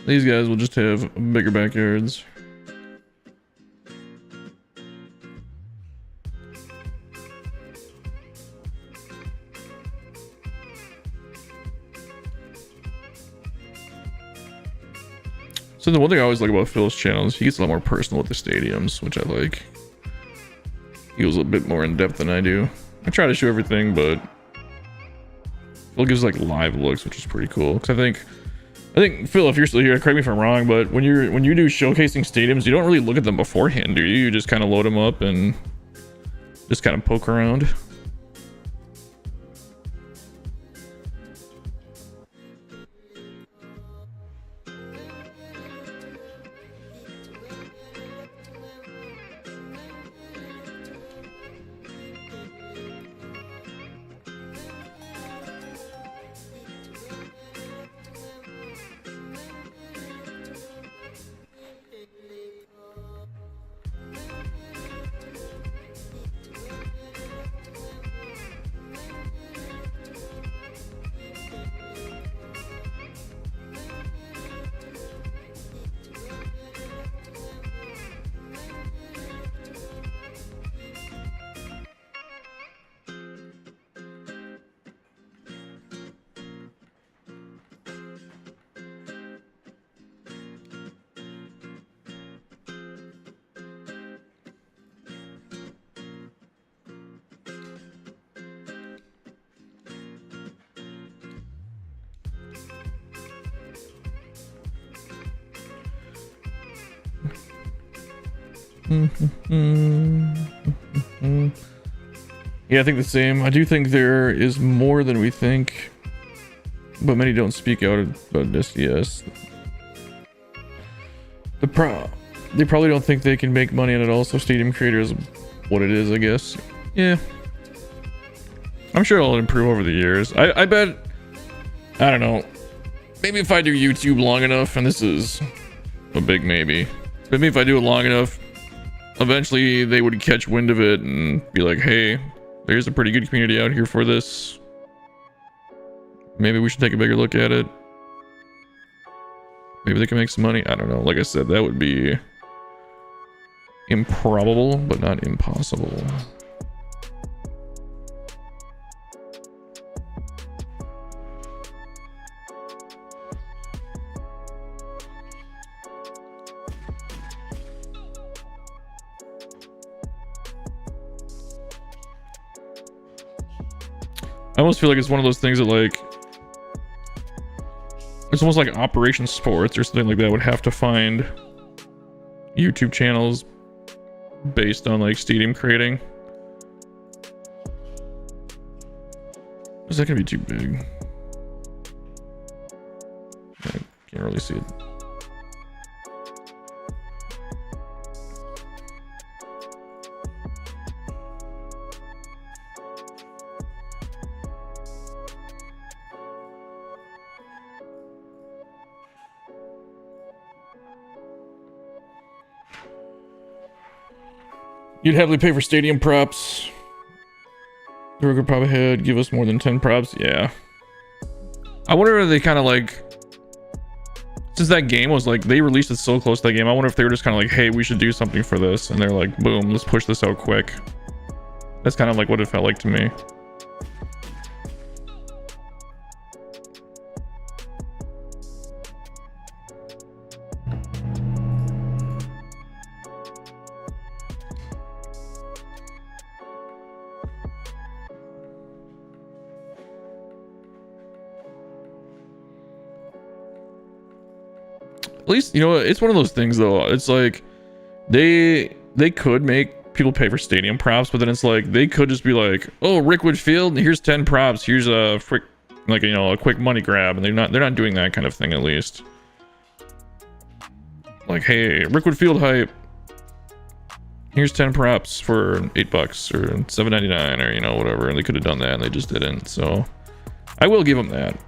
These guys will just have bigger backyards. So the one thing I always like about Phil's channel is he gets a lot more personal with the stadiums, which I like. He goes a bit more in depth than I do. I try to show everything, but Phil gives like live looks, which is pretty cool. Because I think Phil, if you're still here, correct me if I'm wrong, but when you do showcasing stadiums, you don't really look at them beforehand, do you? You just kind of load them up and just kind of poke around. Yeah, I think the same. I do think there is more than we think, but many don't speak out about this. Yes, they probably don't think they can make money on it. Also, stadium creator is what it is, I guess. Yeah, I'm sure it'll improve over the years. I bet. I don't know. Maybe if I do YouTube long enough, and this is a big maybe. Maybe if I do it long enough, eventually they would catch wind of it and be like, hey, there's a pretty good community out here for this. Maybe we should take a bigger look at it. Maybe they can make some money. I don't know. Like I said, that would be improbable, but not impossible. I almost feel like it's one of those things that, like, it's almost like Operation Sports or something like that would have to find YouTube channels based on like stadium creating. Is that gonna be too big? I can't really see it. You'd happily pay for stadium props. The Rogue prop ahead, give us more than 10 props. Yeah. I wonder if they kind of like, since that game was like, they released it so close to that game, I wonder if they were just kind of like, hey, we should do something for this. And they're like, boom, let's push this out quick. That's kind of like what it felt like to me. At least, you know, it's one of those things though. It's like they could make people pay for stadium props, but then it's like they could just be like, oh, Rickwood Field, here's 10 props, here's a frick, like, you know, a quick money grab, and they're not doing that kind of thing. At least, like, hey, Rickwood Field hype, here's 10 props for $8 or $7.99 or, you know, whatever. And they could have done that, and they just didn't. So I will give them that.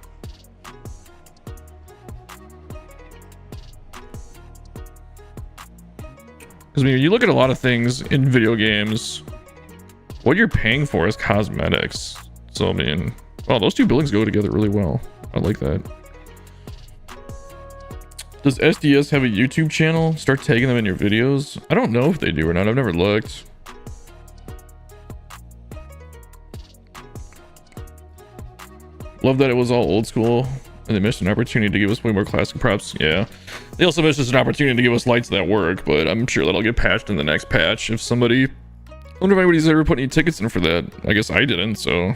Because, I mean, you look at a lot of things in video games, what you're paying for is cosmetics. So, I mean, well, those two buildings go together really well. I like that. Does SDS have a YouTube channel? Start tagging them in your videos? I don't know if they do or not. I've never looked. Love that it was all old school and they missed an opportunity to give us way more classic props. Yeah. They also missed an opportunity to give us lights that work, but I'm sure that'll get patched in the next patch. If somebody... I wonder if anybody's ever put any tickets in for that. I guess I didn't, so...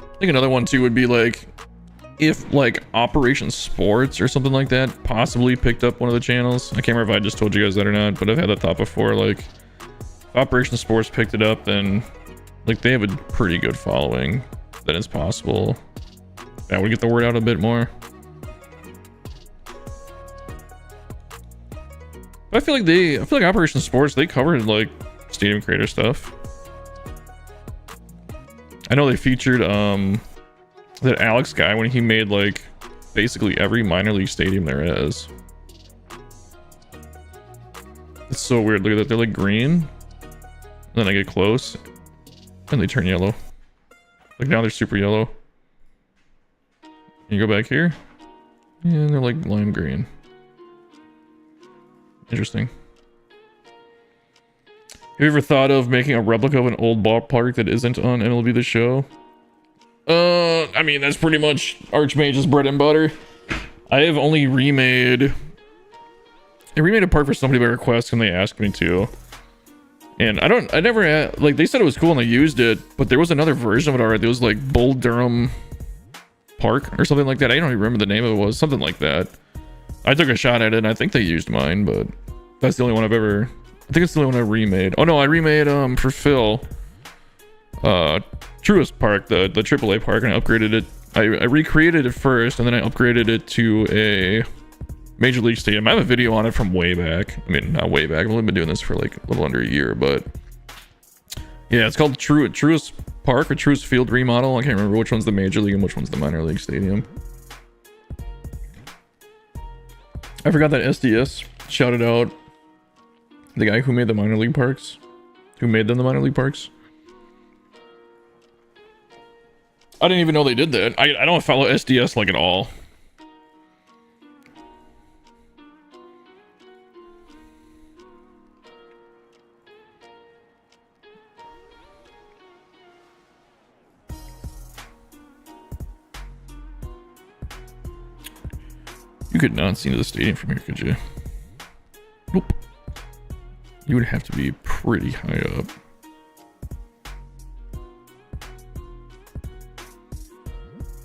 I think another one too would be like, if like Operation Sports or something like that possibly picked up one of the channels. I can't remember if I just told you guys that or not, but I've had that thought before. Like, if Operation Sports picked it up, then like they have a pretty good following. Then it's possible that would get the word out a bit more. But I feel like Operation Sports, they covered like stadium creator stuff. I know they featured that Alex guy when he made like basically every minor league stadium there is. It's so weird. Look at that. They're like green. Then I get close and they turn yellow. Like now they're super yellow. You go back here and they're like lime green. Interesting. Have you ever thought of making a replica of an old ballpark that isn't on MLB The Show? I mean, that's pretty much Archmage's bread and butter. I have only remade... I remade a part for somebody by request when they asked me to. And I never had... Like, they said it was cool and I used it, but there was another version of it already. It was like Bull Durham Park or something like that. I don't even remember the name of it was. Something like that. I took a shot at it and I think they used mine, but that's the only one I've ever... I think it's the only one I remade. Oh no, I remade for Phil Truist Park, the AAA park, and I upgraded it. I recreated it first and then I upgraded it to a Major League Stadium. I have a video on it from way back. I mean, not way back. I've only been doing this for like a little under a year, but yeah, it's called Truist Park or Truist Field remodel. I can't remember which one's the Major League and which one's the minor league stadium. I forgot that SDS shouted out the guy who made the minor league parks, who made them the minor league parks. I didn't even know they did that. I don't follow SDS like at all. You could not see into the stadium from here, could you? Nope. You would have to be pretty high up.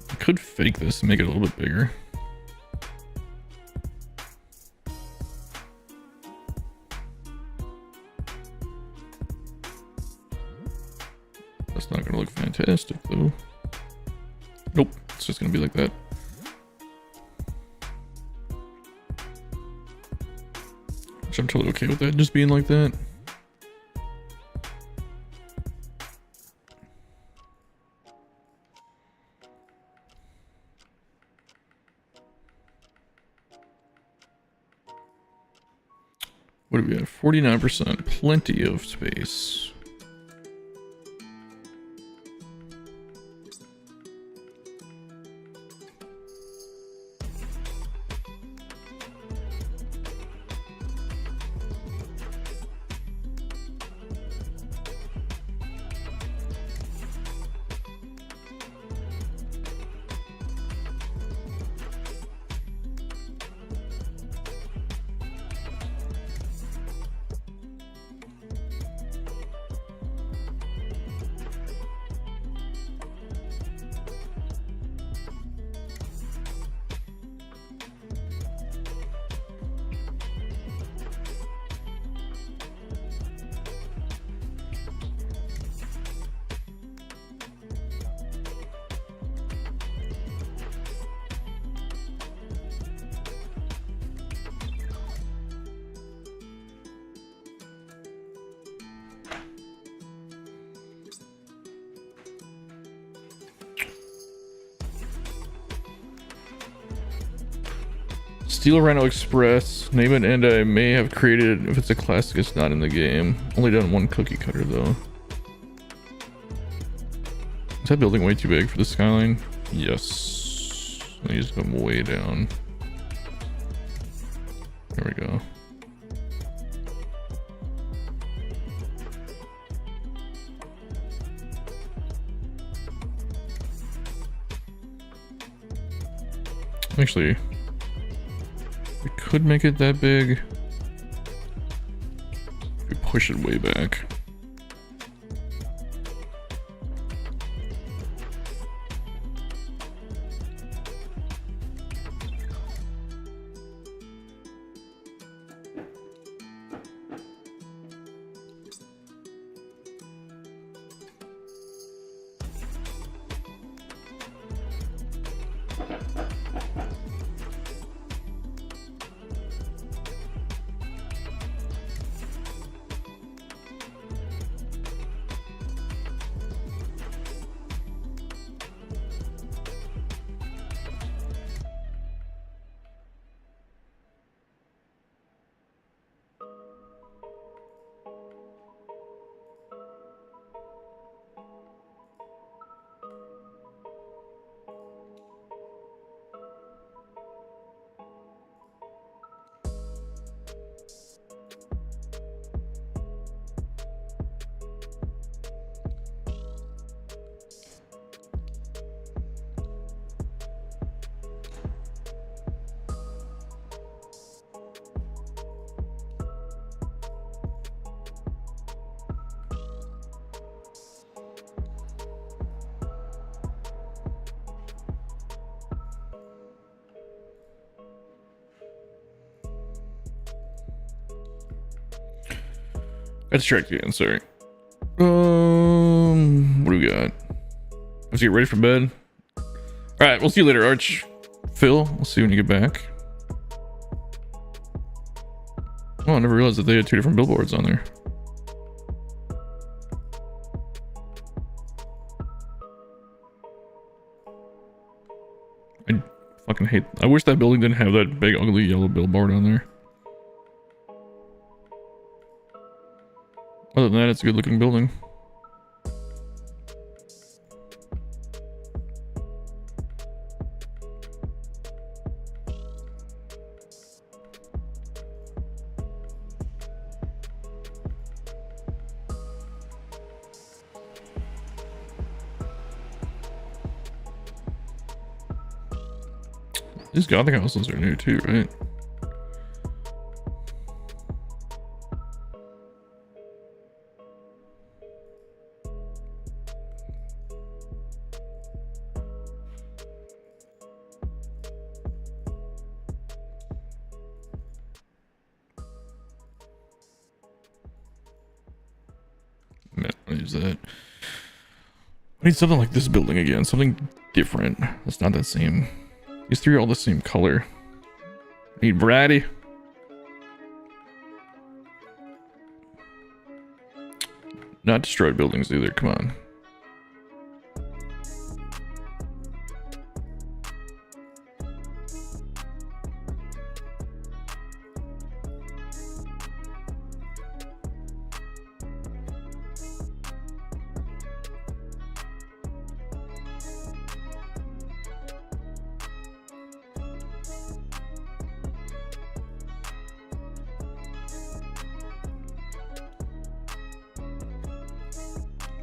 I could fake this and make it a little bit bigger. That's not gonna look fantastic though. Nope, it's just gonna be like that. I'm totally okay with that just being like that. What do we have? 49%. Plenty of space. Steel Rhino Express. Name it and I may have created it. If it's a classic, it's not in the game. Only done one cookie cutter though. Is that building way too big for the Skyline? Yes. I need to come way down. There we go. Actually, we could make it that big. We push it way back. That's distracted again, sorry. What do we got? Let's get ready for bed. Alright, we'll see you later, Arch. Phil, we'll see you when you get back. Oh, I never realized that they had two different billboards on there. I fucking hate... I wish that building didn't have that big, ugly yellow billboard on there. Other than that, it's a good looking building. These Gothic houses are new too, right? Man, I'll use that. I need something like this building again, something different. That's not that same. These three are all the same color. I need variety. Not destroyed buildings either, come on.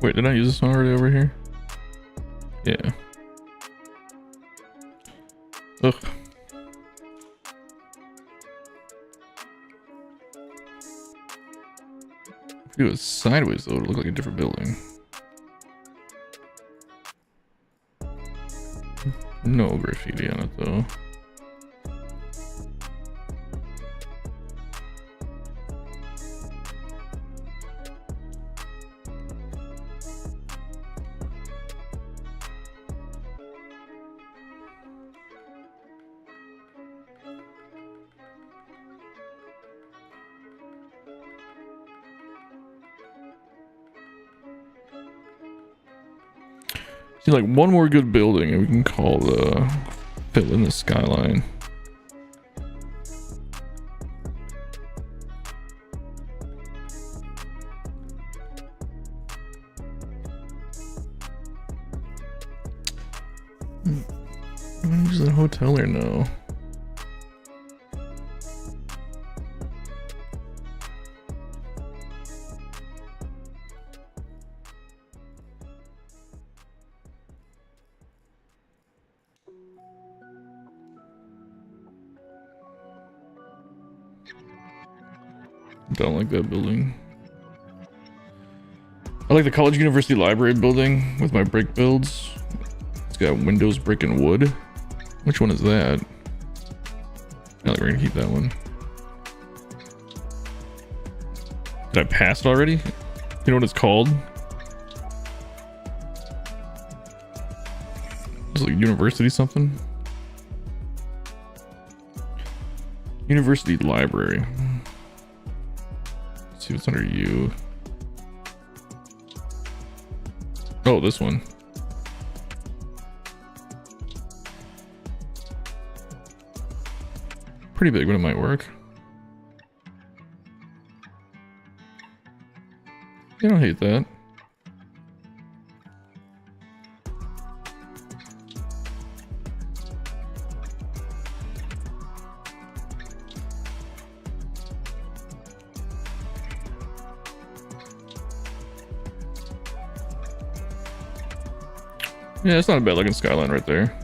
Wait, did I use this one already over here? Yeah. Ugh. If it was sideways though, it would look like a different building. No graffiti on it though. See, like one more good building and we can call the fill in the skyline. Is it a hotel or no? Don't like that building. I like the college university library building with my brick builds. It's got windows, brick, and wood. Which one is that? I think we're gonna keep that one. Did I pass it already? You know what it's called? It's like university something. University library. Let's see what's under you. Oh, this one. Pretty big, but it might work. I don't hate that. Yeah, it's not a bad looking skyline right there.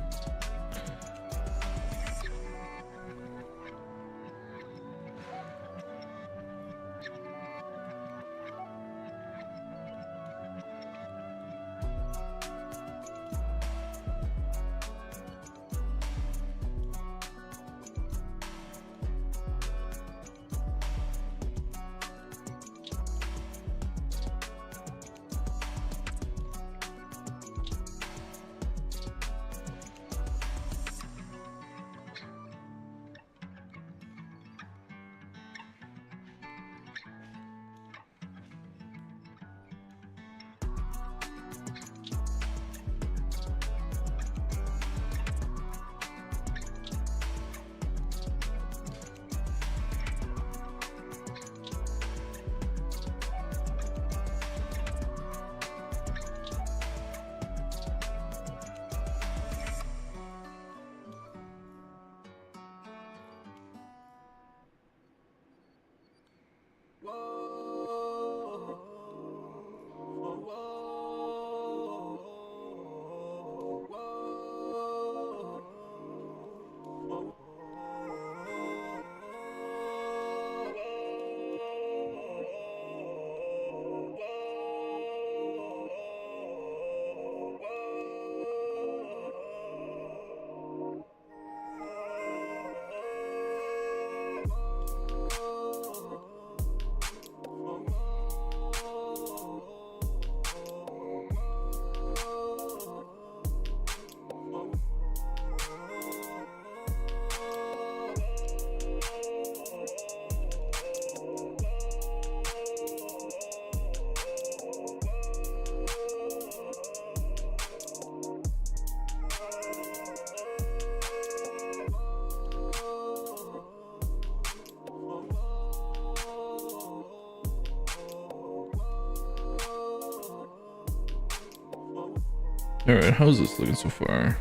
Alright, how's this looking so far?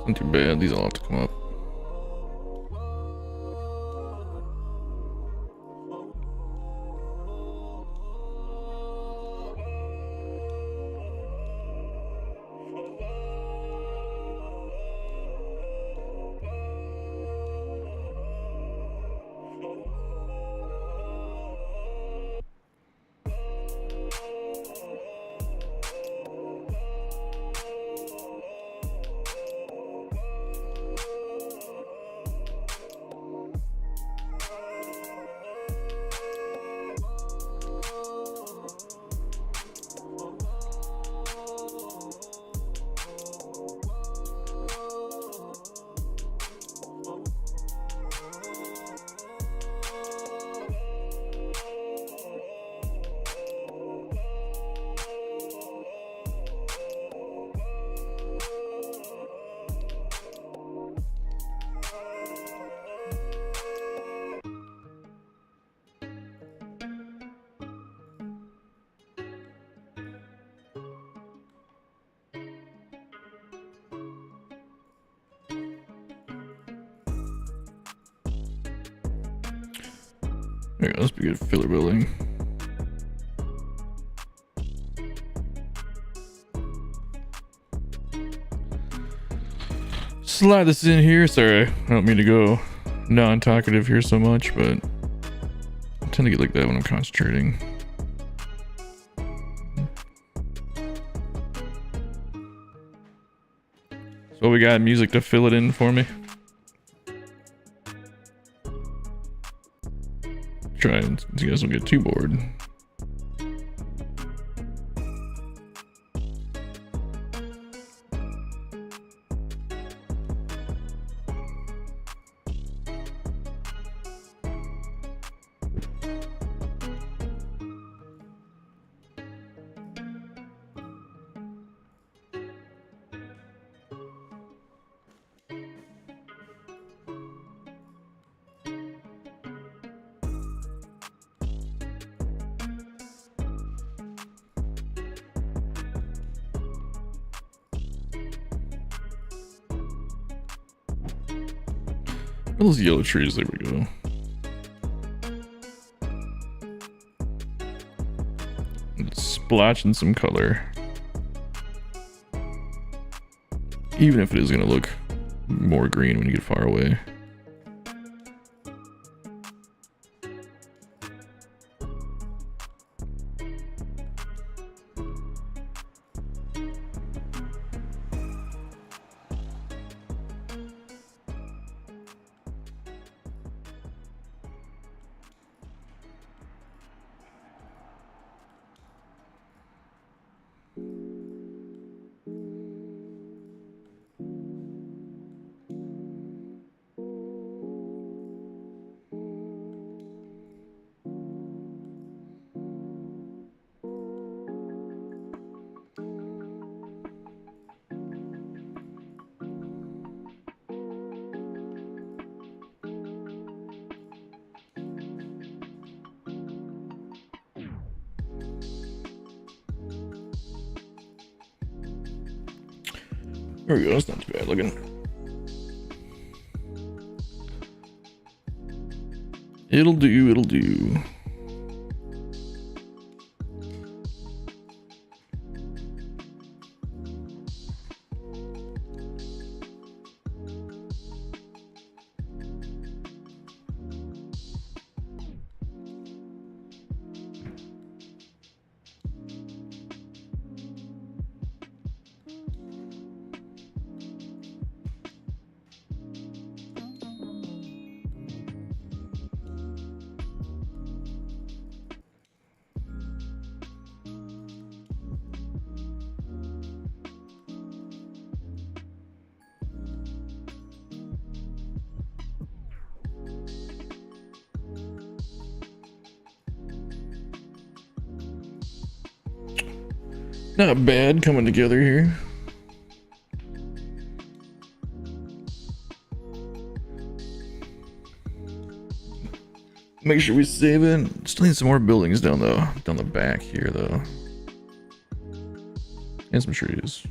Not too bad, these all have to come up. There you go, let's be a filler building. Slide this in here. Sorry, I don't mean to go non-talkative here so much, but I tend to get like that when I'm concentrating. So we got music to fill it in for me. Try and so you guys don't get too bored. Those yellow trees, there we go. Splotching some color. Even if it is gonna look more green when you get far away. There we go, that's not too bad looking. It'll do, it'll do. Not bad coming together here. Make sure we save it. Still need some more buildings down the back here though. And some trees.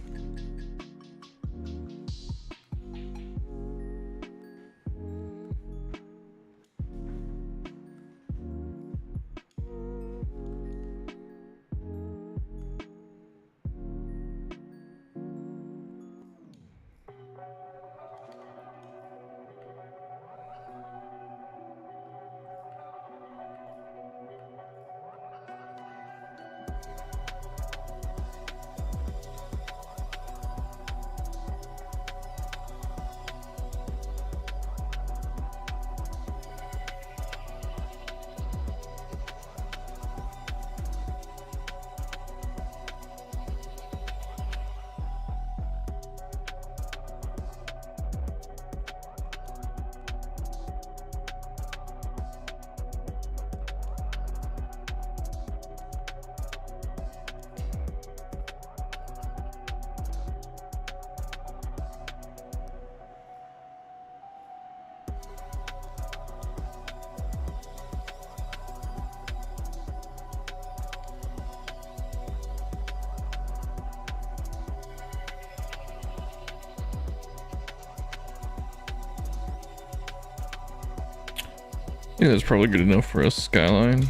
think that's probably good enough for us, Skyline.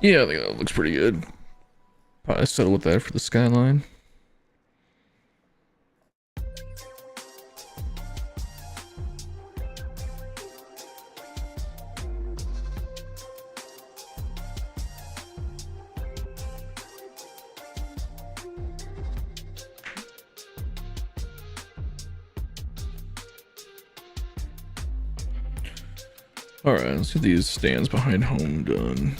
Yeah, I think that looks pretty good. Probably settle with that for the Skyline. All right, let's get these stands behind home done.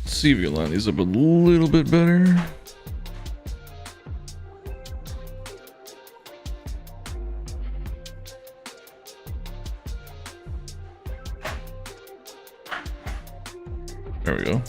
See if we can line these up a little bit better. There we go.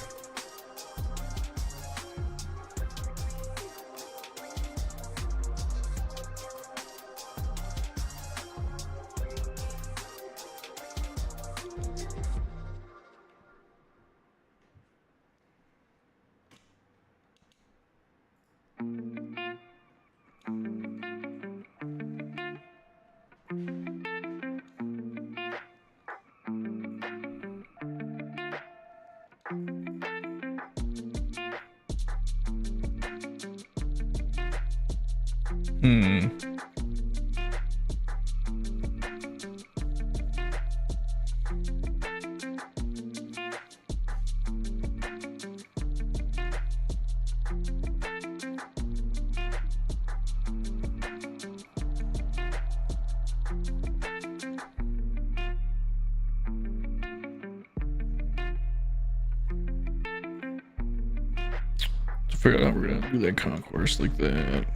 Figure out how we're gonna do that concourse like that.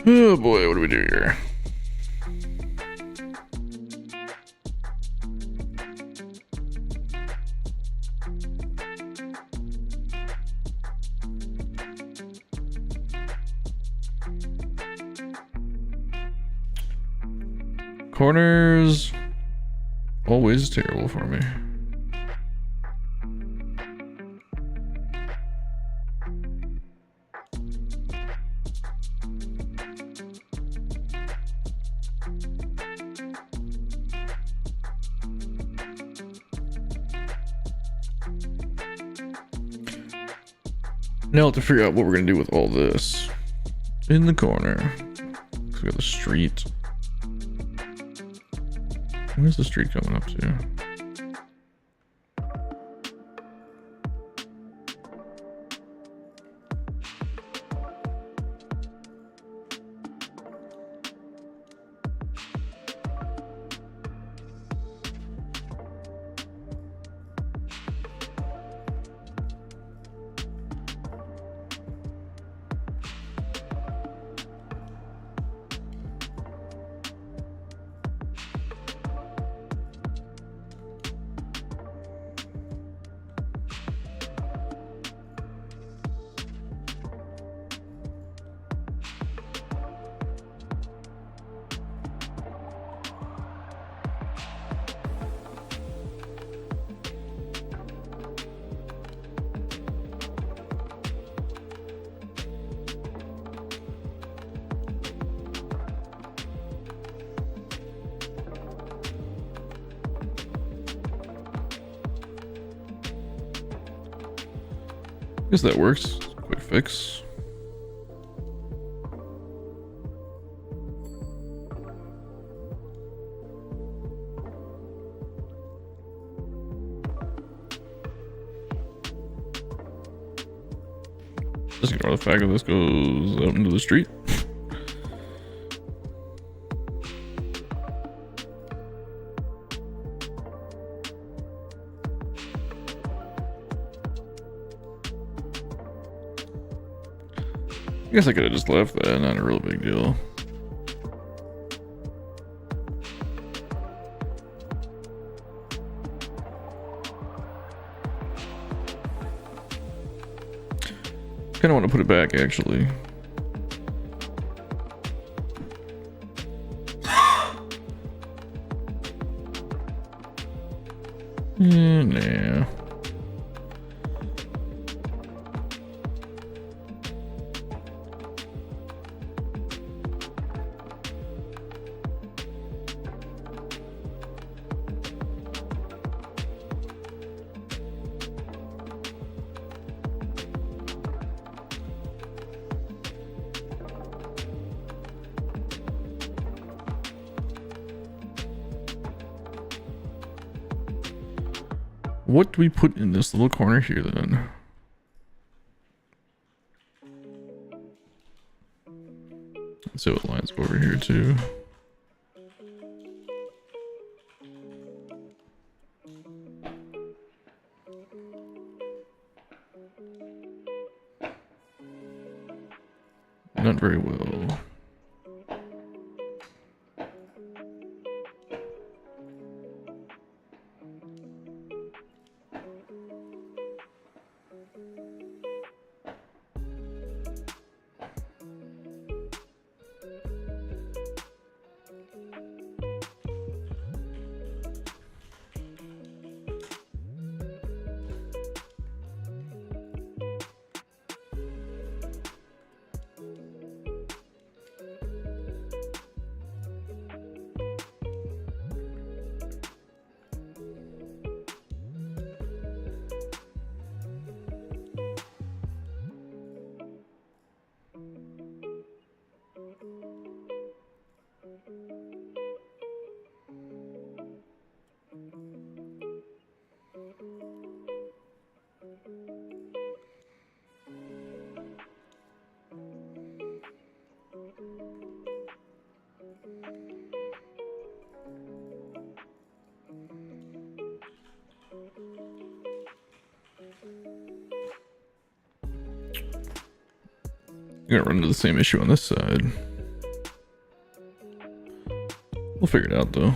Oh boy, what do we do here? Corners always terrible for me. Now I have to figure out what we're gonna do with all this in the corner. We got the street. Where's the street coming up to? Guess that works. Quick fix. Just ignore the fact that this goes out into the street. I guess I could have just left that, not a real big deal. Kind of want to put it back, actually. Nah. What do we put in this little corner here then? So it lines up over here too. Not very well. You're gonna run into the same issue on this side. We'll figure it out though.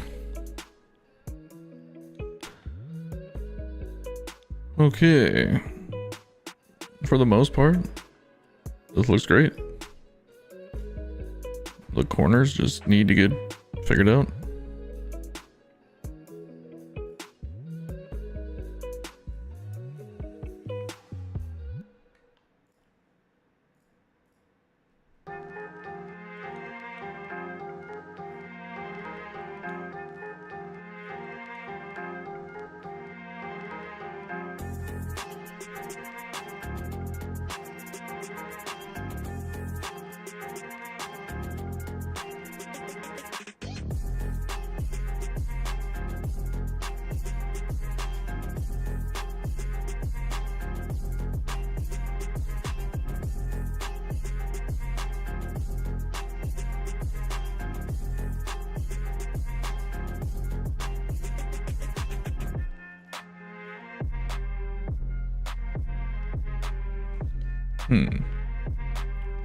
Okay. For the most part, this looks great. The corners just need to get figured out.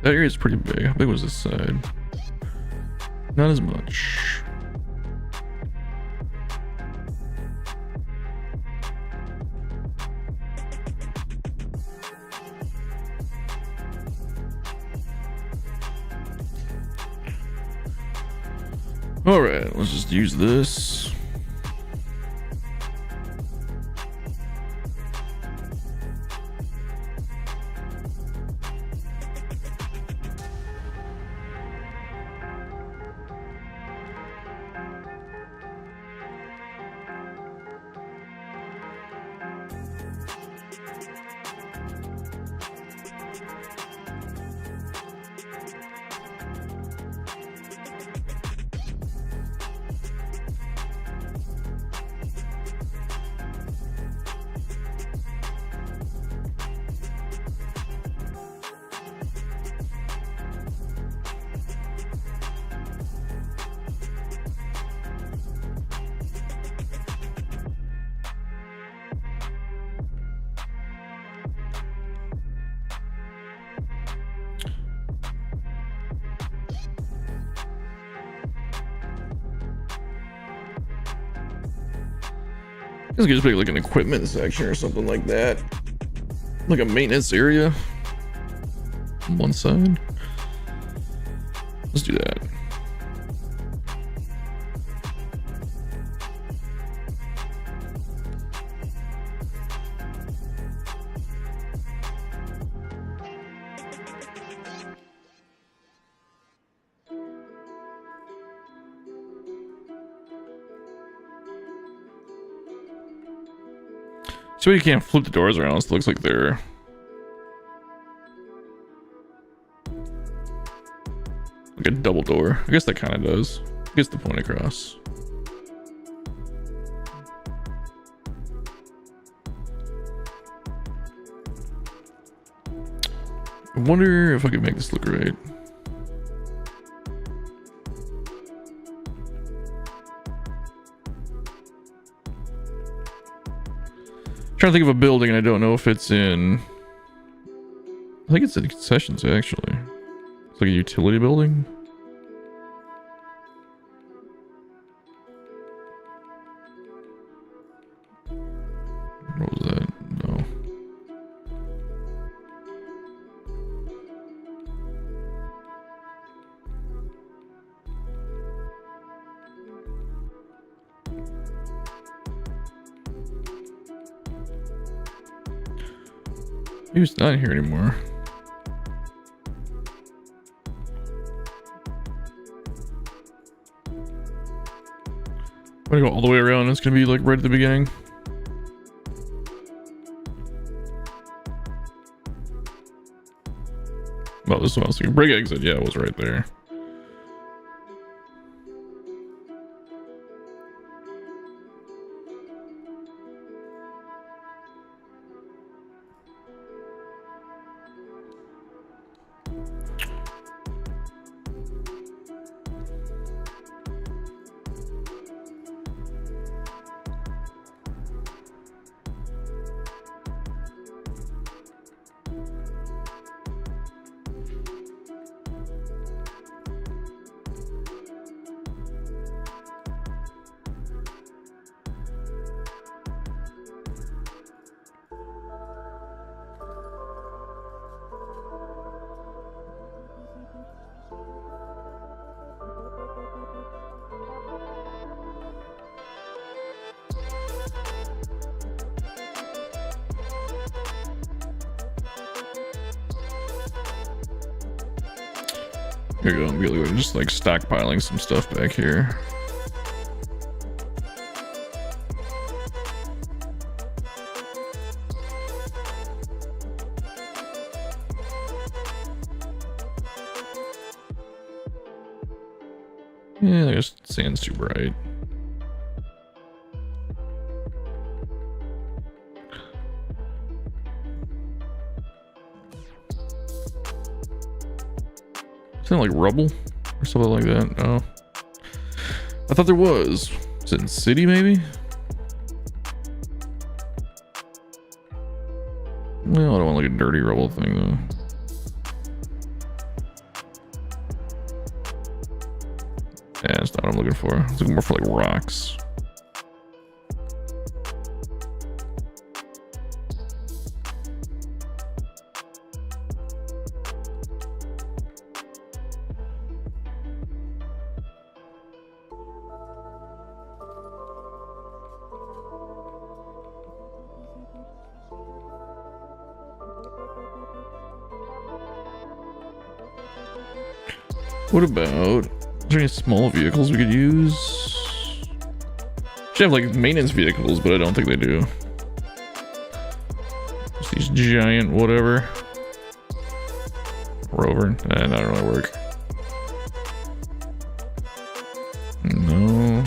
That area is pretty big. How big was this side? Not as much. All right, let's just use this. This could just be like an equipment section or something like that. Like a maintenance area on one side. Let's do that. So you can't flip the doors around, so it looks like they're like a double door. I guess that kind of does. Gets the point across. I wonder if I could make this look right. Trying to think of a building and I don't know if it's in, I think it's in concessions actually. It's like a utility building. What was that? No. Maybe it's not here anymore. I'm gonna go all the way around. It's gonna be like right at the beginning. Well, this one I was thinking. Brick exit, yeah, it was right there. Here we go. I'm really just like stockpiling some stuff back here. Yeah, I guess sand's too bright. Sound like rubble or something like that. Oh, I thought there was. Is it in city maybe? Well, I don't want like a dirty rubble thing though. Yeah, that's not what I'm looking for. I was looking more for like rocks. What about, is there any small vehicles we could use? Should have like maintenance vehicles, but I don't think they do. Just these giant whatever. Rover, not really work. No.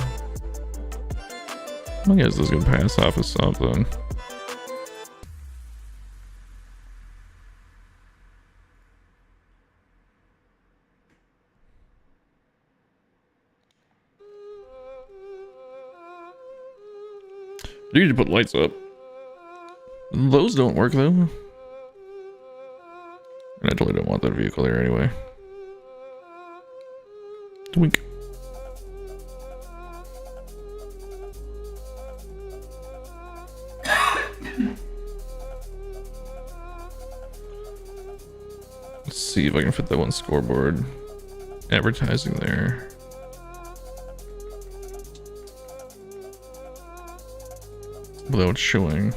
I guess this is gonna pass off as something. You need to put lights up. Those don't work though. And I totally don't want that vehicle there anyway. Twink. Let's see if I can fit that one scoreboard. Advertising there. Without showing.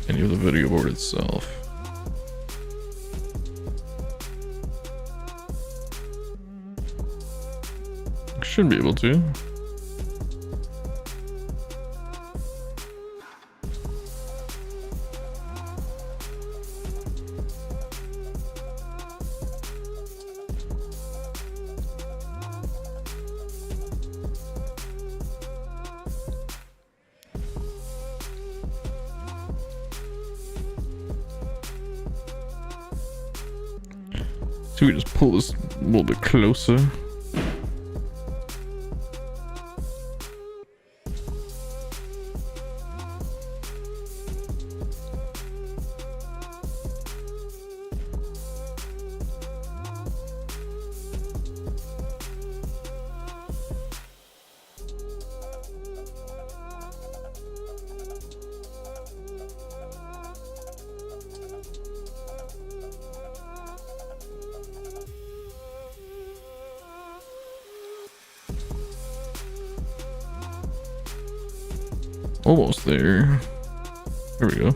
Any of the video board itself. Should be able to. So we just pull this a little bit closer. Almost there. There we go.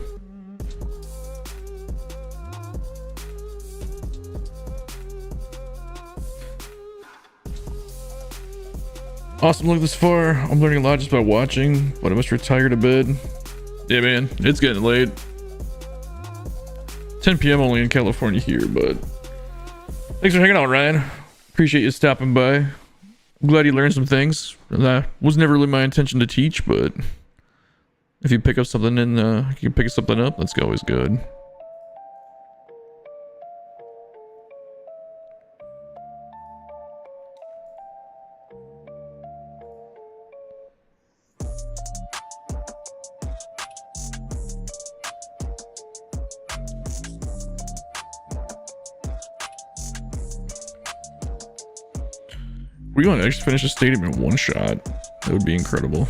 Awesome look this far. I'm learning a lot just by watching, but I must retire to bed. Yeah, man, it's getting late. 10 p.m. only in California here, but thanks for hanging out, Ryan. Appreciate you stopping by. I'm glad you learned some things. That was never really my intention to teach, but if you pick up something and you pick something up, that's always good. We're going to actually finish the stadium in one shot. That would be incredible.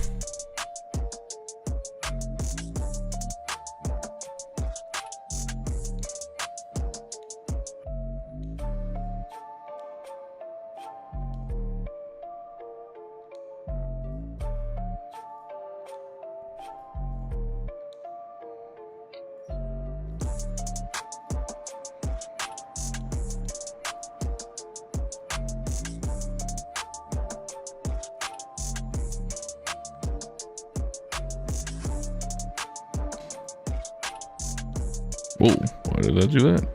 Whoa, why did I do that?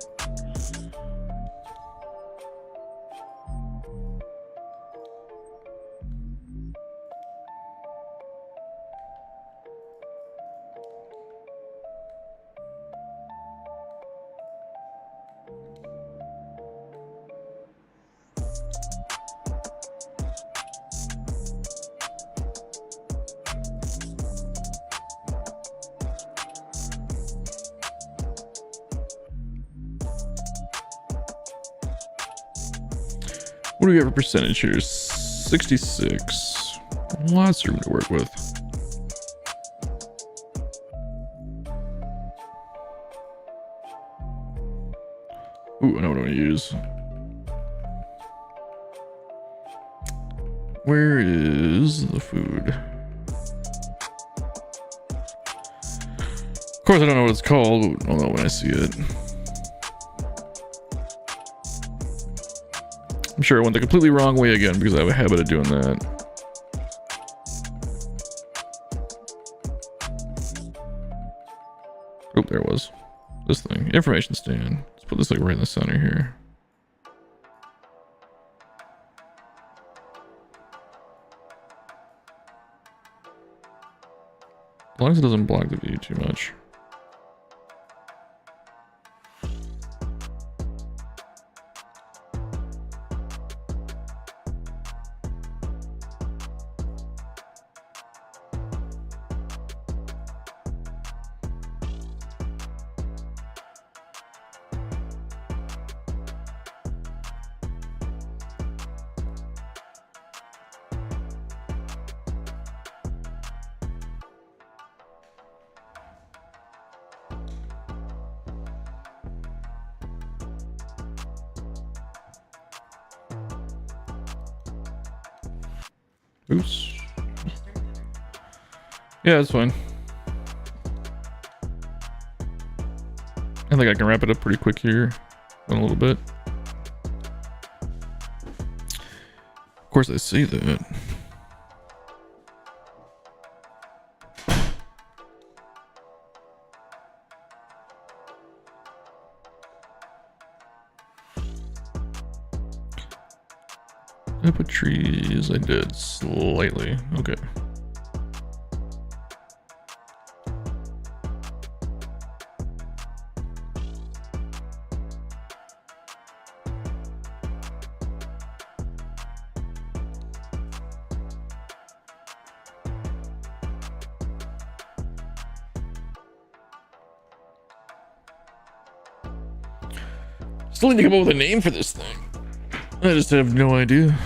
What do we have for percentage here? 66. Lots of room to work with. Ooh, I know what I want to use. Where is the food? Of course, I don't know what it's called, but I'll know when I see it. I'm sure I went the completely wrong way again because I have a habit of doing that. Oh, there it was. This thing. Information stand. Let's put this like right in the center here. As long as it doesn't block the view too much. Oops. Yeah, that's fine. I think I can wrap it up pretty quick here in a little bit. Of course, I see that. I put trees. I did slightly. Okay. Still need to come up with a name for this thing. I just have no idea.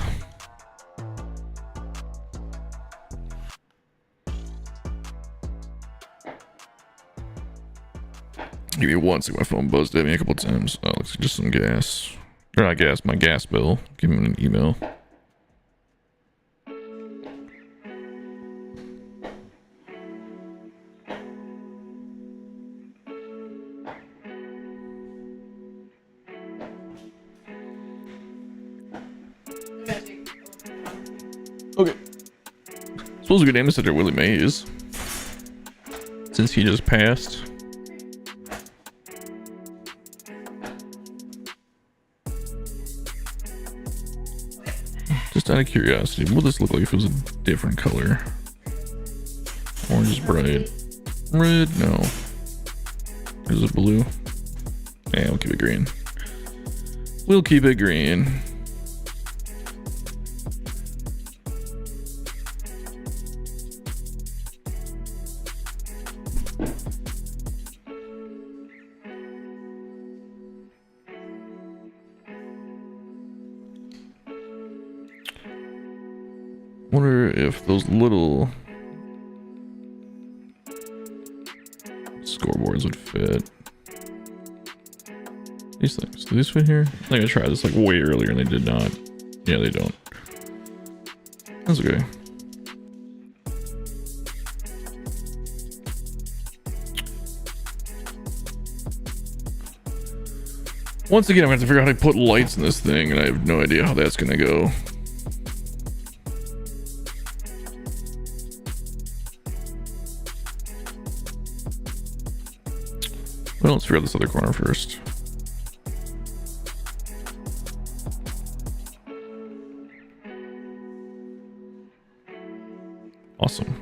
Give me one second. My phone buzzed at me a couple times. Oh, looks like just some gas. Or not gas, my gas bill. Give him an email. Okay. Suppose we could name this after Willie Mays, since he just passed. Just out of curiosity, what would this look like if it was a different color? Orange is bright. Red? No. Is it blue? Yeah, we'll keep it green. We'll keep it green. Wonder if those little scoreboards would fit. These things, do these fit here? I think I tried this like way earlier and they did not. Yeah, they don't. That's okay. Once again, I'm gonna have to figure out how to put lights in this thing, and I have no idea how that's gonna go. Well, let's figure out this other corner first. Awesome.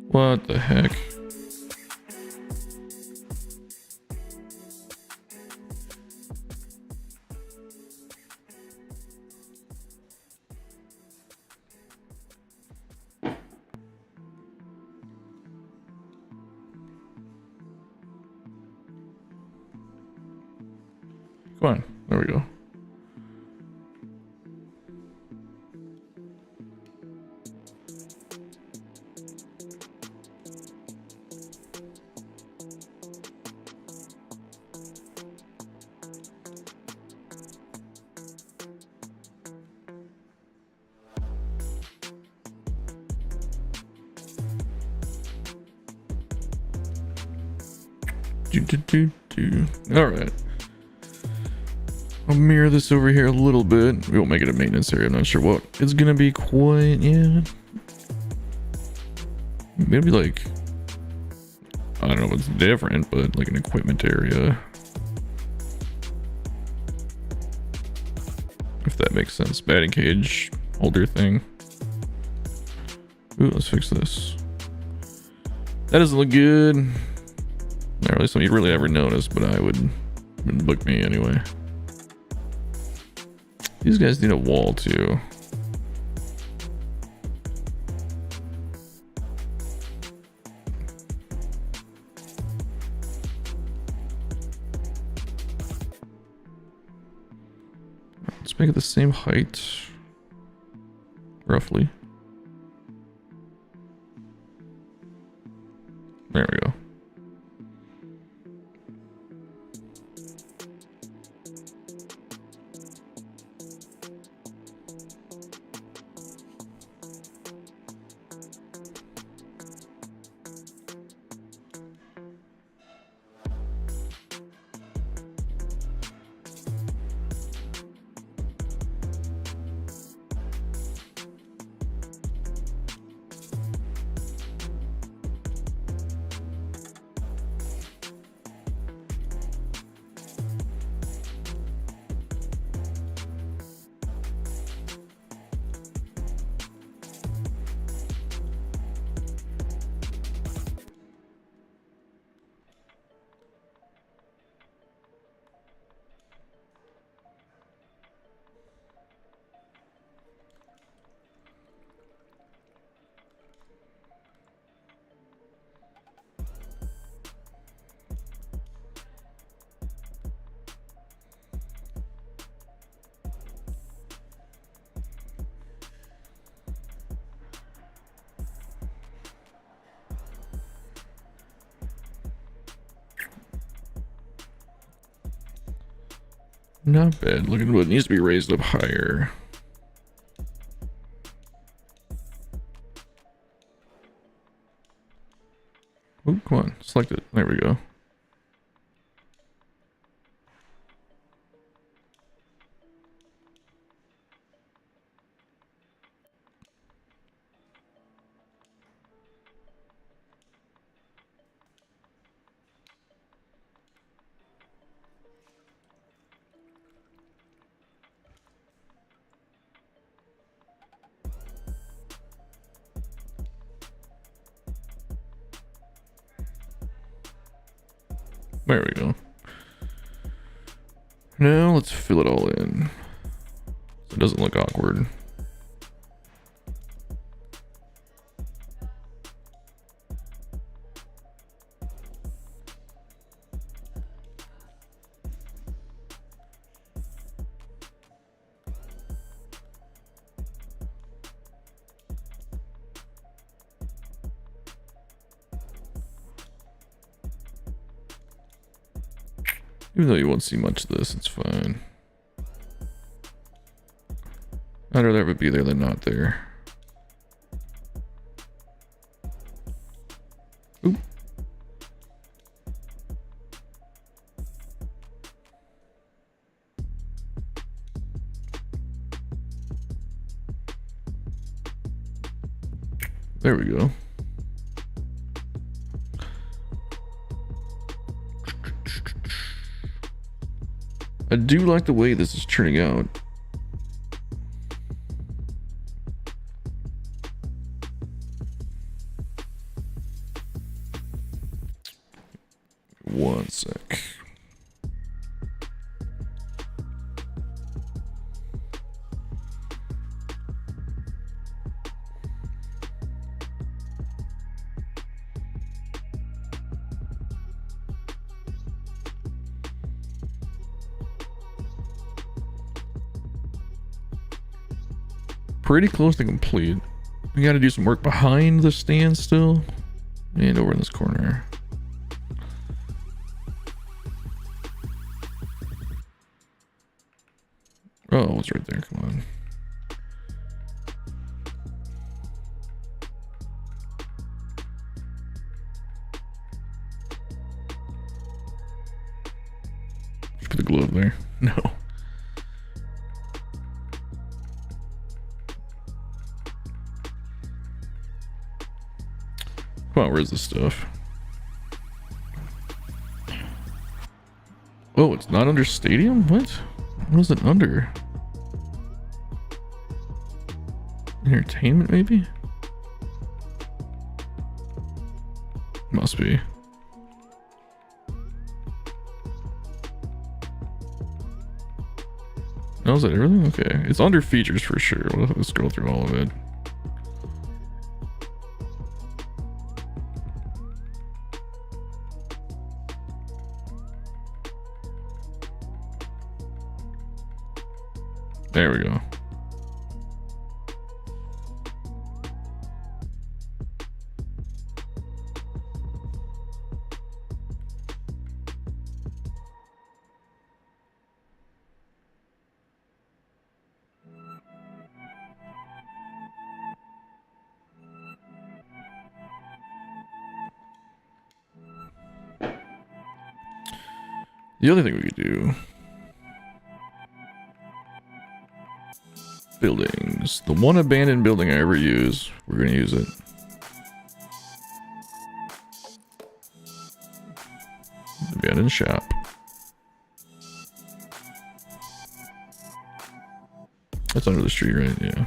What the heck? Come on, there we go. All right. I'll mirror this over here a little bit. We won't make it a maintenance area. I'm not sure what it's gonna be quite yet. Maybe like, I don't know what's different, but like an equipment area. If that makes sense. Batting cage holder thing. Ooh, let's fix this. That doesn't look good. Not really something you'd really ever notice, but I wouldn't book me anyway. These guys need a wall too. Let's make it the same height, roughly. There we go. Not bad. Look at what needs to be raised up higher. Oh, come on. Select it. There we go. There we go. Now let's fill it all in so it doesn't look awkward. Even though you won't see much of this, it's fine. I'd rather have it be there than not there. Oop. There we go. I do like the way this is turning out. One sec. Pretty close to complete. We got to do some work behind the stand still, and over in this corner. Oh, it's right there. Come on. Just put the glove there. No. Come on, where's the stuff? Oh, it's not under stadium? What? What is it under? Entertainment, maybe? Must be. Oh, is that everything? Okay. It's under features for sure. Let's scroll through all of it. There we go. The other thing we could do, buildings. The one abandoned building I ever use, we're gonna use it. Abandoned shop. That's under the street, right? Yeah.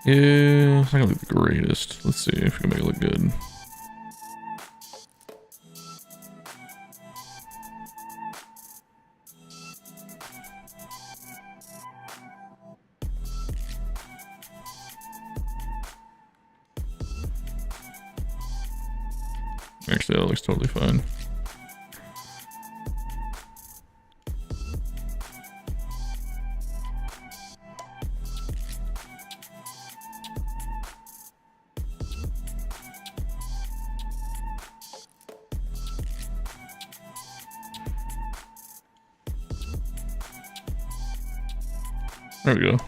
Yeah, it's not gonna look the greatest. Let's see if we can make it look good. Actually, that looks totally fine. There we go.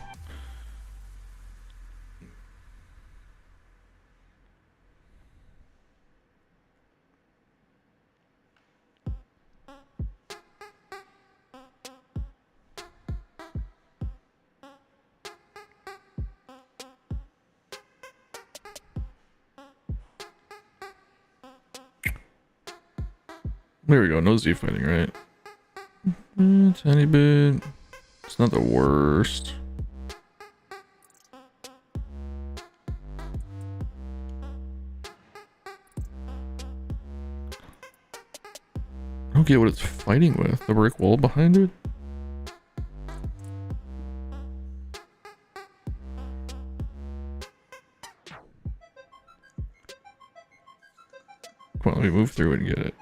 There we go. No Z fighting, right? Tiny bit. It's not the worst. I don't get what it's fighting with. The brick wall behind it? Come on, let me move through and get it.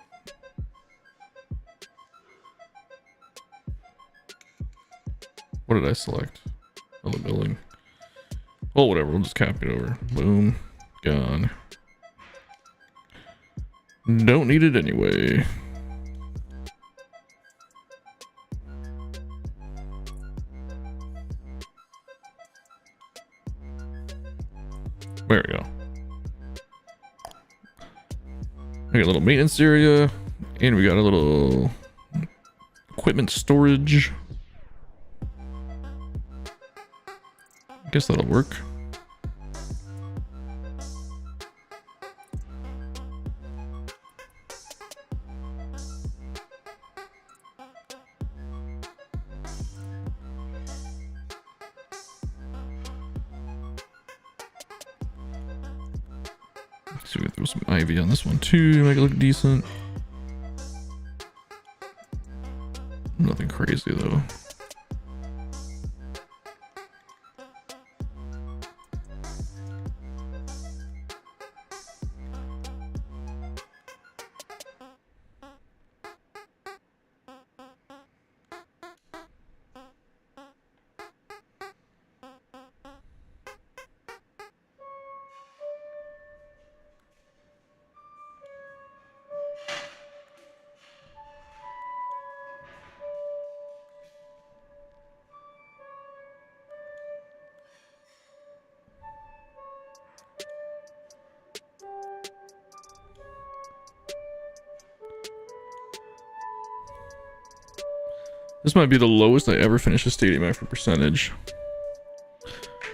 What did I select? Oh, the building. Oh, whatever. We'll just copy it over. Boom. Gone. Don't need it anyway. There we go. We got a little maintenance area, and we got a little equipment storage. I guess that'll work. So we can throw some ivy on this one too, make it look decent. Nothing crazy though. This might be the lowest I ever finished a stadium at for percentage.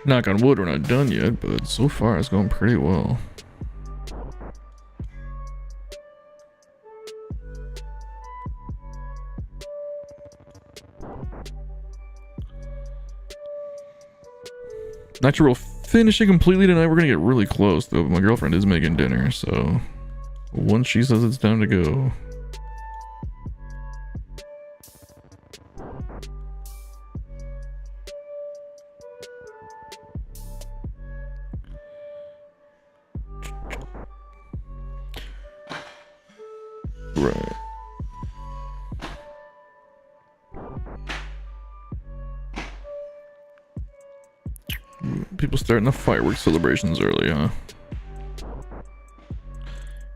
Knock on wood, we're not done yet, but so far it's going pretty well. Not sure we'll finish it completely tonight. We're gonna get really close though. My girlfriend is making dinner, so once she says it's time to go. Right. People starting the fireworks celebrations early, huh?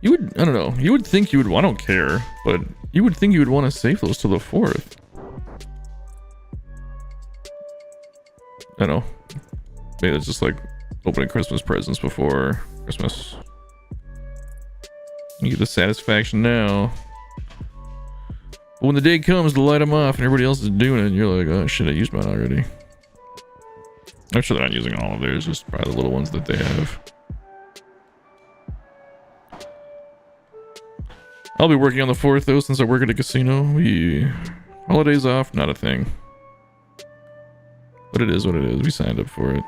You would, I don't know, you would think you would, I don't care, but you would think you would want to save those till the 4th. I don't know. Maybe it's just like opening Christmas presents before Christmas. You get the satisfaction now. But when the day comes to light them off and everybody else is doing it, and you're like, oh shit, I used mine already. I'm sure they're not using all of theirs, just probably the little ones that they have. I'll be working on the 4th though, since I work at a casino. Holidays off, not a thing. But it is what it is. We signed up for it.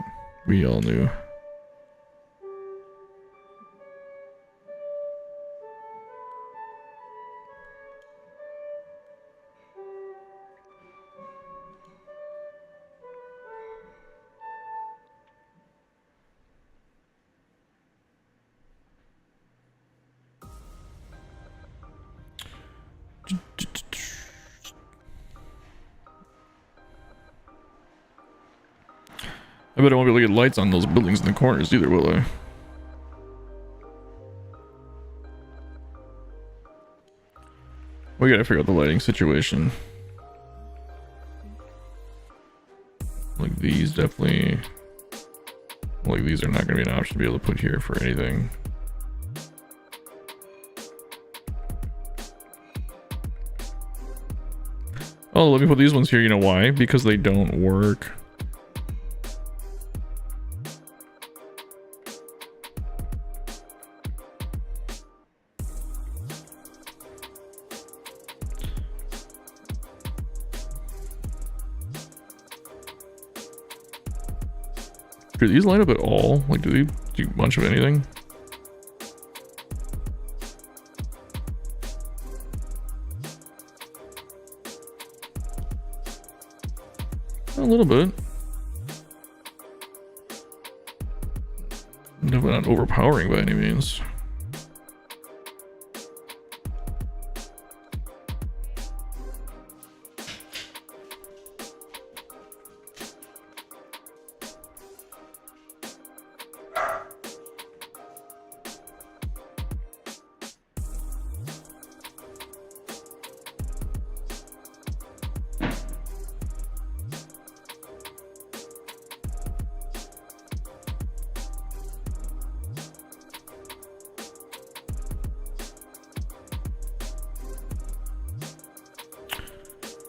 We all knew. I bet I won't be able to get lights on those buildings in the corners either, will I? We gotta figure out the lighting situation. Like these definitely... Like these are not gonna be an option to be able to put here for anything. Oh, let me put these ones here, you know why? Because they don't work. Do these light up at all? Like, do they do much of anything? A little bit. Definitely not overpowering by any means.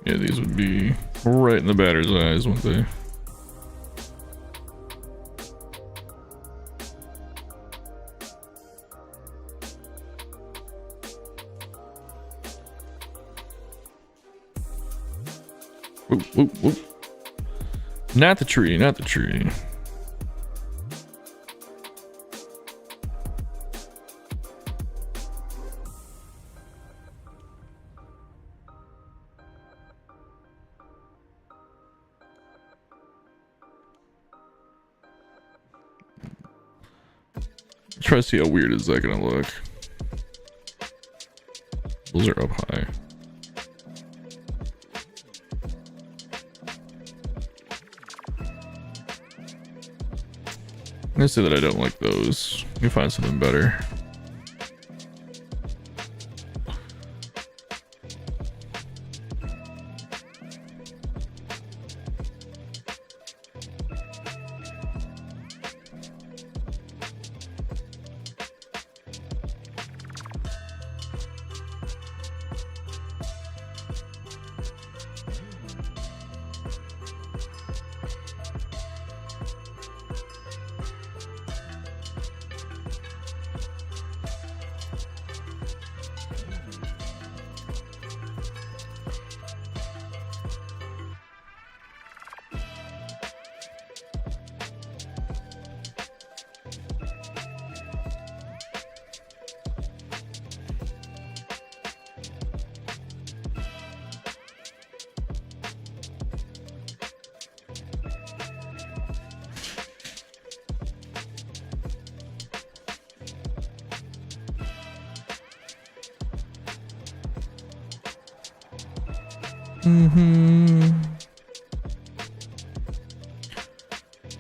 Yeah, these would be right in the batter's eyes, wouldn't they? Whoop, whoop, whoop. Not the tree, not the tree. Try to see how weird is that gonna look. Those are up high. I'm gonna say that I don't like those. Let me find something better.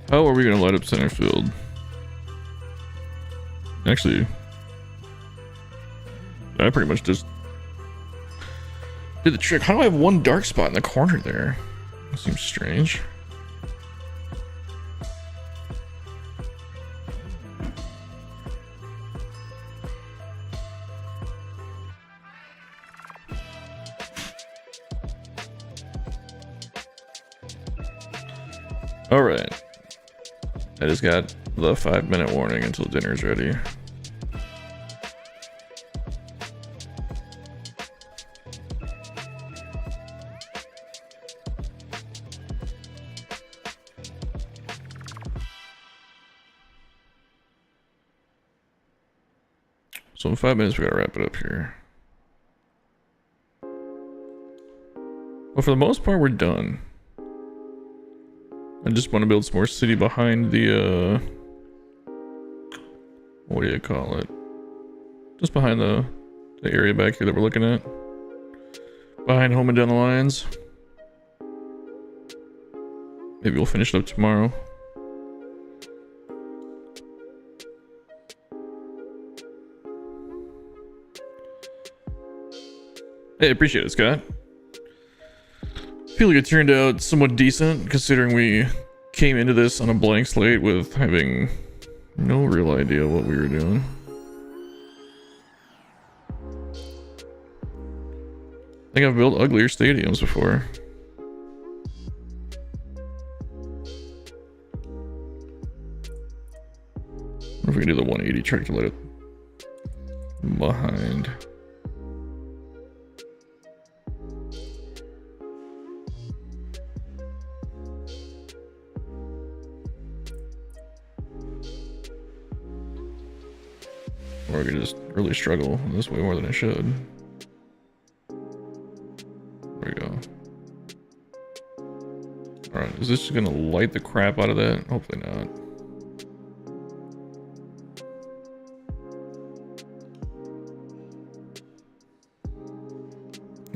How are we gonna light up center field? Actually, I pretty much just did the trick. How do I have one dark spot in the corner there? That seems strange. All right. I just got the 5-minute warning until dinner's ready. So in 5 minutes, we gotta wrap it up here. Well, for the most part, we're done. I just want to build some more city behind the, what do you call it? Just behind the area back here that we're looking at. Behind home and down the lines. Maybe we'll finish it up tomorrow. Hey, appreciate it, Scott. I feel like it turned out somewhat decent, considering we came into this on a blank slate with having no real idea what we were doing. I think I've built uglier stadiums before. What if we can do the 180 trick to let it behind? Or I could just really struggle this way more than I should. There we go. Alright, is this just gonna light the crap out of that? Hopefully not.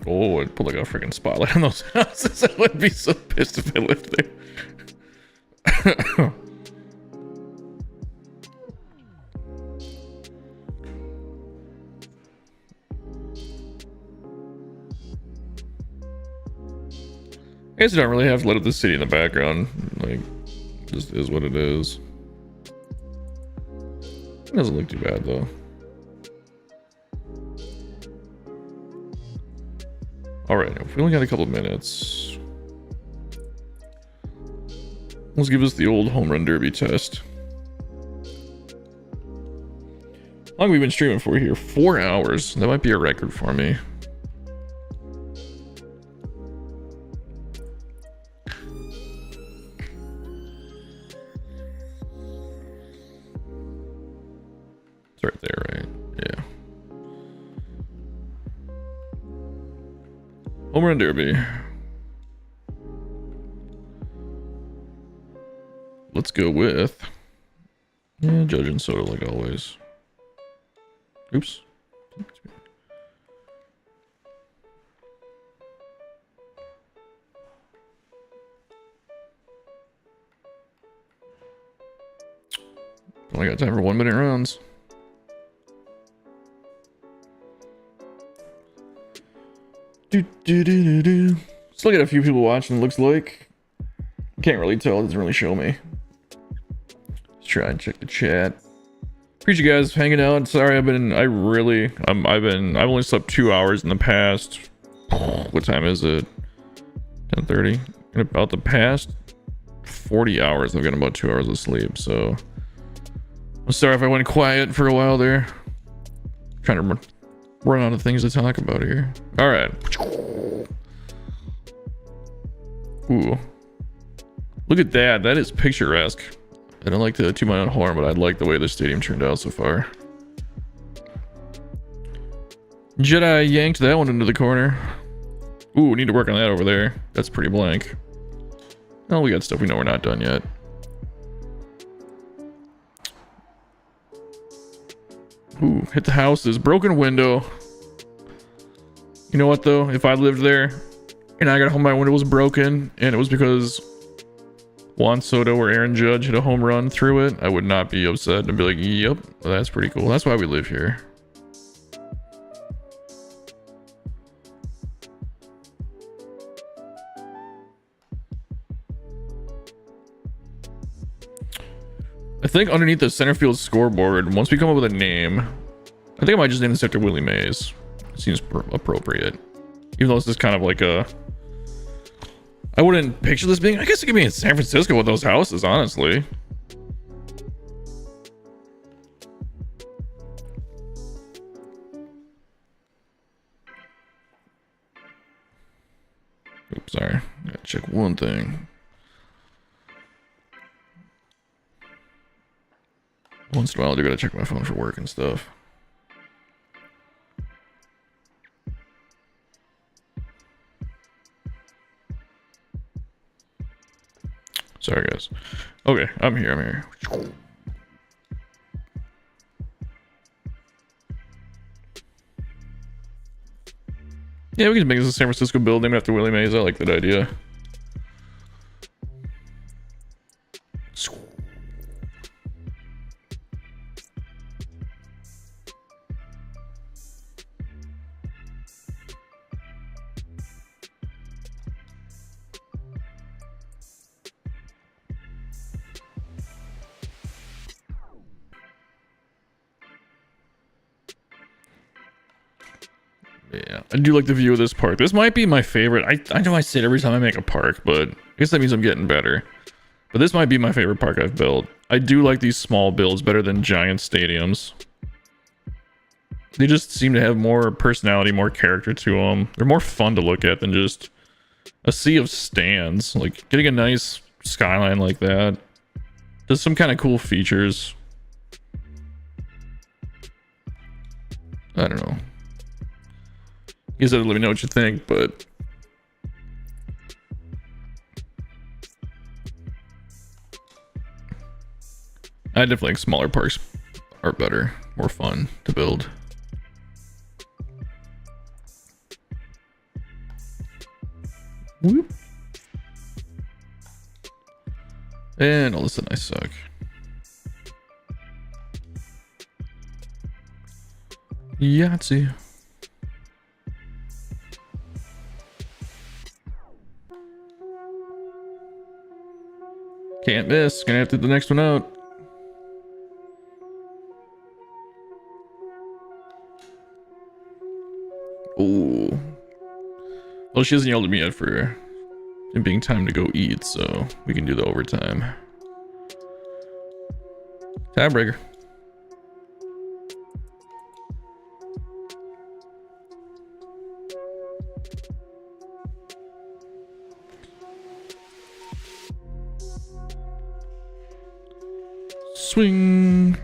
Oh, I'd put like a freaking spotlight on those houses. I would be so pissed if I lived there. I guess you don't really have to let up the city in the background. Like, just is what it is. It doesn't look too bad though. All right, if we only got a couple minutes, let's give us the old home run derby test. How long have we been streaming for here? 4 hours. That might be a record for me. It's right there, right? Yeah. Home run derby. Let's go with Judge and Soda like always. Oops. Only got time for 1 minute rounds. Still got a few people watching, it looks like. Can't really tell, it doesn't really show me. Let's try and check the chat. Appreciate you guys hanging out. Sorry, I've only slept 2 hours in the past. What time is it? 10:30. In about the past 40 hours, I've got about 2 hours of sleep. So I'm sorry if I went quiet for a while there. Trying to run out of things to talk about here. All right. Ooh, look at that. That is picturesque. I don't like to toot my own horn, but I like the way the stadium turned out so far. Jedi yanked that one into the corner. Ooh, need to work on that over there. That's pretty blank. Oh, we got stuff we know we're not done yet. Ooh, hit the houses. Broken window. You know what, though? If I lived there and I got home, my window was broken, and it was because Juan Soto or Aaron Judge hit a home run through it, I would not be upset and be like, yep, well, that's pretty cool. That's why we live here. I think underneath the center field scoreboard, once we come up with a name, I think I might just name this after Willie Mays. Seems appropriate. Even though this is kind of like a... I wouldn't picture this being... I guess it could be in San Francisco with those houses, honestly. Oops, sorry. I gotta check one thing. Once in a while, I do gotta check my phone for work and stuff. Sorry, guys. Okay, I'm here. Yeah, we can make this a San Francisco build named after Willie Mays. I like that idea. Yeah, I do like the view of this park. This might be my favorite. I know I say it every time I make a park, but I guess that means I'm getting better. But this might be my favorite park I've built. I do like these small builds better than giant stadiums. They just seem to have more personality, more character to them. They're more fun to look at than just a sea of stands. Like, getting a nice skyline like that does some kind of cool features. I don't know. You guys have to let me know what you think, but I definitely think smaller parks are better, more fun to build. Whoop. And all of a sudden I suck. Yahtzee. Can't miss. Gonna have to do the next one out. Ooh. Well, she hasn't yelled at me yet for it being time to go eat, so we can do the overtime. Tiebreaker. Swing.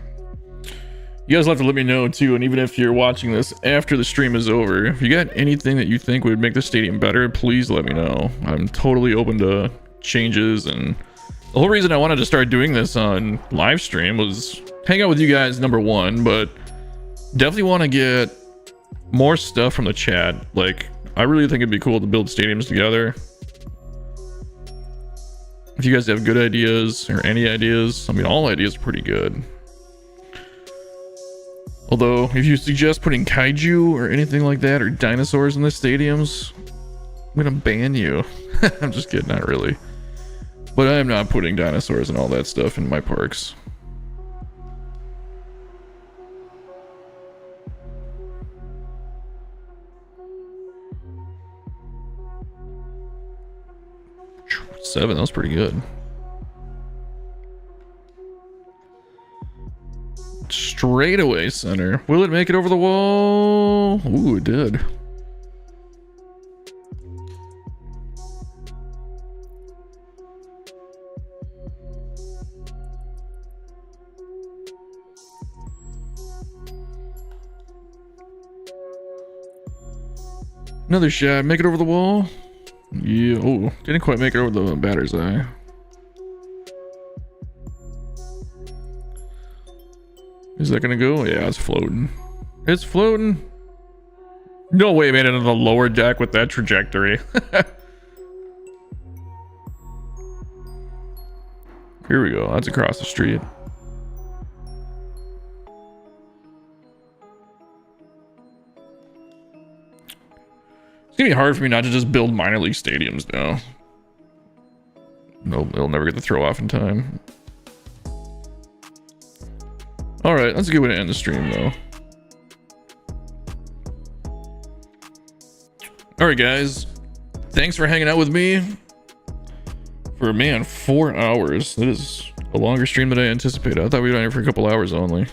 You guys will have to let me know too, and even if you're watching this after the stream is over, if you got anything that you think would make the stadium better, please let me know. I'm totally open to changes, and the whole reason I wanted to start doing this on live stream was hang out with you guys, number one, but definitely want to get more stuff from the chat. Like, I really think it'd be cool to build stadiums together. If you guys have good ideas or any ideas, I mean, all ideas are pretty good. Although, if you suggest putting kaiju or anything like that, or dinosaurs in the stadiums, I'm gonna ban you. I'm just kidding, not really. But I am not putting dinosaurs and all that stuff in my parks. Seven, that was pretty good. Straightaway center. Will it make it over the wall? Ooh, it did. Another shot. Make it over the wall. Yeah. Oh, didn't quite make it over the batter's eye. Is that gonna go? Yeah, it's floating. It's floating. No way, made it on the lower deck with that trajectory. Here we go. That's across the street. It's gonna be hard for me not to just build minor league stadiums now. No, they'll never get the throw off in time. All right, that's a good way to end the stream, though. All right, guys. Thanks for hanging out with me for, man, 4 hours. That is a longer stream than I anticipated. I thought we'd be on here for a couple hours only.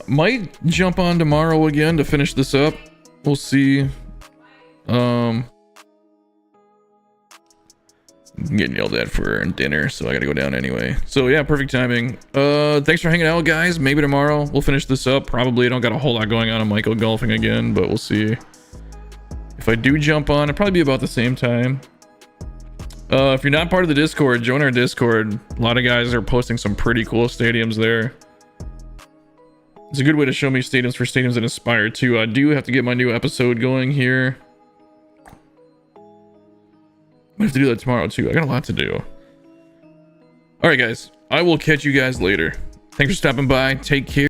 Might jump on tomorrow again to finish this up. We'll see. I'm getting yelled at for dinner, so I gotta go down anyway. So yeah, perfect timing. Thanks for hanging out, guys. Maybe tomorrow we'll finish this up. Probably. I don't got a whole lot going on. I might go golfing again, but we'll see. If I do jump on, it'll probably be about the same time. If you're not part of the Discord, join our Discord. A lot of guys are posting some pretty cool stadiums there. It's a good way to show me stadiums for stadiums that inspire too. I do have to get my new episode going here. I have to do that tomorrow too. I got a lot to do. All right, guys. I will catch you guys later. Thanks for stopping by. Take care.